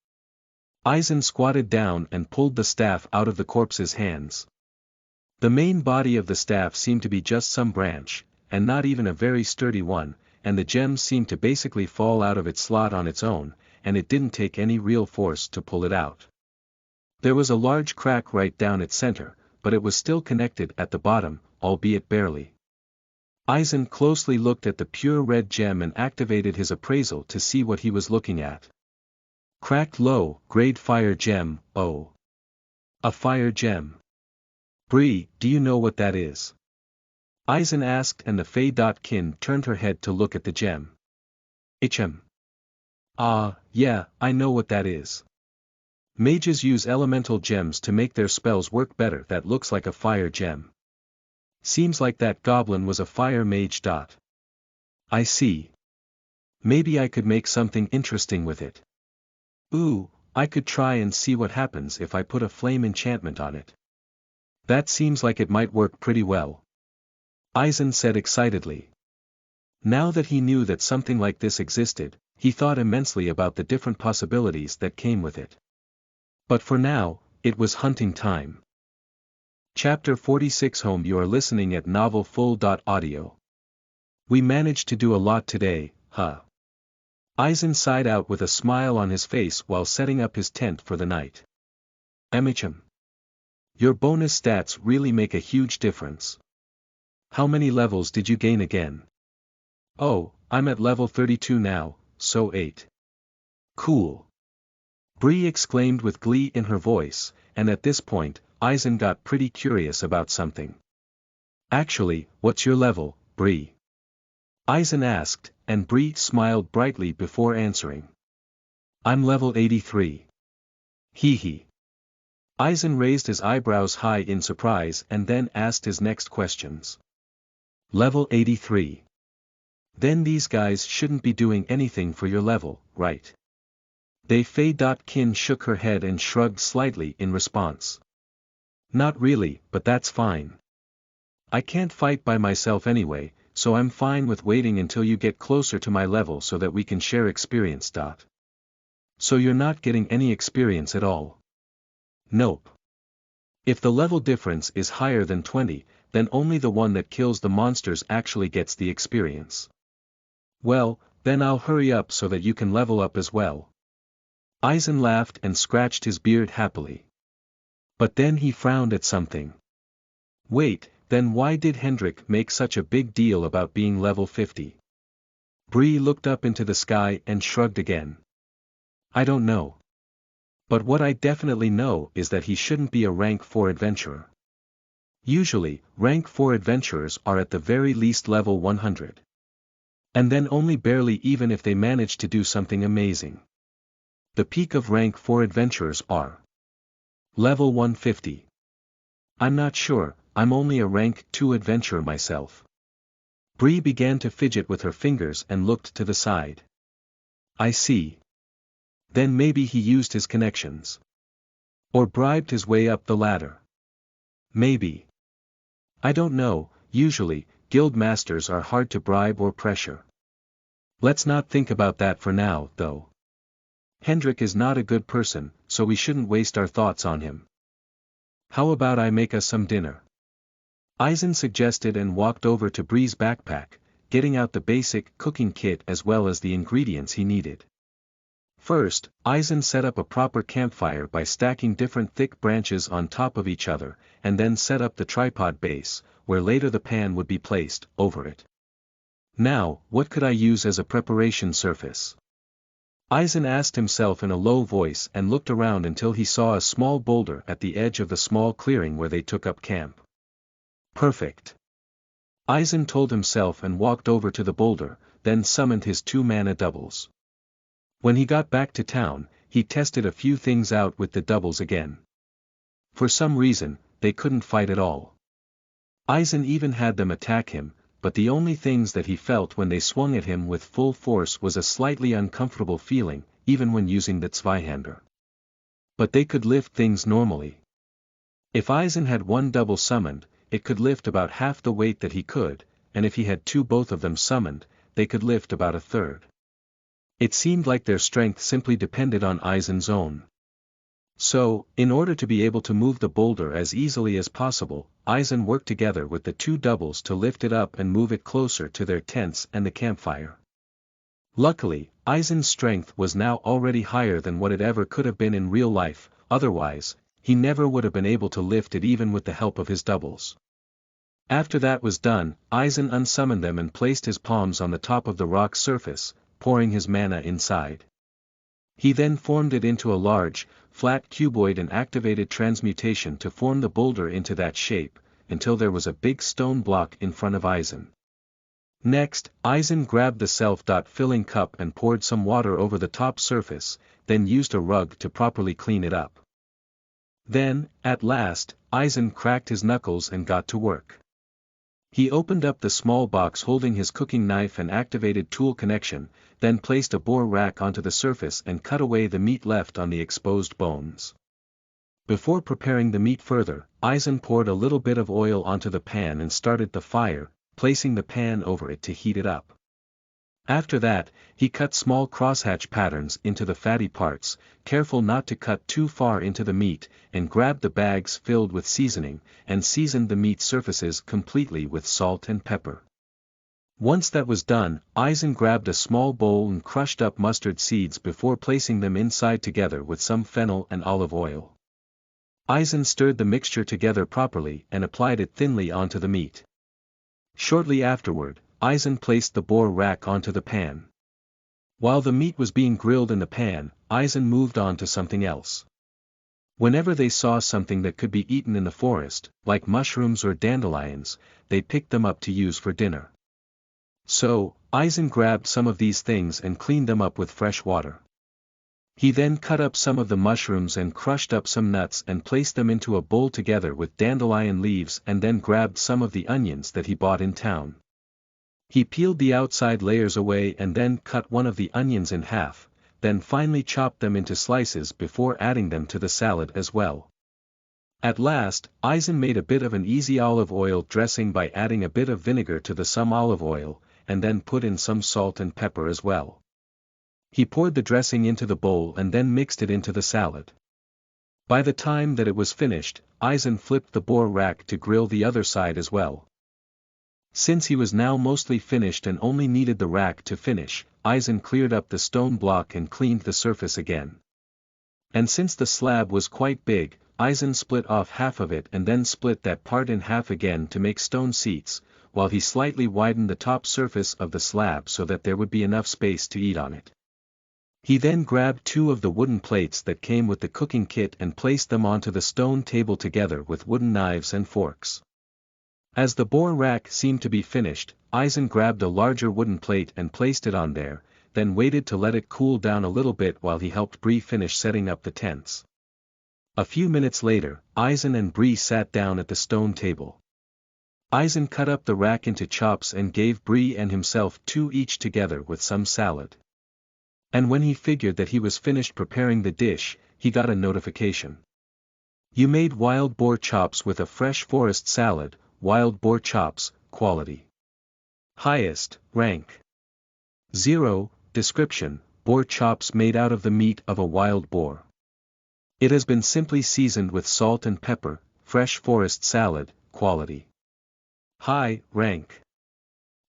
Eisen squatted down and pulled the staff out of the corpse's hands. The main body of the staff seemed to be just some branch, and not even a very sturdy one, and the gem seemed to basically fall out of its slot on its own, and it didn't take any real force to pull it out. There was a large crack right down its center, but it was still connected at the bottom, albeit barely. Eisen closely looked at the pure red gem and activated his appraisal to see what he was looking at. Cracked low-grade fire gem, oh. A fire gem. Bree, do you know what that is? Eisen asked and the Fey.Kin turned her head to look at the gem. Ichem. Ah, yeah, I know what that is. Mages use elemental gems to make their spells work better. That looks like a fire gem. Seems like that goblin was a fire mage. I see. Maybe I could make something interesting with it. Ooh, I could try and see what happens if I put a flame enchantment on it. That seems like it might work pretty well. Eisen said excitedly. Now that he knew that something like this existed, he thought immensely about the different possibilities that came with it. But for now, it was hunting time. Chapter 46 Home. You are listening at novelfull.audio. We managed to do a lot today, huh? Eisen sighed out with a smile on his face while setting up his tent for the night. Emicham. Your bonus stats really make a huge difference. How many levels did you gain again? Oh, I'm at level 32 now, so 8. Cool. Bree exclaimed with glee in her voice, and at this point, Eisen got pretty curious about something. Actually, what's your level, Bree? Eisen asked, and Bree smiled brightly before answering. I'm level 83. Hee hee. Eisen raised his eyebrows high in surprise and then asked his next questions. Level 83. Then these guys shouldn't be doing anything for your level, right? They Fey.Kin shook her head and shrugged slightly in response. Not really, but that's fine. I can't fight by myself anyway, so I'm fine with waiting until you get closer to my level so that we can share experience. So you're not getting any experience at all? Nope. If the level difference is higher than 20, then only the one that kills the monsters actually gets the experience. Well, then I'll hurry up so that you can level up as well. Eisen laughed and scratched his beard happily. But then he frowned at something. Wait, then why did Hendrik make such a big deal about being level 50? Bree looked up into the sky and shrugged again. I don't know. But what I definitely know is that he shouldn't be a rank 4 adventurer. Usually, rank 4 adventurers are at the very least level 100. And then only barely even if they manage to do something amazing. The peak of rank 4 adventurers are level 150. I'm not sure, I'm only a rank 2 adventurer myself. Bree began to fidget with her fingers and looked to the side. I see. Then maybe he used his connections. Or bribed his way up the ladder. Maybe. I don't know, usually, guild masters are hard to bribe or pressure. Let's not think about that for now, though. Hendrik is not a good person, so we shouldn't waste our thoughts on him. How about I make us some dinner? Eisen suggested and walked over to Bree's backpack, getting out the basic cooking kit as well as the ingredients he needed. First, Eisen set up a proper campfire by stacking different thick branches on top of each other, and then set up the tripod base, where later the pan would be placed, over it. Now, what could I use as a preparation surface? Eisen asked himself in a low voice and looked around until he saw a small boulder at the edge of the small clearing where they took up camp. Perfect. Eisen told himself and walked over to the boulder, then summoned his 2 mana doubles. When he got back to town, he tested a few things out with the doubles again. For some reason, they couldn't fight at all. Eisen even had them attack him, but the only things that he felt when they swung at him with full force was a slightly uncomfortable feeling, even when using the Zweihander. But they could lift things normally. If Eisen had 1 double summoned, it could lift about half the weight that he could, and if he had 2 both of them summoned, they could lift about a third. It seemed like their strength simply depended on Eisen's own. So, in order to be able to move the boulder as easily as possible, Eisen worked together with the 2 doubles to lift it up and move it closer to their tents and the campfire. Luckily, Eisen's strength was now already higher than what it ever could have been in real life, otherwise, he never would have been able to lift it even with the help of his doubles. After that was done, Eisen unsummoned them and placed his palms on the top of the rock surface, pouring his mana inside. He then formed it into a large, flat cuboid and activated transmutation to form the boulder into that shape, until there was a big stone block in front of Eisen. Next, Eisen grabbed the self-filling cup and poured some water over the top surface, then used a rug to properly clean it up. Then, at last, Eisen cracked his knuckles and got to work. He opened up the small box holding his cooking knife and activated tool connection, then placed a boar rack onto the surface and cut away the meat left on the exposed bones. Before preparing the meat further, Eisen poured a little bit of oil onto the pan and started the fire, placing the pan over it to heat it up. After that, he cut small crosshatch patterns into the fatty parts, careful not to cut too far into the meat, and grabbed the bags filled with seasoning, and seasoned the meat surfaces completely with salt and pepper. Once that was done, Eisen grabbed a small bowl and crushed up mustard seeds before placing them inside together with some fennel and olive oil. Eisen stirred the mixture together properly and applied it thinly onto the meat. Shortly afterward, Eisen placed the boar rack onto the pan. While the meat was being grilled in the pan, Eisen moved on to something else. Whenever they saw something that could be eaten in the forest, like mushrooms or dandelions, they picked them up to use for dinner. So, Eisen grabbed some of these things and cleaned them up with fresh water. He then cut up some of the mushrooms and crushed up some nuts and placed them into a bowl together with dandelion leaves and then grabbed some of the onions that he bought in town. He peeled the outside layers away and then cut one of the onions in half, then finally chopped them into slices before adding them to the salad as well. At last, Eisen made a bit of an easy olive oil dressing by adding a bit of vinegar to some olive oil, and then put in some salt and pepper as well. He poured the dressing into the bowl and then mixed it into the salad. By the time that it was finished, Eisen flipped the boar rack to grill the other side as well. Since he was now mostly finished and only needed the rack to finish, Eisen cleared up the stone block and cleaned the surface again. And since the slab was quite big, Eisen split off half of it and then split that part in half again to make stone seats, while he slightly widened the top surface of the slab so that there would be enough space to eat on it. He then grabbed 2 of the wooden plates that came with the cooking kit and placed them onto the stone table together with wooden knives and forks. As the boar rack seemed to be finished, Eisen grabbed a larger wooden plate and placed it on there, then waited to let it cool down a little bit while he helped Bree finish setting up the tents. A few minutes later, Eisen and Bree sat down at the stone table. Eisen cut up the rack into chops and gave Bree and himself 2 each together with some salad. And when he figured that he was finished preparing the dish, he got a notification. You made wild boar chops with a fresh forest salad, wild boar chops, quality. Highest, rank. 0, description, boar chops made out of the meat of a wild boar. It has been simply seasoned with salt and pepper, fresh forest salad, quality. High, rank.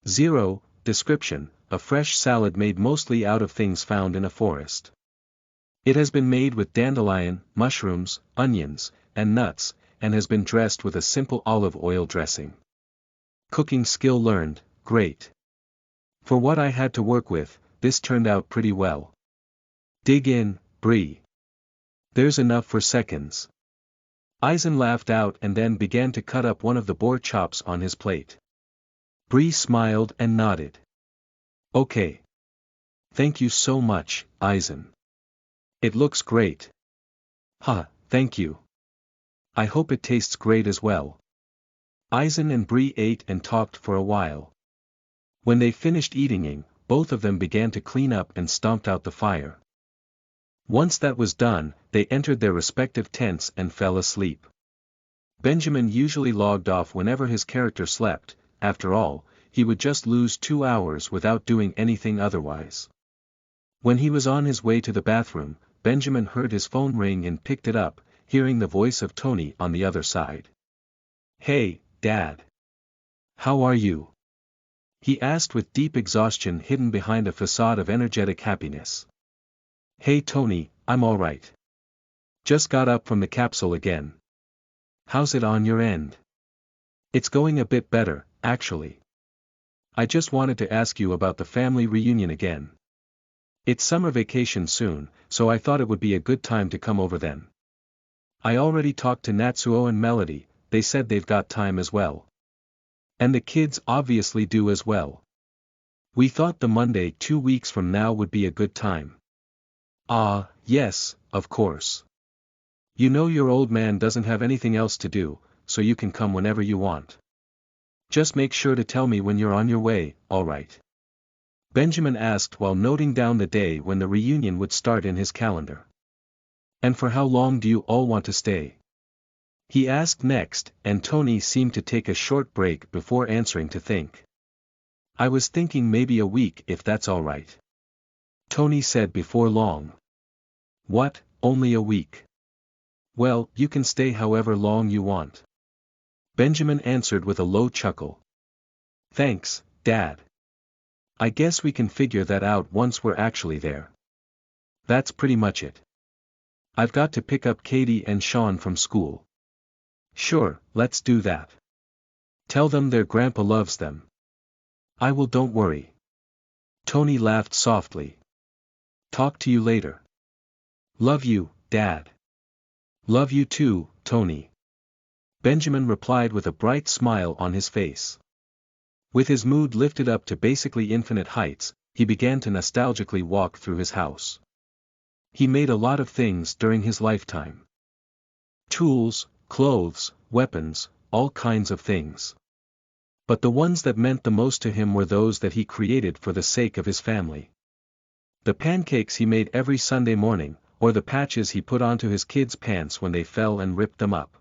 0, description, a fresh salad made mostly out of things found in a forest. It has been made with dandelion, mushrooms, onions, and nuts, and has been dressed with a simple olive oil dressing. Cooking skill learned, great. For what I had to work with, this turned out pretty well. Dig in, Bree. There's enough for seconds. Eisen laughed out and then began to cut up one of the boar chops on his plate. Bree smiled and nodded. Okay. Thank you so much, Eisen. It looks great. Thank you. I hope it tastes great as well. Eisen and Bree ate and talked for a while. When they finished eating, both of them began to clean up and stomped out the fire. Once that was done, they entered their respective tents and fell asleep. Benjamin usually logged off whenever his character slept. After all, he would just lose 2 hours without doing anything otherwise. When he was on his way to the bathroom, Benjamin heard his phone ring and picked it up, hearing the voice of Tony on the other side. Hey, Dad. How are you? He asked with deep exhaustion hidden behind a facade of energetic happiness. Hey Tony, I'm alright. Just got up from the capsule again. How's it on your end? It's going a bit better, actually. I just wanted to ask you about the family reunion again. It's summer vacation soon, so I thought it would be a good time to come over then. I already talked to Natsuo and Melody, they said they've got time as well. And the kids obviously do as well. We thought the Monday 2 weeks from now would be a good time. Yes, of course. You know your old man doesn't have anything else to do, so you can come whenever you want. Just make sure to tell me when you're on your way, alright? Benjamin asked while noting down the day when the reunion would start in his calendar. And for how long do you all want to stay? He asked next, and Tony seemed to take a short break before answering to think. I was thinking maybe a week if that's alright. Tony said before long. What, only a week? Well, you can stay however long you want. Benjamin answered with a low chuckle. Thanks, Dad. I guess we can figure that out once we're actually there. That's pretty much it. I've got to pick up Katie and Sean from school. Sure, let's do that. Tell them their grandpa loves them. I will, don't worry. Tony laughed softly. Talk to you later. Love you, Dad. Love you too, Tony. Benjamin replied with a bright smile on his face. With his mood lifted up to basically infinite heights, he began to nostalgically walk through his house. He made a lot of things during his lifetime. Tools, clothes, weapons, all kinds of things. But the ones that meant the most to him were those that he created for the sake of his family. The pancakes he made every Sunday morning, or the patches he put onto his kids' pants when they fell and ripped them up.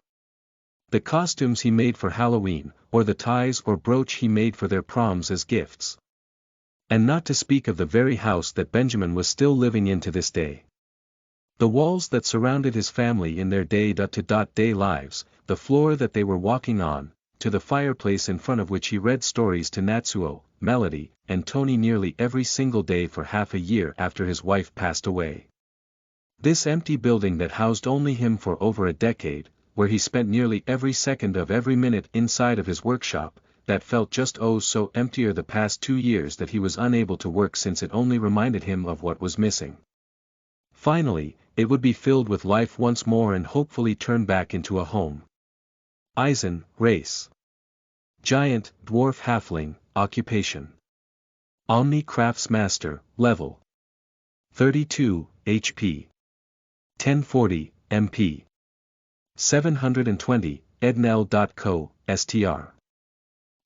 The costumes he made for Halloween, or the ties or brooch he made for their proms as gifts. And not to speak of the very house that Benjamin was still living in to this day. The walls that surrounded his family in their day-to-day lives, the floor that they were walking on, to the fireplace in front of which he read stories to Natsuo, Melody, and Tony nearly every single day for half a year after his wife passed away. This empty building that housed only him for over a decade, where he spent nearly every second of every minute inside of his workshop, that felt just oh so emptier the past 2 years that he was unable to work since it only reminded him of what was missing. Finally, it would be filled with life once more and hopefully turn back into a home. Eisen, race. Giant, dwarf halfling, occupation. Omni Craftsmaster, level. 32, HP. 1040, MP. 720, Ednel.co, str.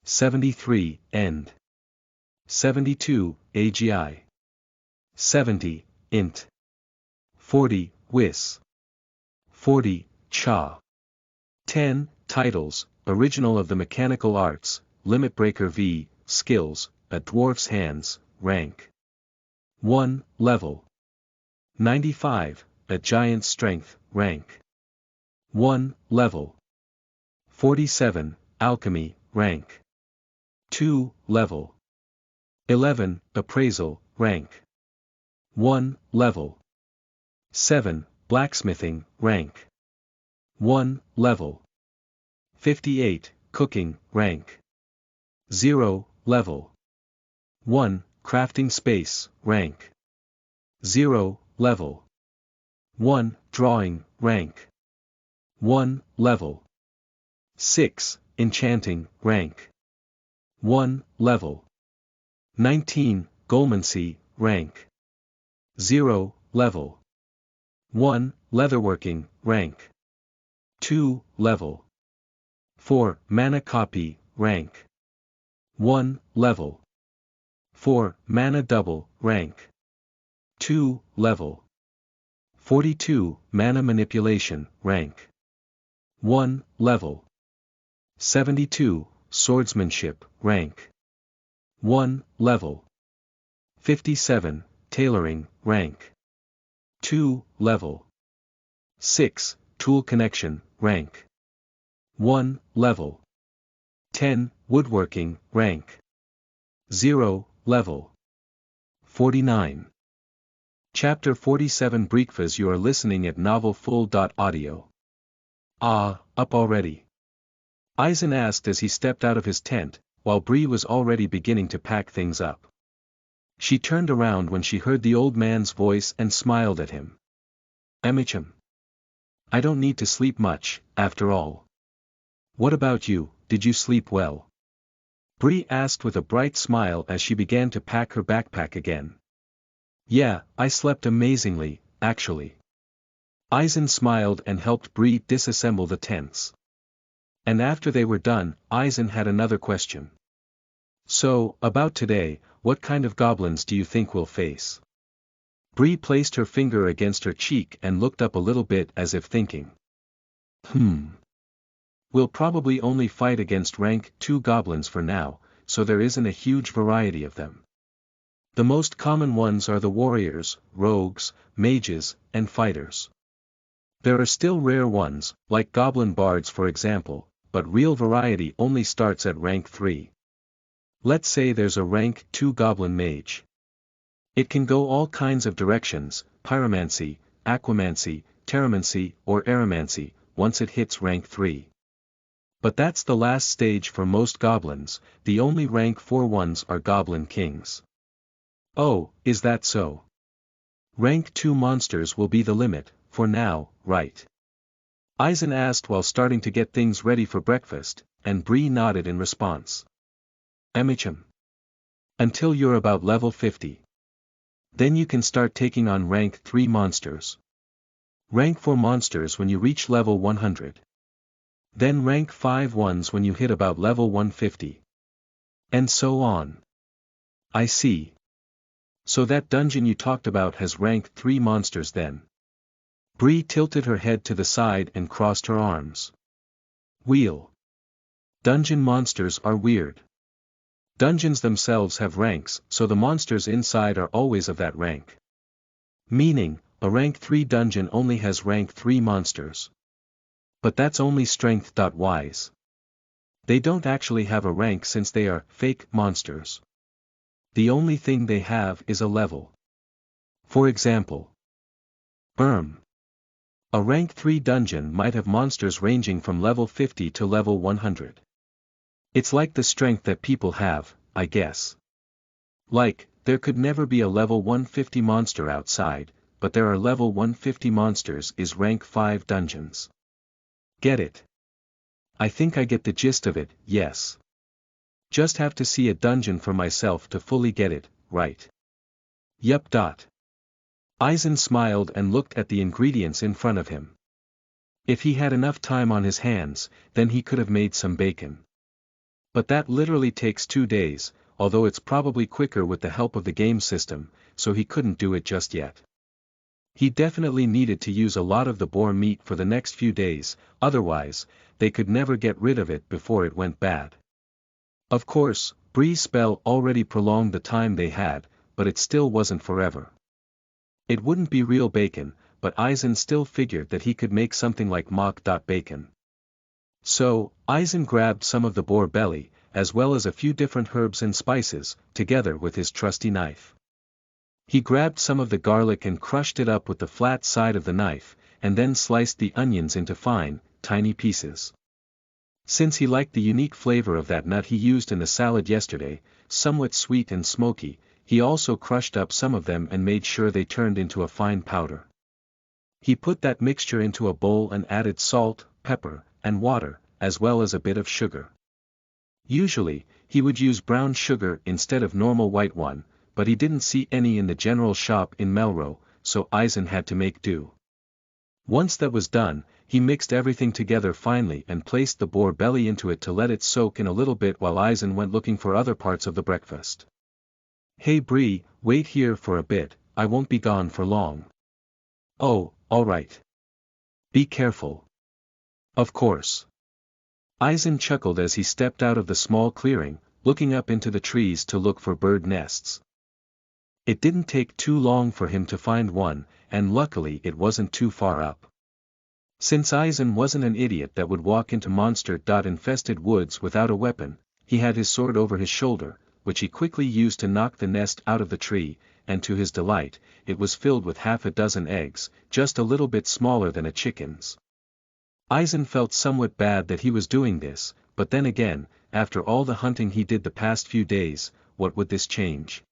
73, End. 72, AGI. 70, Int. 40, Wis. 40, Cha. 10, Titles, Original of the Mechanical Arts, Limit Breaker V, Skills, A Dwarf's Hands, Rank. 1, Level. 95, A Giant's Strength, Rank. 1, Level. 47, Alchemy, Rank. 2, Level. 11, Appraisal, Rank. 1, Level. 7, Blacksmithing, Rank. 1, Level. 58, Cooking, Rank. 0, Level. 1, Crafting Space, Rank. 0, Level. 1, Drawing, Rank. 1, Level. 6, Enchanting, Rank. 1, Level. 19, Golemancy, Rank. 0, Level. 1, Leatherworking, Rank. 2, Level. 4, Mana Copy, Rank. 1, Level. 4, Mana Double, Rank. 2, Level. 42, Mana Manipulation, Rank. 1, Level. 72, Swordsmanship, Rank. 1, Level. 57, Tailoring, Rank. 2, Level. 6, Tool Connection, Rank. 1, Level. 10, Woodworking, Rank. 0, Level. 49. Chapter 47 Breakfast. You are listening at novelfull.audio. Ah, up already? Eisen asked as he stepped out of his tent, while Bree was already beginning to pack things up. She turned around when she heard the old man's voice and smiled at him. Emicham. I don't need to sleep much, after all. What about you, did you sleep well? Bree asked with a bright smile as she began to pack her backpack again. Yeah, I slept amazingly, actually. Eisen smiled and helped Bree disassemble the tents. And after they were done, Eisen had another question. So, about today, what kind of goblins do you think we'll face? Bree placed her finger against her cheek and looked up a little bit as if thinking. We'll probably only fight against rank 2 goblins for now, so there isn't a huge variety of them. The most common ones are the warriors, rogues, mages, and fighters. There are still rare ones, like goblin bards for example, but real variety only starts at rank 3. Let's say there's a rank 2 goblin mage. It can go all kinds of directions, pyromancy, aquamancy, terramancy, or aeromancy, once it hits rank 3. But that's the last stage for most goblins, the only rank 4 ones are goblin kings. Oh, is that so? Rank 2 monsters will be the limit, for now, right? Eisen asked while starting to get things ready for breakfast, and Bree nodded in response. Emicham. Until you're about level 50. Then you can start taking on rank 3 monsters. Rank 4 monsters when you reach level 100. Then rank 5 ones when you hit about level 150. And so on. I see. So that dungeon you talked about has rank 3 monsters then. Bree tilted her head to the side and crossed her arms. Wheel. Dungeon monsters are weird. Dungeons themselves have ranks, so the monsters inside are always of that rank. Meaning, a rank 3 dungeon only has rank 3 monsters. But that's only strength.wise. They don't actually have a rank since they are fake monsters. The only thing they have is a level. For example, A rank 3 dungeon might have monsters ranging from level 50 to level 100. It's like the strength that people have, I guess. Like, there could never be a level 150 monster outside, but there are level 150 monsters is rank 5 dungeons. Get it? I think I get the gist of it, yes. Just have to see a dungeon for myself to fully get it, right? Yup. Eisen smiled and looked at the ingredients in front of him. If he had enough time on his hands, then he could have made some bacon. But that literally takes 2 days, although it's probably quicker with the help of the game system, so he couldn't do it just yet. He definitely needed to use a lot of the boar meat for the next few days, otherwise, they could never get rid of it before it went bad. Of course, Bree's spell already prolonged the time they had, but it still wasn't forever. It wouldn't be real bacon, but Eisen still figured that he could make something like mock-bacon. So, Eisen grabbed some of the boar belly, as well as a few different herbs and spices, together with his trusty knife. He grabbed some of the garlic and crushed it up with the flat side of the knife, and then sliced the onions into fine, tiny pieces. Since he liked the unique flavor of that nut he used in the salad yesterday, somewhat sweet and smoky, he also crushed up some of them and made sure they turned into a fine powder. He put that mixture into a bowl and added salt, pepper, and water, as well as a bit of sugar. Usually, he would use brown sugar instead of normal white one, but he didn't see any in the general shop in Melro, so Eisen had to make do. Once that was done, he mixed everything together finely and placed the boar belly into it to let it soak in a little bit while Eisen went looking for other parts of the breakfast. Hey Bree, wait here for a bit, I won't be gone for long. Oh, alright. Be careful. Of course. Eisen chuckled as he stepped out of the small clearing, looking up into the trees to look for bird nests. It didn't take too long for him to find one, and luckily it wasn't too far up. Since Eisen wasn't an idiot that would walk into monster-infested woods without a weapon, he had his sword over his shoulder, which he quickly used to knock the nest out of the tree, and to his delight, it was filled with half a dozen eggs, just a little bit smaller than a chicken's. Eisen felt somewhat bad that he was doing this, but then again, after all the hunting he did the past few days, what would this change?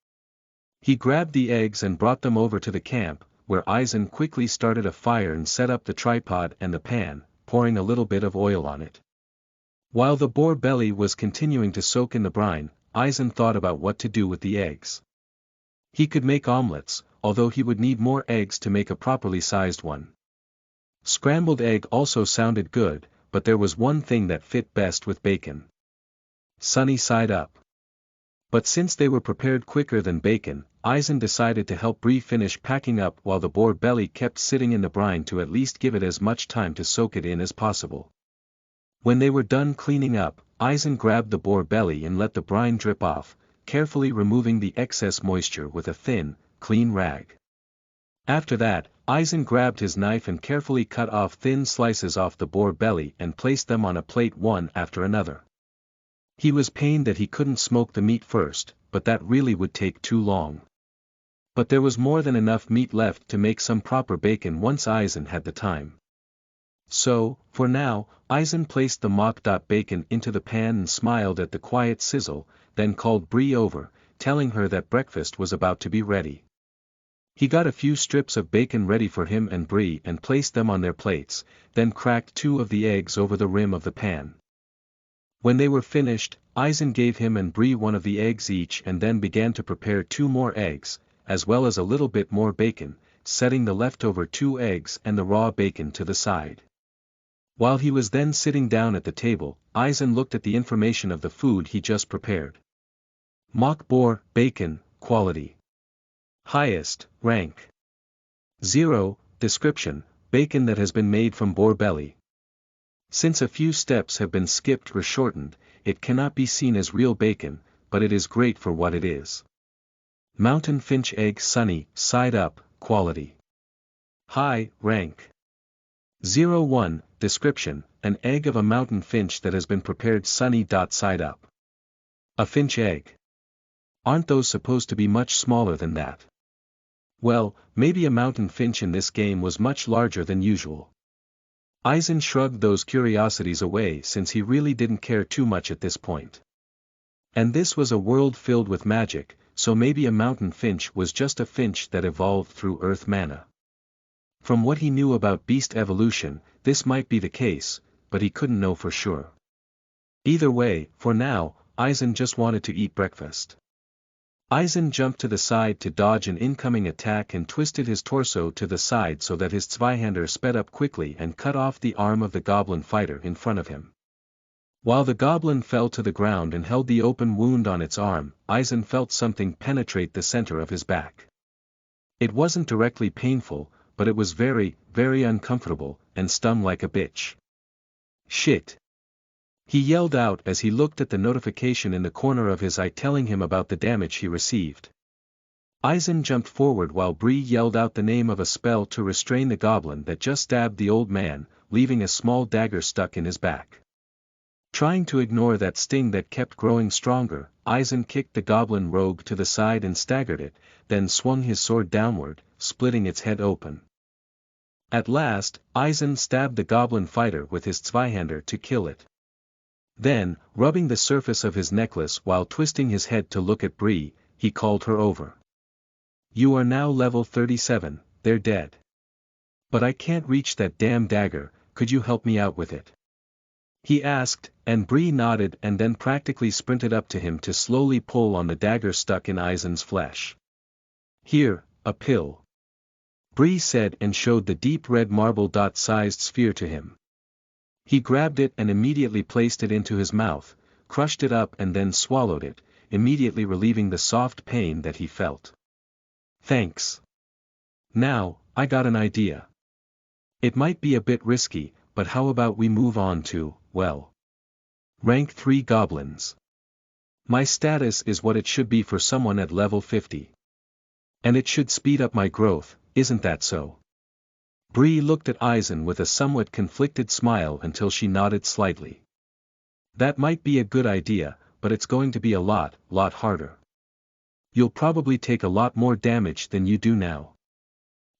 He grabbed the eggs and brought them over to the camp, where Eisen quickly started a fire and set up the tripod and the pan, pouring a little bit of oil on it. While the boar belly was continuing to soak in the brine, Eisen thought about what to do with the eggs. He could make omelets, although he would need more eggs to make a properly sized one. Scrambled egg also sounded good, but there was one thing that fit best with bacon. Sunny side up. But since they were prepared quicker than bacon, Eisen decided to help Bree finish packing up while the boar belly kept sitting in the brine to at least give it as much time to soak it in as possible. When they were done cleaning up, Eisen grabbed the boar belly and let the brine drip off, carefully removing the excess moisture with a thin, clean rag. After that, Eisen grabbed his knife and carefully cut off thin slices off the boar belly and placed them on a plate one after another. He was pained that he couldn't smoke the meat first, but that really would take too long. But there was more than enough meat left to make some proper bacon once Eisen had the time. So, for now, Eisen placed the mock-bacon into the pan and smiled at the quiet sizzle, then called Bree over, telling her that breakfast was about to be ready. He got a few strips of bacon ready for him and Bree and placed them on their plates, then cracked 2 of the eggs over the rim of the pan. When they were finished, Eisen gave him and Bree one of the eggs each and then began to prepare 2 more eggs, as well as a little bit more bacon, setting the leftover 2 eggs and the raw bacon to the side. While he was then sitting down at the table, Eisen looked at the information of the food he just prepared. Mock boar, bacon, quality. Highest, rank. 0, description, bacon that has been made from boar belly. Since a few steps have been skipped or shortened, it cannot be seen as real bacon, but it is great for what it is. Mountain finch egg sunny, side up, quality. High, rank. 01, description, an egg of a mountain finch that has been prepared sunny. Side up. A finch egg. Aren't those supposed to be much smaller than that? Well, maybe a mountain finch in this game was much larger than usual. Eisen shrugged those curiosities away since he really didn't care too much at this point. And this was a world filled with magic, so maybe a mountain finch was just a finch that evolved through earth mana. From what he knew about beast evolution, this might be the case, but he couldn't know for sure. Either way, for now, Eisen just wanted to eat breakfast. Eisen jumped to the side to dodge an incoming attack and twisted his torso to the side so that his Zweihander sped up quickly and cut off the arm of the goblin fighter in front of him. While the goblin fell to the ground and held the open wound on its arm, Eisen felt something penetrate the center of his back. It wasn't directly painful, but it was very, very uncomfortable, and stung like a bitch. Shit! He yelled out as he looked at the notification in the corner of his eye telling him about the damage he received. Eisen jumped forward while Bree yelled out the name of a spell to restrain the goblin that just stabbed the old man, leaving a small dagger stuck in his back. Trying to ignore that sting that kept growing stronger, Eisen kicked the goblin rogue to the side and staggered it, then swung his sword downward, splitting its head open. At last, Eisen stabbed the goblin fighter with his Zweihander to kill it. Then, rubbing the surface of his necklace while twisting his head to look at Bree, he called her over. "You are now level 37, they're dead. But I can't reach that damn dagger, could you help me out with it?" he asked, and Bree nodded and then practically sprinted up to him to slowly pull on the dagger stuck in Eisen's flesh. "Here, a pill," Bree said and showed the deep red marble-sized sphere to him. He grabbed it and immediately placed it into his mouth, crushed it up and then swallowed it, immediately relieving the soft pain that he felt. "Thanks. Now, I got an idea. It might be a bit risky, but how about we move on to, well, rank 3 goblins. My status is what it should be for someone at level 50. And it should speed up my growth, isn't that so?" Bree looked at Eisen with a somewhat conflicted smile until she nodded slightly. "That might be a good idea, but it's going to be a lot harder. You'll probably take a lot more damage than you do now.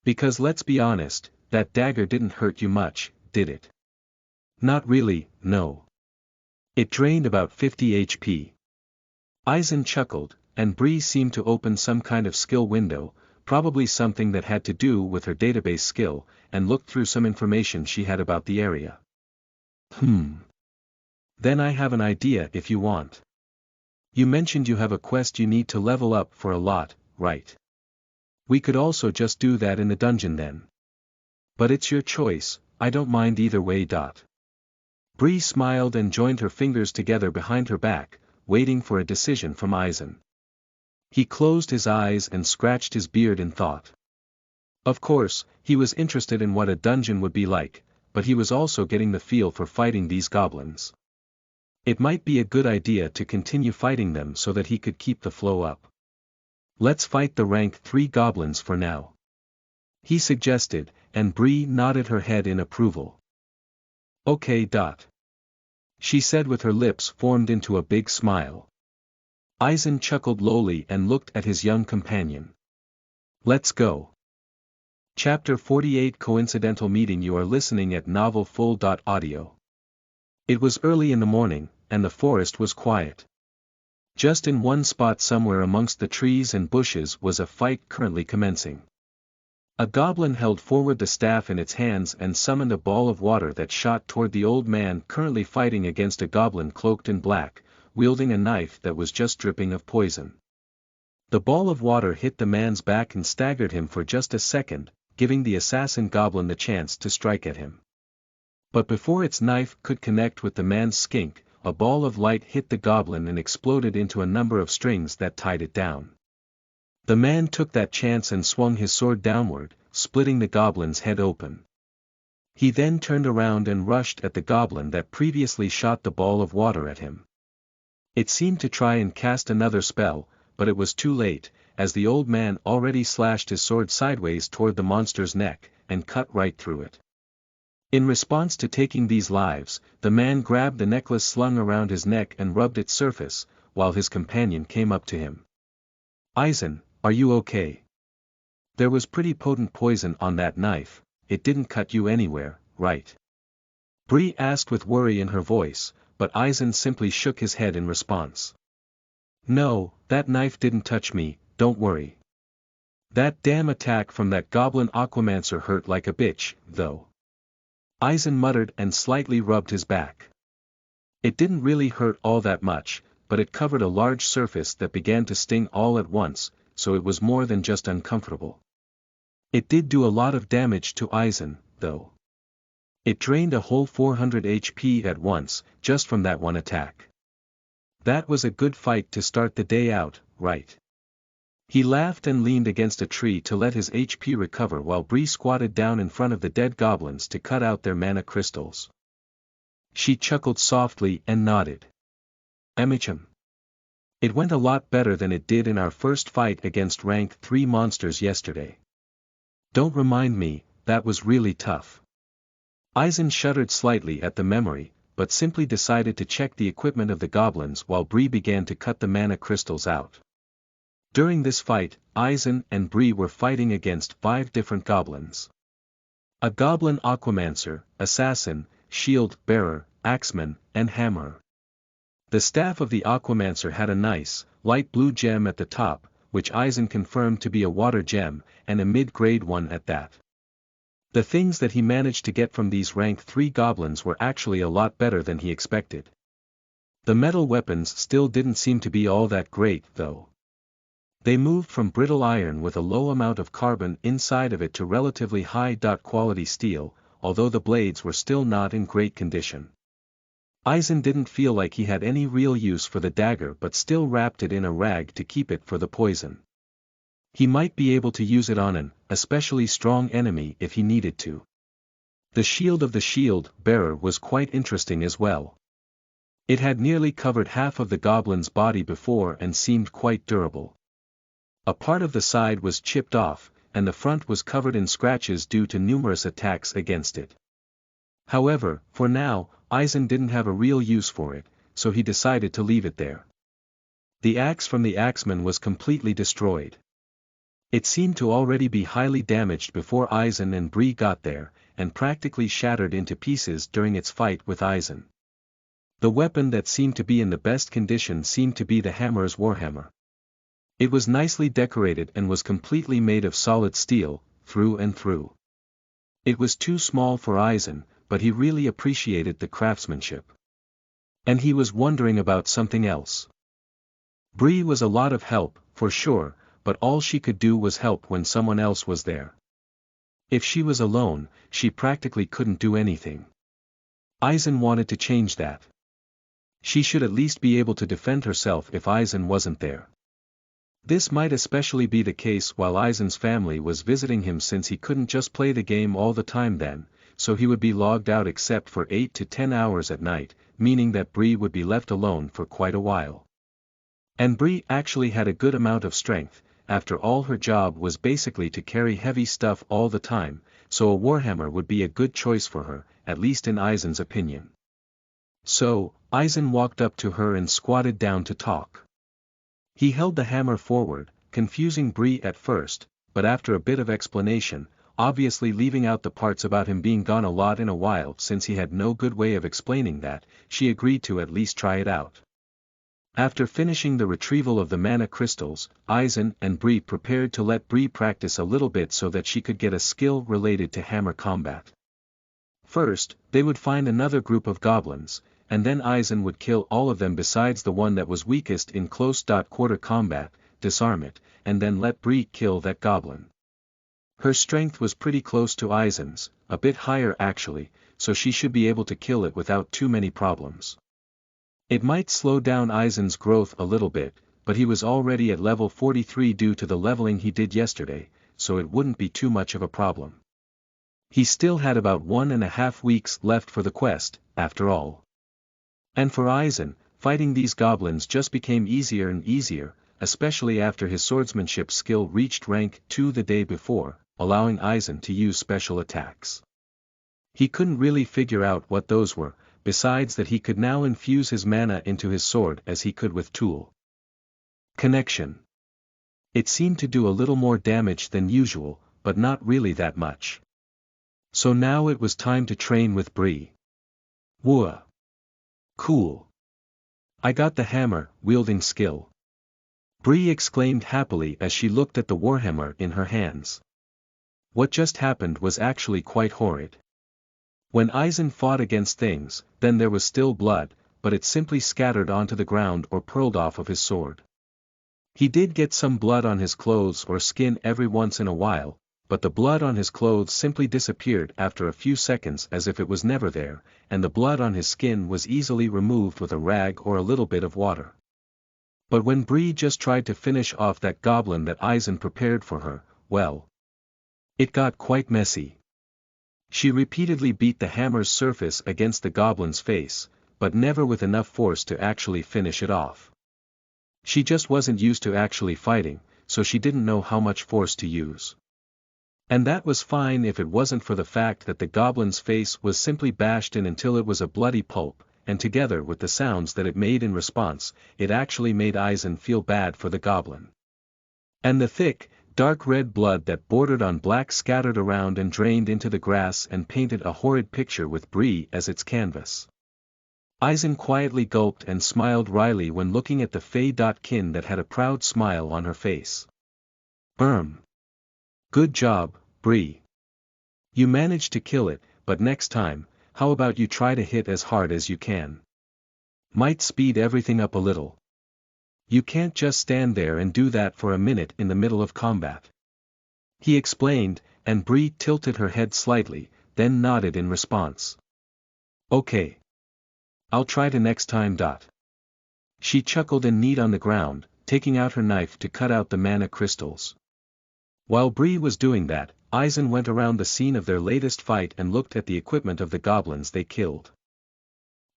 Because let's be honest, that dagger didn't hurt you much, did it?" "Not really, no. It drained about 50 HP. Eisen chuckled, and Bree seemed to open some kind of skill window, probably something that had to do with her database skill, and looked through some information she had about the area. Then I have an idea if you want. You mentioned you have a quest you need to level up for a lot, right? We could also just do that in the dungeon then. But it's your choice, I don't mind either way. Bree smiled and joined her fingers together behind her back, waiting for a decision from Eisen. He closed his eyes and scratched his beard in thought. Of course, he was interested in what a dungeon would be like, but he was also getting the feel for fighting these goblins. It might be a good idea to continue fighting them so that he could keep the flow up. "Let's fight the rank 3 goblins for now," he suggested, and Bree nodded her head in approval. "Okay. She said with her lips formed into a big smile. Eisen chuckled lowly and looked at his young companion. "Let's go." Chapter 48 Coincidental Meeting. You are listening at NovelFull.audio. It was early in the morning, and the forest was quiet. Just in one spot somewhere amongst the trees and bushes was a fight currently commencing. A goblin held forward the staff in its hands and summoned a ball of water that shot toward the old man currently fighting against a goblin cloaked in black, wielding a knife that was just dripping of poison. The ball of water hit the man's back and staggered him for just a second, giving the assassin goblin the chance to strike at him. But before its knife could connect with the man's skink, a ball of light hit the goblin and exploded into a number of strings that tied it down. The man took that chance and swung his sword downward, splitting the goblin's head open. He then turned around and rushed at the goblin that previously shot the ball of water at him. It seemed to try and cast another spell, but it was too late, as the old man already slashed his sword sideways toward the monster's neck, and cut right through it. In response to taking these lives, the man grabbed the necklace slung around his neck and rubbed its surface, while his companion came up to him. "Eisen, are you okay?" There was pretty potent poison on that knife. It didn't cut you anywhere, right? Bree asked with worry in her voice, but Eisen simply shook his head in response. No, that knife didn't touch me, don't worry. That damn attack from that goblin Aquamancer hurt like a bitch, though. Eisen muttered and slightly rubbed his back. It didn't really hurt all that much, but it covered a large surface that began to sting all at once, so it was more than just uncomfortable. It did do a lot of damage to Eisen, though. It drained a whole 400 HP at once, just from that one attack. That was a good fight to start the day out, right? He laughed and leaned against a tree to let his HP recover while Bree squatted down in front of the dead goblins to cut out their mana crystals. She chuckled softly and nodded. Emicham. It went a lot better than it did in our first fight against rank 3 monsters yesterday. Don't remind me, that was really tough. Eisen shuddered slightly at the memory, but simply decided to check the equipment of the goblins while Bree began to cut the mana crystals out. During this fight, Eisen and Bree were fighting against 5 different goblins. A goblin Aquamancer, assassin, shield bearer, axeman, and hammerer. The staff of the Aquamancer had a nice, light blue gem at the top, which Eisen confirmed to be a water gem, and a mid-grade one at that. The things that he managed to get from these rank 3 goblins were actually a lot better than he expected. The metal weapons still didn't seem to be all that great, though. They moved from brittle iron with a low amount of carbon inside of it to relatively high-quality steel, although the blades were still not in great condition. Eisen didn't feel like he had any real use for the dagger but still wrapped it in a rag to keep it for the poison. He might be able to use it on an especially strong enemy if he needed to. The shield of the shield bearer was quite interesting as well. It had nearly covered half of the goblin's body before and seemed quite durable. A part of the side was chipped off, and the front was covered in scratches due to numerous attacks against it. However, for now, Eisen didn't have a real use for it, so he decided to leave it there. The axe from the axeman was completely destroyed. It seemed to already be highly damaged before Eisen and Bree got there, and practically shattered into pieces during its fight with Eisen. The weapon that seemed to be in the best condition seemed to be the hammerer's warhammer. It was nicely decorated and was completely made of solid steel, through and through. It was too small for Eisen, but he really appreciated the craftsmanship. And he was wondering about something else. Bree was a lot of help, for sure, but all she could do was help when someone else was there. If she was alone, she practically couldn't do anything. Eisen wanted to change that. She should at least be able to defend herself if Eisen wasn't there. This might especially be the case while Eisen's family was visiting him, since he couldn't just play the game all the time then, so he would be logged out except for 8 to 10 hours at night, meaning that Bree would be left alone for quite a while. And Bree actually had a good amount of strength. After all, her job was basically to carry heavy stuff all the time, so a warhammer would be a good choice for her, at least in Eisen's opinion. So, Eisen walked up to her and squatted down to talk. He held the hammer forward, confusing Bree at first, but after a bit of explanation, obviously leaving out the parts about him being gone a lot in a while since he had no good way of explaining that, she agreed to at least try it out. After finishing the retrieval of the mana crystals, Eisen and Bree prepared to let Bree practice a little bit so that she could get a skill related to hammer combat. First, they would find another group of goblins, and then Eisen would kill all of them besides the one that was weakest in close-quarter combat, disarm it, and then let Bree kill that goblin. Her strength was pretty close to Eisen's, a bit higher actually, so she should be able to kill it without too many problems. It might slow down Eisen's growth a little bit, but he was already at level 43 due to the leveling he did yesterday, so it wouldn't be too much of a problem. He still had about 1.5 weeks left for the quest, after all. And for Eisen, fighting these goblins just became easier and easier, especially after his swordsmanship skill reached rank 2 the day before, allowing Eisen to use special attacks. He couldn't really figure out what those were, besides that he could now infuse his mana into his sword as he could with Tool. Connection. It seemed to do a little more damage than usual, but not really that much. So now it was time to train with Bree. Whoa! Cool. I got the hammer, wielding skill. Bree exclaimed happily as she looked at the warhammer in her hands. What just happened was actually quite horrid. When Eisen fought against things, then there was still blood, but it simply scattered onto the ground or purled off of his sword. He did get some blood on his clothes or skin every once in a while, but the blood on his clothes simply disappeared after a few seconds as if it was never there, and the blood on his skin was easily removed with a rag or a little bit of water. But when Bree just tried to finish off that goblin that Eisen prepared for her, well, it got quite messy. She repeatedly beat the hammer's surface against the goblin's face, but never with enough force to actually finish it off. She just wasn't used to actually fighting, so she didn't know how much force to use. And that was fine if it wasn't for the fact that the goblin's face was simply bashed in until it was a bloody pulp, and together with the sounds that it made in response, it actually made Eisen feel bad for the goblin. And the thick, dark red blood that bordered on black scattered around and drained into the grass and painted a horrid picture with Bree as its canvas. Eisen quietly gulped and smiled wryly when looking at the Fey-Kin that had a proud smile on her face. Good job, Bree. You managed to kill it, but next time, how about you try to hit as hard as you can? Might speed everything up a little. You can't just stand there and do that for a minute in the middle of combat. He explained, and Bree tilted her head slightly, then nodded in response. Okay. I'll try to next time. She chuckled and kneed on the ground, taking out her knife to cut out the mana crystals. While Bree was doing that, Eisen went around the scene of their latest fight and looked at the equipment of the goblins they killed.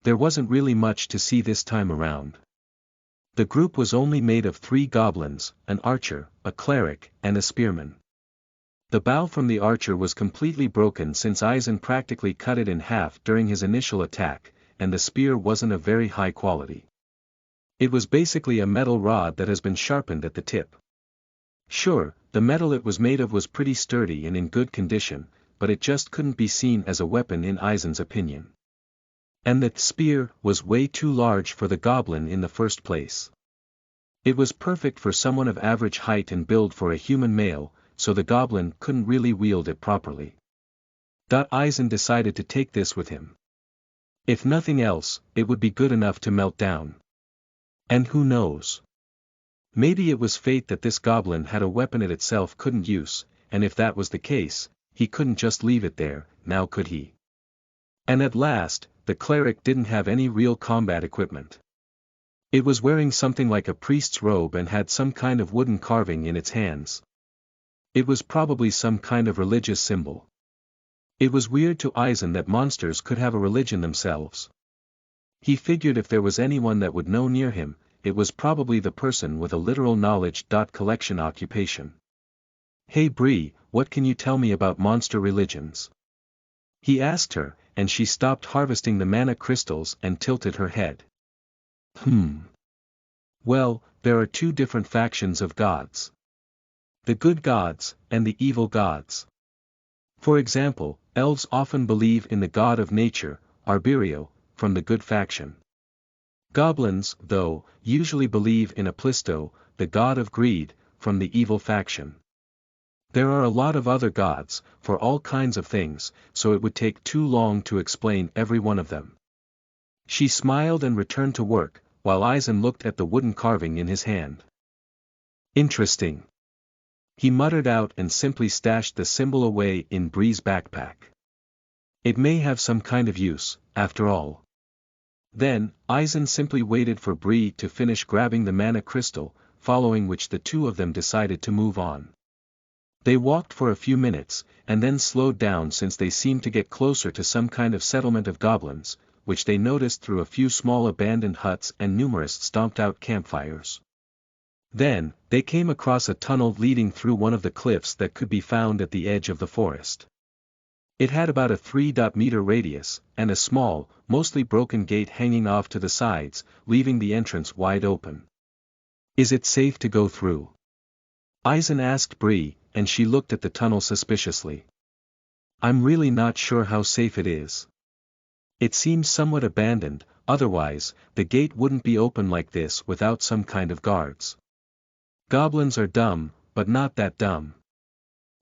There wasn't really much to see this time around. The group was only made of 3 goblins, an archer, a cleric, and a spearman. The bow from the archer was completely broken since Eisen practically cut it in half during his initial attack, and the spear wasn't of very high quality. It was basically a metal rod that has been sharpened at the tip. Sure, the metal it was made of was pretty sturdy and in good condition, but it just couldn't be seen as a weapon in Eisen's opinion. And the spear was way too large for the goblin in the first place. It was perfect for someone of average height and build for a human male, so the goblin couldn't really wield it properly. Eisen decided to take this with him. If nothing else, it would be good enough to melt down. And who knows? Maybe it was fate that this goblin had a weapon it itself couldn't use, and if that was the case, he couldn't just leave it there, now could he? And at last, the cleric didn't have any real combat equipment. It was wearing something like a priest's robe and had some kind of wooden carving in its hands. It was probably some kind of religious symbol. It was weird to Eisen that monsters could have a religion themselves. He figured if there was anyone that would know near him, it was probably the person with a literal knowledge. Collection occupation. Hey Bree, what can you tell me about monster religions? He asked her, and she stopped harvesting the mana crystals and tilted her head. Well, there are 2 different factions of gods. The good gods, and the evil gods. For example, elves often believe in the god of nature, Arbirio, from the good faction. Goblins, though, usually believe in Aplisto, the god of greed, from the evil faction. There are a lot of other gods, for all kinds of things, so it would take too long to explain every one of them. She smiled and returned to work, while Eisen looked at the wooden carving in his hand. Interesting. He muttered out and simply stashed the symbol away in Bree's backpack. It may have some kind of use, after all. Then, Eisen simply waited for Bree to finish grabbing the mana crystal, following which the 2 of them decided to move on. They walked for a few minutes, and then slowed down since they seemed to get closer to some kind of settlement of goblins, which they noticed through a few small abandoned huts and numerous stomped-out campfires. Then, they came across a tunnel leading through one of the cliffs that could be found at the edge of the forest. It had about a 3-meter radius, and a small, mostly broken gate hanging off to the sides, leaving the entrance wide open. Is it safe to go through? Eisen asked Bree, and she looked at the tunnel suspiciously. I'm really not sure how safe it is. It seems somewhat abandoned, otherwise, the gate wouldn't be open like this without some kind of guards. Goblins are dumb, but not that dumb.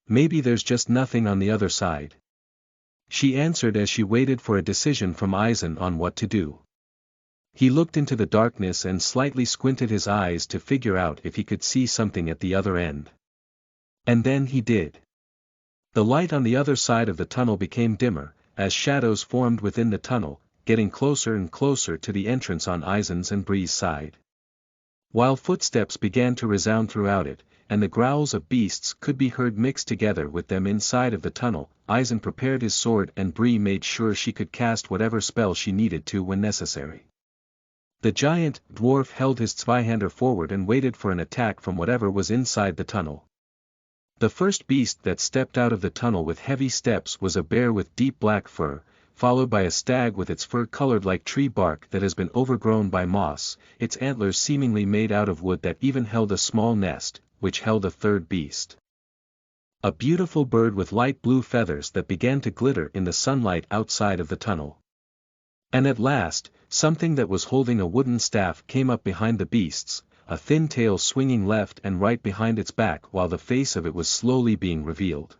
Maybe there's just nothing on the other side. She answered as she waited for a decision from Eisen on what to do. He looked into the darkness and slightly squinted his eyes to figure out if he could see something at the other end. And then he did. The light on the other side of the tunnel became dimmer, as shadows formed within the tunnel, getting closer and closer to the entrance on Eisen's and Bree's side. While footsteps began to resound throughout it, and the growls of beasts could be heard mixed together with them inside of the tunnel, Eisen prepared his sword and Bree made sure she could cast whatever spell she needed to when necessary. The giant dwarf held his Zweihander forward and waited for an attack from whatever was inside the tunnel. The first beast that stepped out of the tunnel with heavy steps was a bear with deep black fur, followed by a stag with its fur colored like tree bark that has been overgrown by moss, its antlers seemingly made out of wood that even held a small nest, which held a third beast. A beautiful bird with light blue feathers that began to glitter in the sunlight outside of the tunnel. And at last, something that was holding a wooden staff came up behind the beasts, a thin tail swinging left and right behind its back while the face of it was slowly being revealed.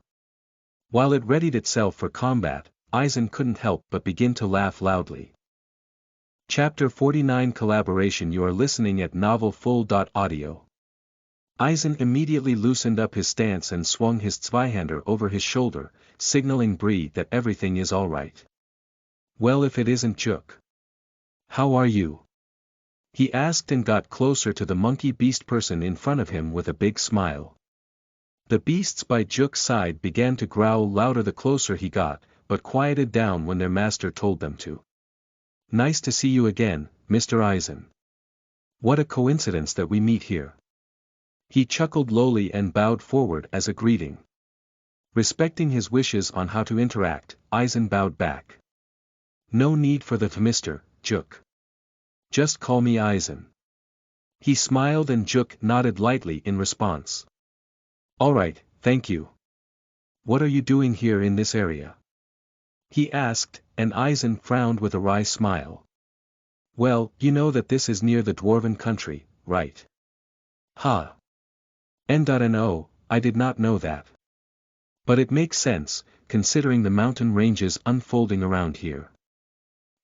While it readied itself for combat, Eisen couldn't help but begin to laugh loudly. Chapter 49 Collaboration. You are listening at NovelFull.audio. Eisen immediately loosened up his stance and swung his Zweihander over his shoulder, signaling Bree that everything is alright. Well, if it isn't Juk. How are you? He asked and got closer to the monkey beast person in front of him with a big smile. The beasts by Juk's side began to growl louder the closer he got, but quieted down when their master told them to. Nice to see you again, Mr. Eisen. What a coincidence that we meet here. He chuckled lowly and bowed forward as a greeting. Respecting his wishes on how to interact, Eisen bowed back. No need for the Mr. Juk. Just call me Eisen. He smiled and Juk nodded lightly in response. Alright, thank you. What are you doing here in this area? He asked, and Eisen frowned with a wry smile. Well, you know that this is near the Dwarven country, right? Ha. No, I did not know that. But it makes sense, considering the mountain ranges unfolding around here.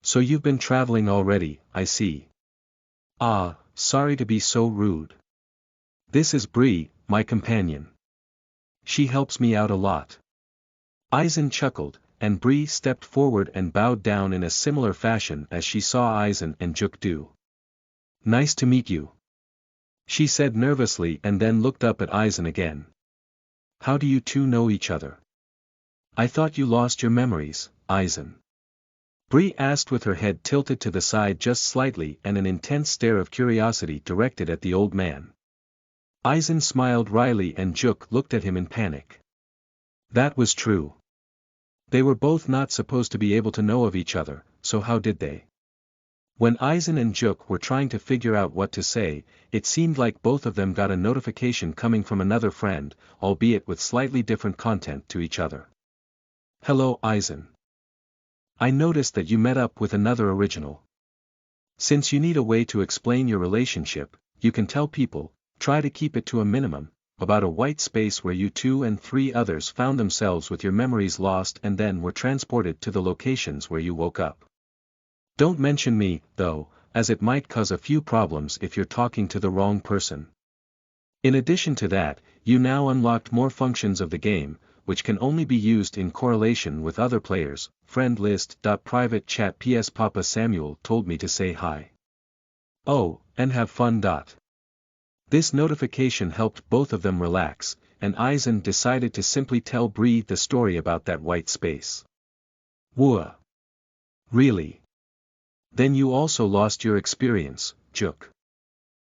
So you've been traveling already, I see. Ah, sorry to be so rude. This is Bree, my companion. She helps me out a lot. Eisen chuckled, and Bree stepped forward and bowed down in a similar fashion as she saw Eisen and Juk do. Nice to meet you. She said nervously and then looked up at Eisen again. How do you two know each other? I thought you lost your memories, Eisen. Bree asked with her head tilted to the side just slightly and an intense stare of curiosity directed at the old man. Eisen smiled wryly and Juk looked at him in panic. That was true. They were both not supposed to be able to know of each other, so how did they? When Eisen and Juk were trying to figure out what to say, it seemed like both of them got a notification coming from another friend, albeit with slightly different content to each other. Hello, Eisen. I noticed that you met up with another original. Since you need a way to explain your relationship, you can tell people, try to keep it to a minimum, about a white space where you 2 and 3 others found themselves with your memories lost and then were transported to the locations where you woke up. Don't mention me, though, as it might cause a few problems if you're talking to the wrong person. In addition to that, you now unlocked more functions of the game, which can only be used in correlation with other players. Friend list. Private chat. PS Papa Samuel told me to say hi. Oh, and have fun. This notification helped both of them relax, and Eisen decided to simply tell Bree the story about that white space. Whoa. Really? Then you also lost your experience, Juk?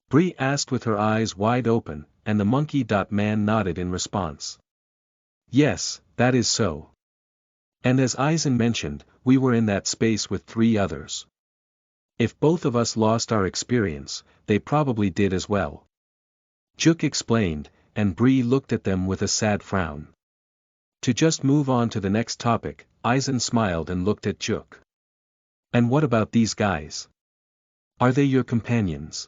Bree asked with her eyes wide open, and the monkey. Man nodded in response. Yes, that is so. And as Eisen mentioned, we were in that space with 3 others. If both of us lost our experience, they probably did as well. Juk explained, and Bree looked at them with a sad frown. To just move on to the next topic, Aizen smiled and looked at Juk. And what about these guys? Are they your companions?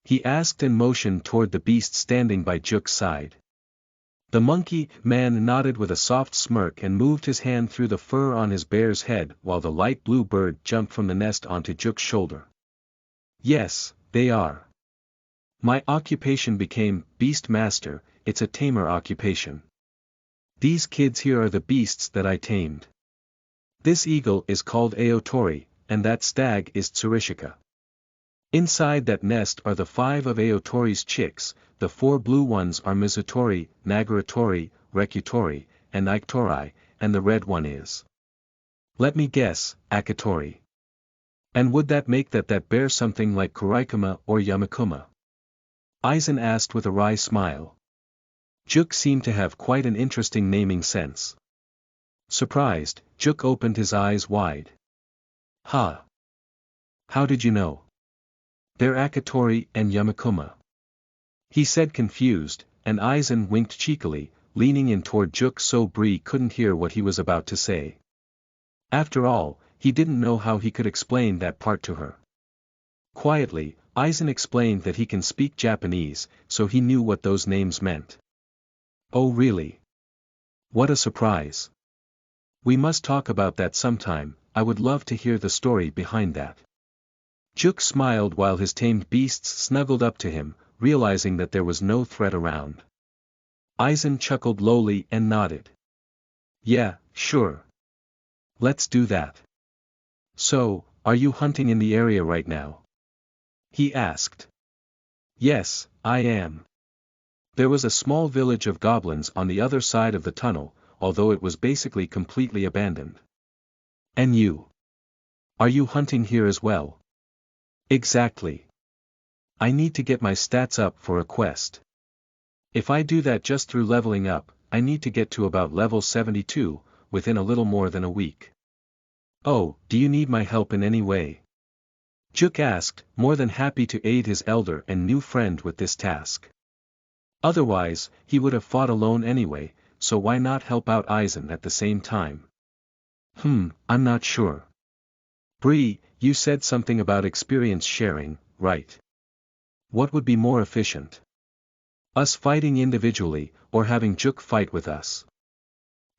He asked and motioned toward the beast standing by Juk's side. The monkey man nodded with a soft smirk and moved his hand through the fur on his bear's head while the light blue bird jumped from the nest onto Juk's shoulder. Yes, they are. My occupation became beast master. It's a tamer occupation. These kids here are the beasts that I tamed. This eagle is called Aotori, and that stag is Tsurishika. Inside that nest are the 5 of Aotori's chicks. The 4 blue ones are Mizutori, Nagaratori, Rekutori, and Iketori, and the red one is. Let me guess, Akatori. And would that make that bear something like Kuraikuma or Yamakuma? Aizen asked with a wry smile. Juk seemed to have quite an interesting naming sense. Surprised, Juk opened his eyes wide. Huh? How did you know? They're Akatori and Yamakuma. He said confused, and Aizen winked cheekily, leaning in toward Juk so Bree couldn't hear what he was about to say. After all, he didn't know how he could explain that part to her. Quietly, Aizen explained that he can speak Japanese, so he knew what those names meant. Oh really? What a surprise. We must talk about that sometime. I would love to hear the story behind that. Juk smiled while his tamed beasts snuggled up to him, realizing that there was no threat around. Aizen chuckled lowly and nodded. Yeah, sure. Let's do that. So, are you hunting in the area right now? He asked. Yes, I am. There was a small village of goblins on the other side of the tunnel, although it was basically completely abandoned. And you? Are you hunting here as well? Exactly. I need to get my stats up for a quest. If I do that just through leveling up, I need to get to about level 72, within a little more than a week. Oh, do you need my help in any way? Juk asked, more than happy to aid his elder and new friend with this task. Otherwise, he would have fought alone anyway, so why not help out Aizen at the same time? I'm not sure. Bree, you said something about experience sharing, right? What would be more efficient? Us fighting individually, or having Juk fight with us?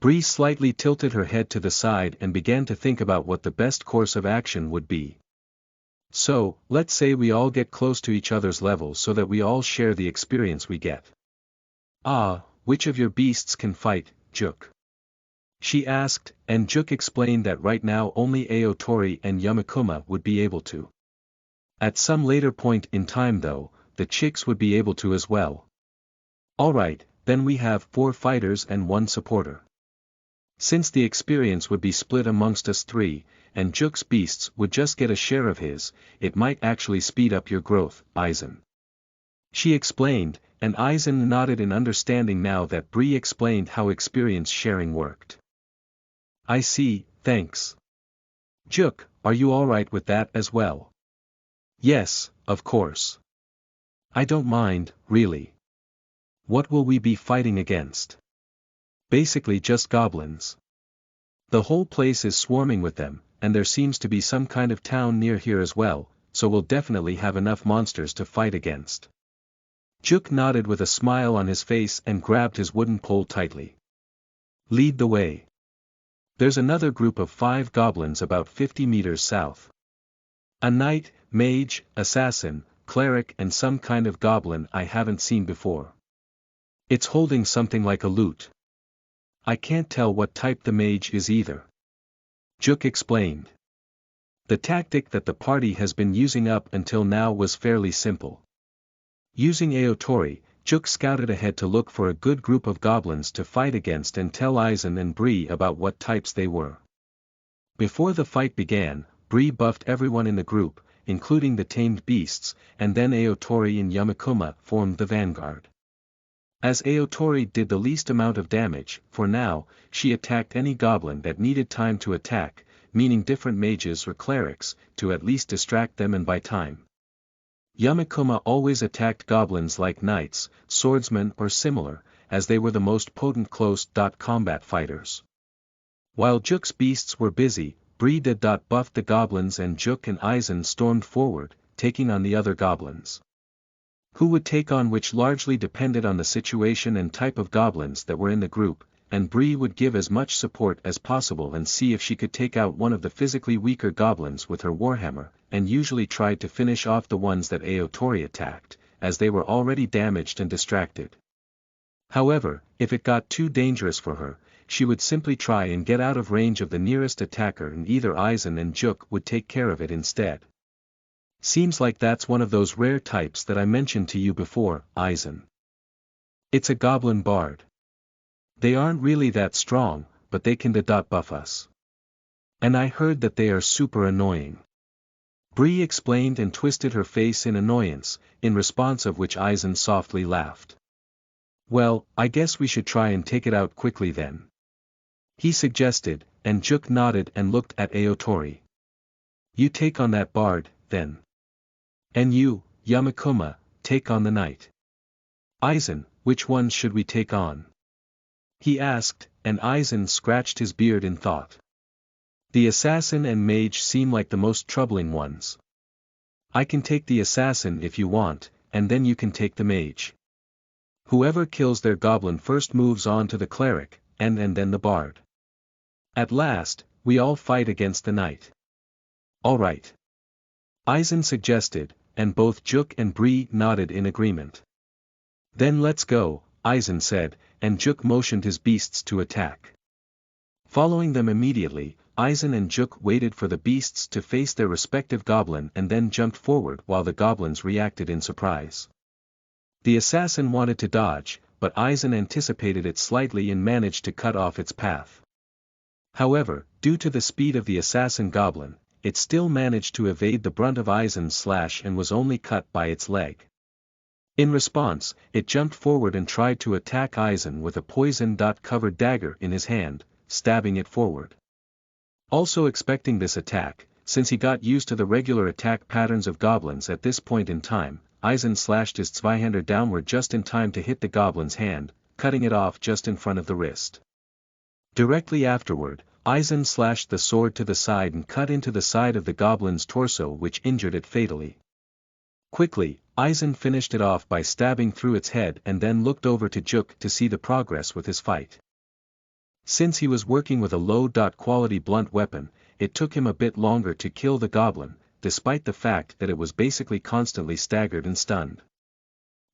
Bree slightly tilted her head to the side and began to think about what the best course of action would be. So, let's say we all get close to each other's level so that we all share the experience we get. Which of your beasts can fight, Juk? She asked, and Juk explained that right now only Aotori and Yamakuma would be able to. At some later point in time though, the chicks would be able to as well. Alright, then we have 4 fighters and 1 supporter. Since the experience would be split amongst us 3, and Juk's beasts would just get a share of his, it might actually speed up your growth, Aizen. She explained, and Aizen nodded in understanding now that Bree explained how experience sharing worked. I see, thanks. Juk, are you alright with that as well? Yes, of course. I don't mind, really. What will we be fighting against? Basically just goblins. The whole place is swarming with them, and there seems to be some kind of town near here as well, so we'll definitely have enough monsters to fight against. Juk nodded with a smile on his face and grabbed his wooden pole tightly. Lead the way. There's another group of 5 goblins about 50 meters south. A knight, mage, assassin, cleric and some kind of goblin I haven't seen before. It's holding something like a lute. I can't tell what type the mage is either. Juk explained. The tactic that the party has been using up until now was fairly simple. Using Aotori, Juk scouted ahead to look for a good group of goblins to fight against and tell Aizen and Bree about what types they were. Before the fight began, Bree buffed everyone in the group, including the tamed beasts, and then Aotori and Yamakuma formed the vanguard. As Aotori did the least amount of damage, for now, she attacked any goblin that needed time to attack, meaning different mages or clerics, to at least distract them and buy time. Yamakuma always attacked goblins like knights, swordsmen or similar, as they were the most potent close-combat fighters. While Juk's beasts were busy, Bree did buff the goblins and Juk and Aizen stormed forward, taking on the other goblins. Who would take on which largely depended on the situation and type of goblins that were in the group, and Bree would give as much support as possible and see if she could take out one of the physically weaker goblins with her warhammer, and usually tried to finish off the ones that Aotori attacked, as they were already damaged and distracted. However, if it got too dangerous for her, she would simply try and get out of range of the nearest attacker and either Aizen and Juk would take care of it instead. Seems like that's one of those rare types that I mentioned to you before, Aizen. It's a goblin bard. They aren't really that strong, but they can buff us. And I heard that they are super annoying. Bree explained and twisted her face in annoyance, in response of which Aizen softly laughed. Well, I guess we should try and take it out quickly then. He suggested, and Juk nodded and looked at Aotori. You take on that bard, then. And you, Yamakuma, take on the knight. Aizen, which ones should we take on? He asked, and Aizen scratched his beard in thought. The assassin and mage seem like the most troubling ones. I can take the assassin if you want, and then you can take the mage. Whoever kills their goblin first moves on to the cleric, and then the bard. At last, we all fight against the knight. All right. Aizen suggested, and both Juk and Bree nodded in agreement. Then let's go, Aizen said, and Juk motioned his beasts to attack. Following them immediately, Aizen and Juk waited for the beasts to face their respective goblin and then jumped forward while the goblins reacted in surprise. The assassin wanted to dodge, but Aizen anticipated it slightly and managed to cut off its path. However, due to the speed of the assassin goblin, it still managed to evade the brunt of Aizen's slash and was only cut by its leg. In response, it jumped forward and tried to attack Aizen with a poison-covered dagger in his hand, stabbing it forward. Also expecting this attack, since he got used to the regular attack patterns of goblins at this point in time, Aizen slashed his Zweihander downward just in time to hit the goblin's hand, cutting it off just in front of the wrist. Directly afterward, Aizen slashed the sword to the side and cut into the side of the goblin's torso, which injured it fatally. Quickly, Aizen finished it off by stabbing through its head and then looked over to Juk to see the progress with his fight. Since he was working with a low-quality blunt weapon, it took him a bit longer to kill the goblin, despite the fact that it was basically constantly staggered and stunned.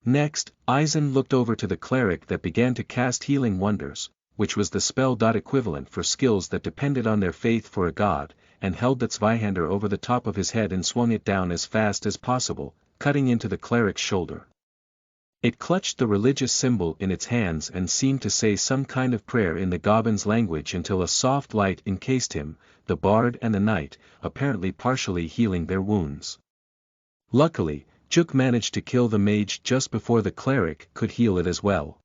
Next, Aizen looked over to the cleric that began to cast healing wonders, which was the spell equivalent for skills that depended on their faith for a god, and held the Zweihander over the top of his head and swung it down as fast as possible, cutting into the cleric's shoulder. It clutched the religious symbol in its hands and seemed to say some kind of prayer in the goblin's language until a soft light encased him, the bard and the knight, apparently partially healing their wounds. Luckily, Juk managed to kill the mage just before the cleric could heal it as well.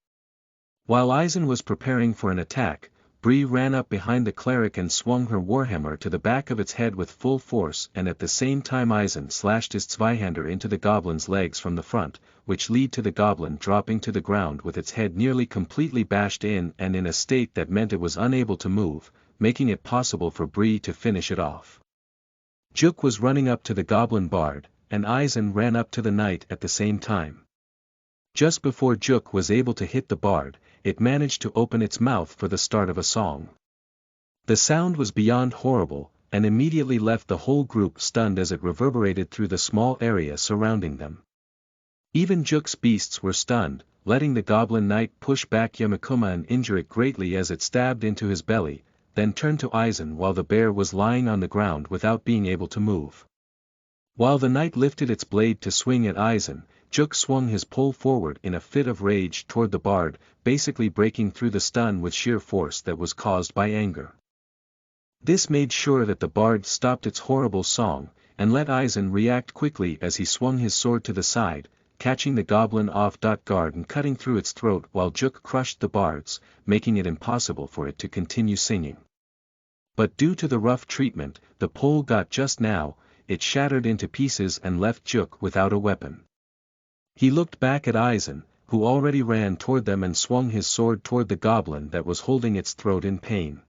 While Aizen was preparing for an attack, Bree ran up behind the cleric and swung her warhammer to the back of its head with full force, and at the same time Aizen slashed his Zweihander into the goblin's legs from the front, which led to the goblin dropping to the ground with its head nearly completely bashed in and in a state that meant it was unable to move, making it possible for Bree to finish it off. Juk was running up to the goblin bard, and Aizen ran up to the knight at the same time. Just before Juk was able to hit the bard, it managed to open its mouth for the start of a song. The sound was beyond horrible, and immediately left the whole group stunned as it reverberated through the small area surrounding them. Even Juk's beasts were stunned, letting the goblin knight push back Yamakuma and injure it greatly as it stabbed into his belly, then turned to Aizen while the bear was lying on the ground without being able to move. While the knight lifted its blade to swing at Aizen, Juk swung his pole forward in a fit of rage toward the bard, basically breaking through the stun with sheer force that was caused by anger. This made sure that the bard stopped its horrible song, and let Aizen react quickly as he swung his sword to the side, catching the goblin off guard and cutting through its throat while Juk crushed the bards, making it impossible for it to continue singing. But due to the rough treatment the pole got just now, it shattered into pieces and left Juk without a weapon. He looked back at Aizen, who already ran toward them and swung his sword toward the goblin that was holding its throat in pain.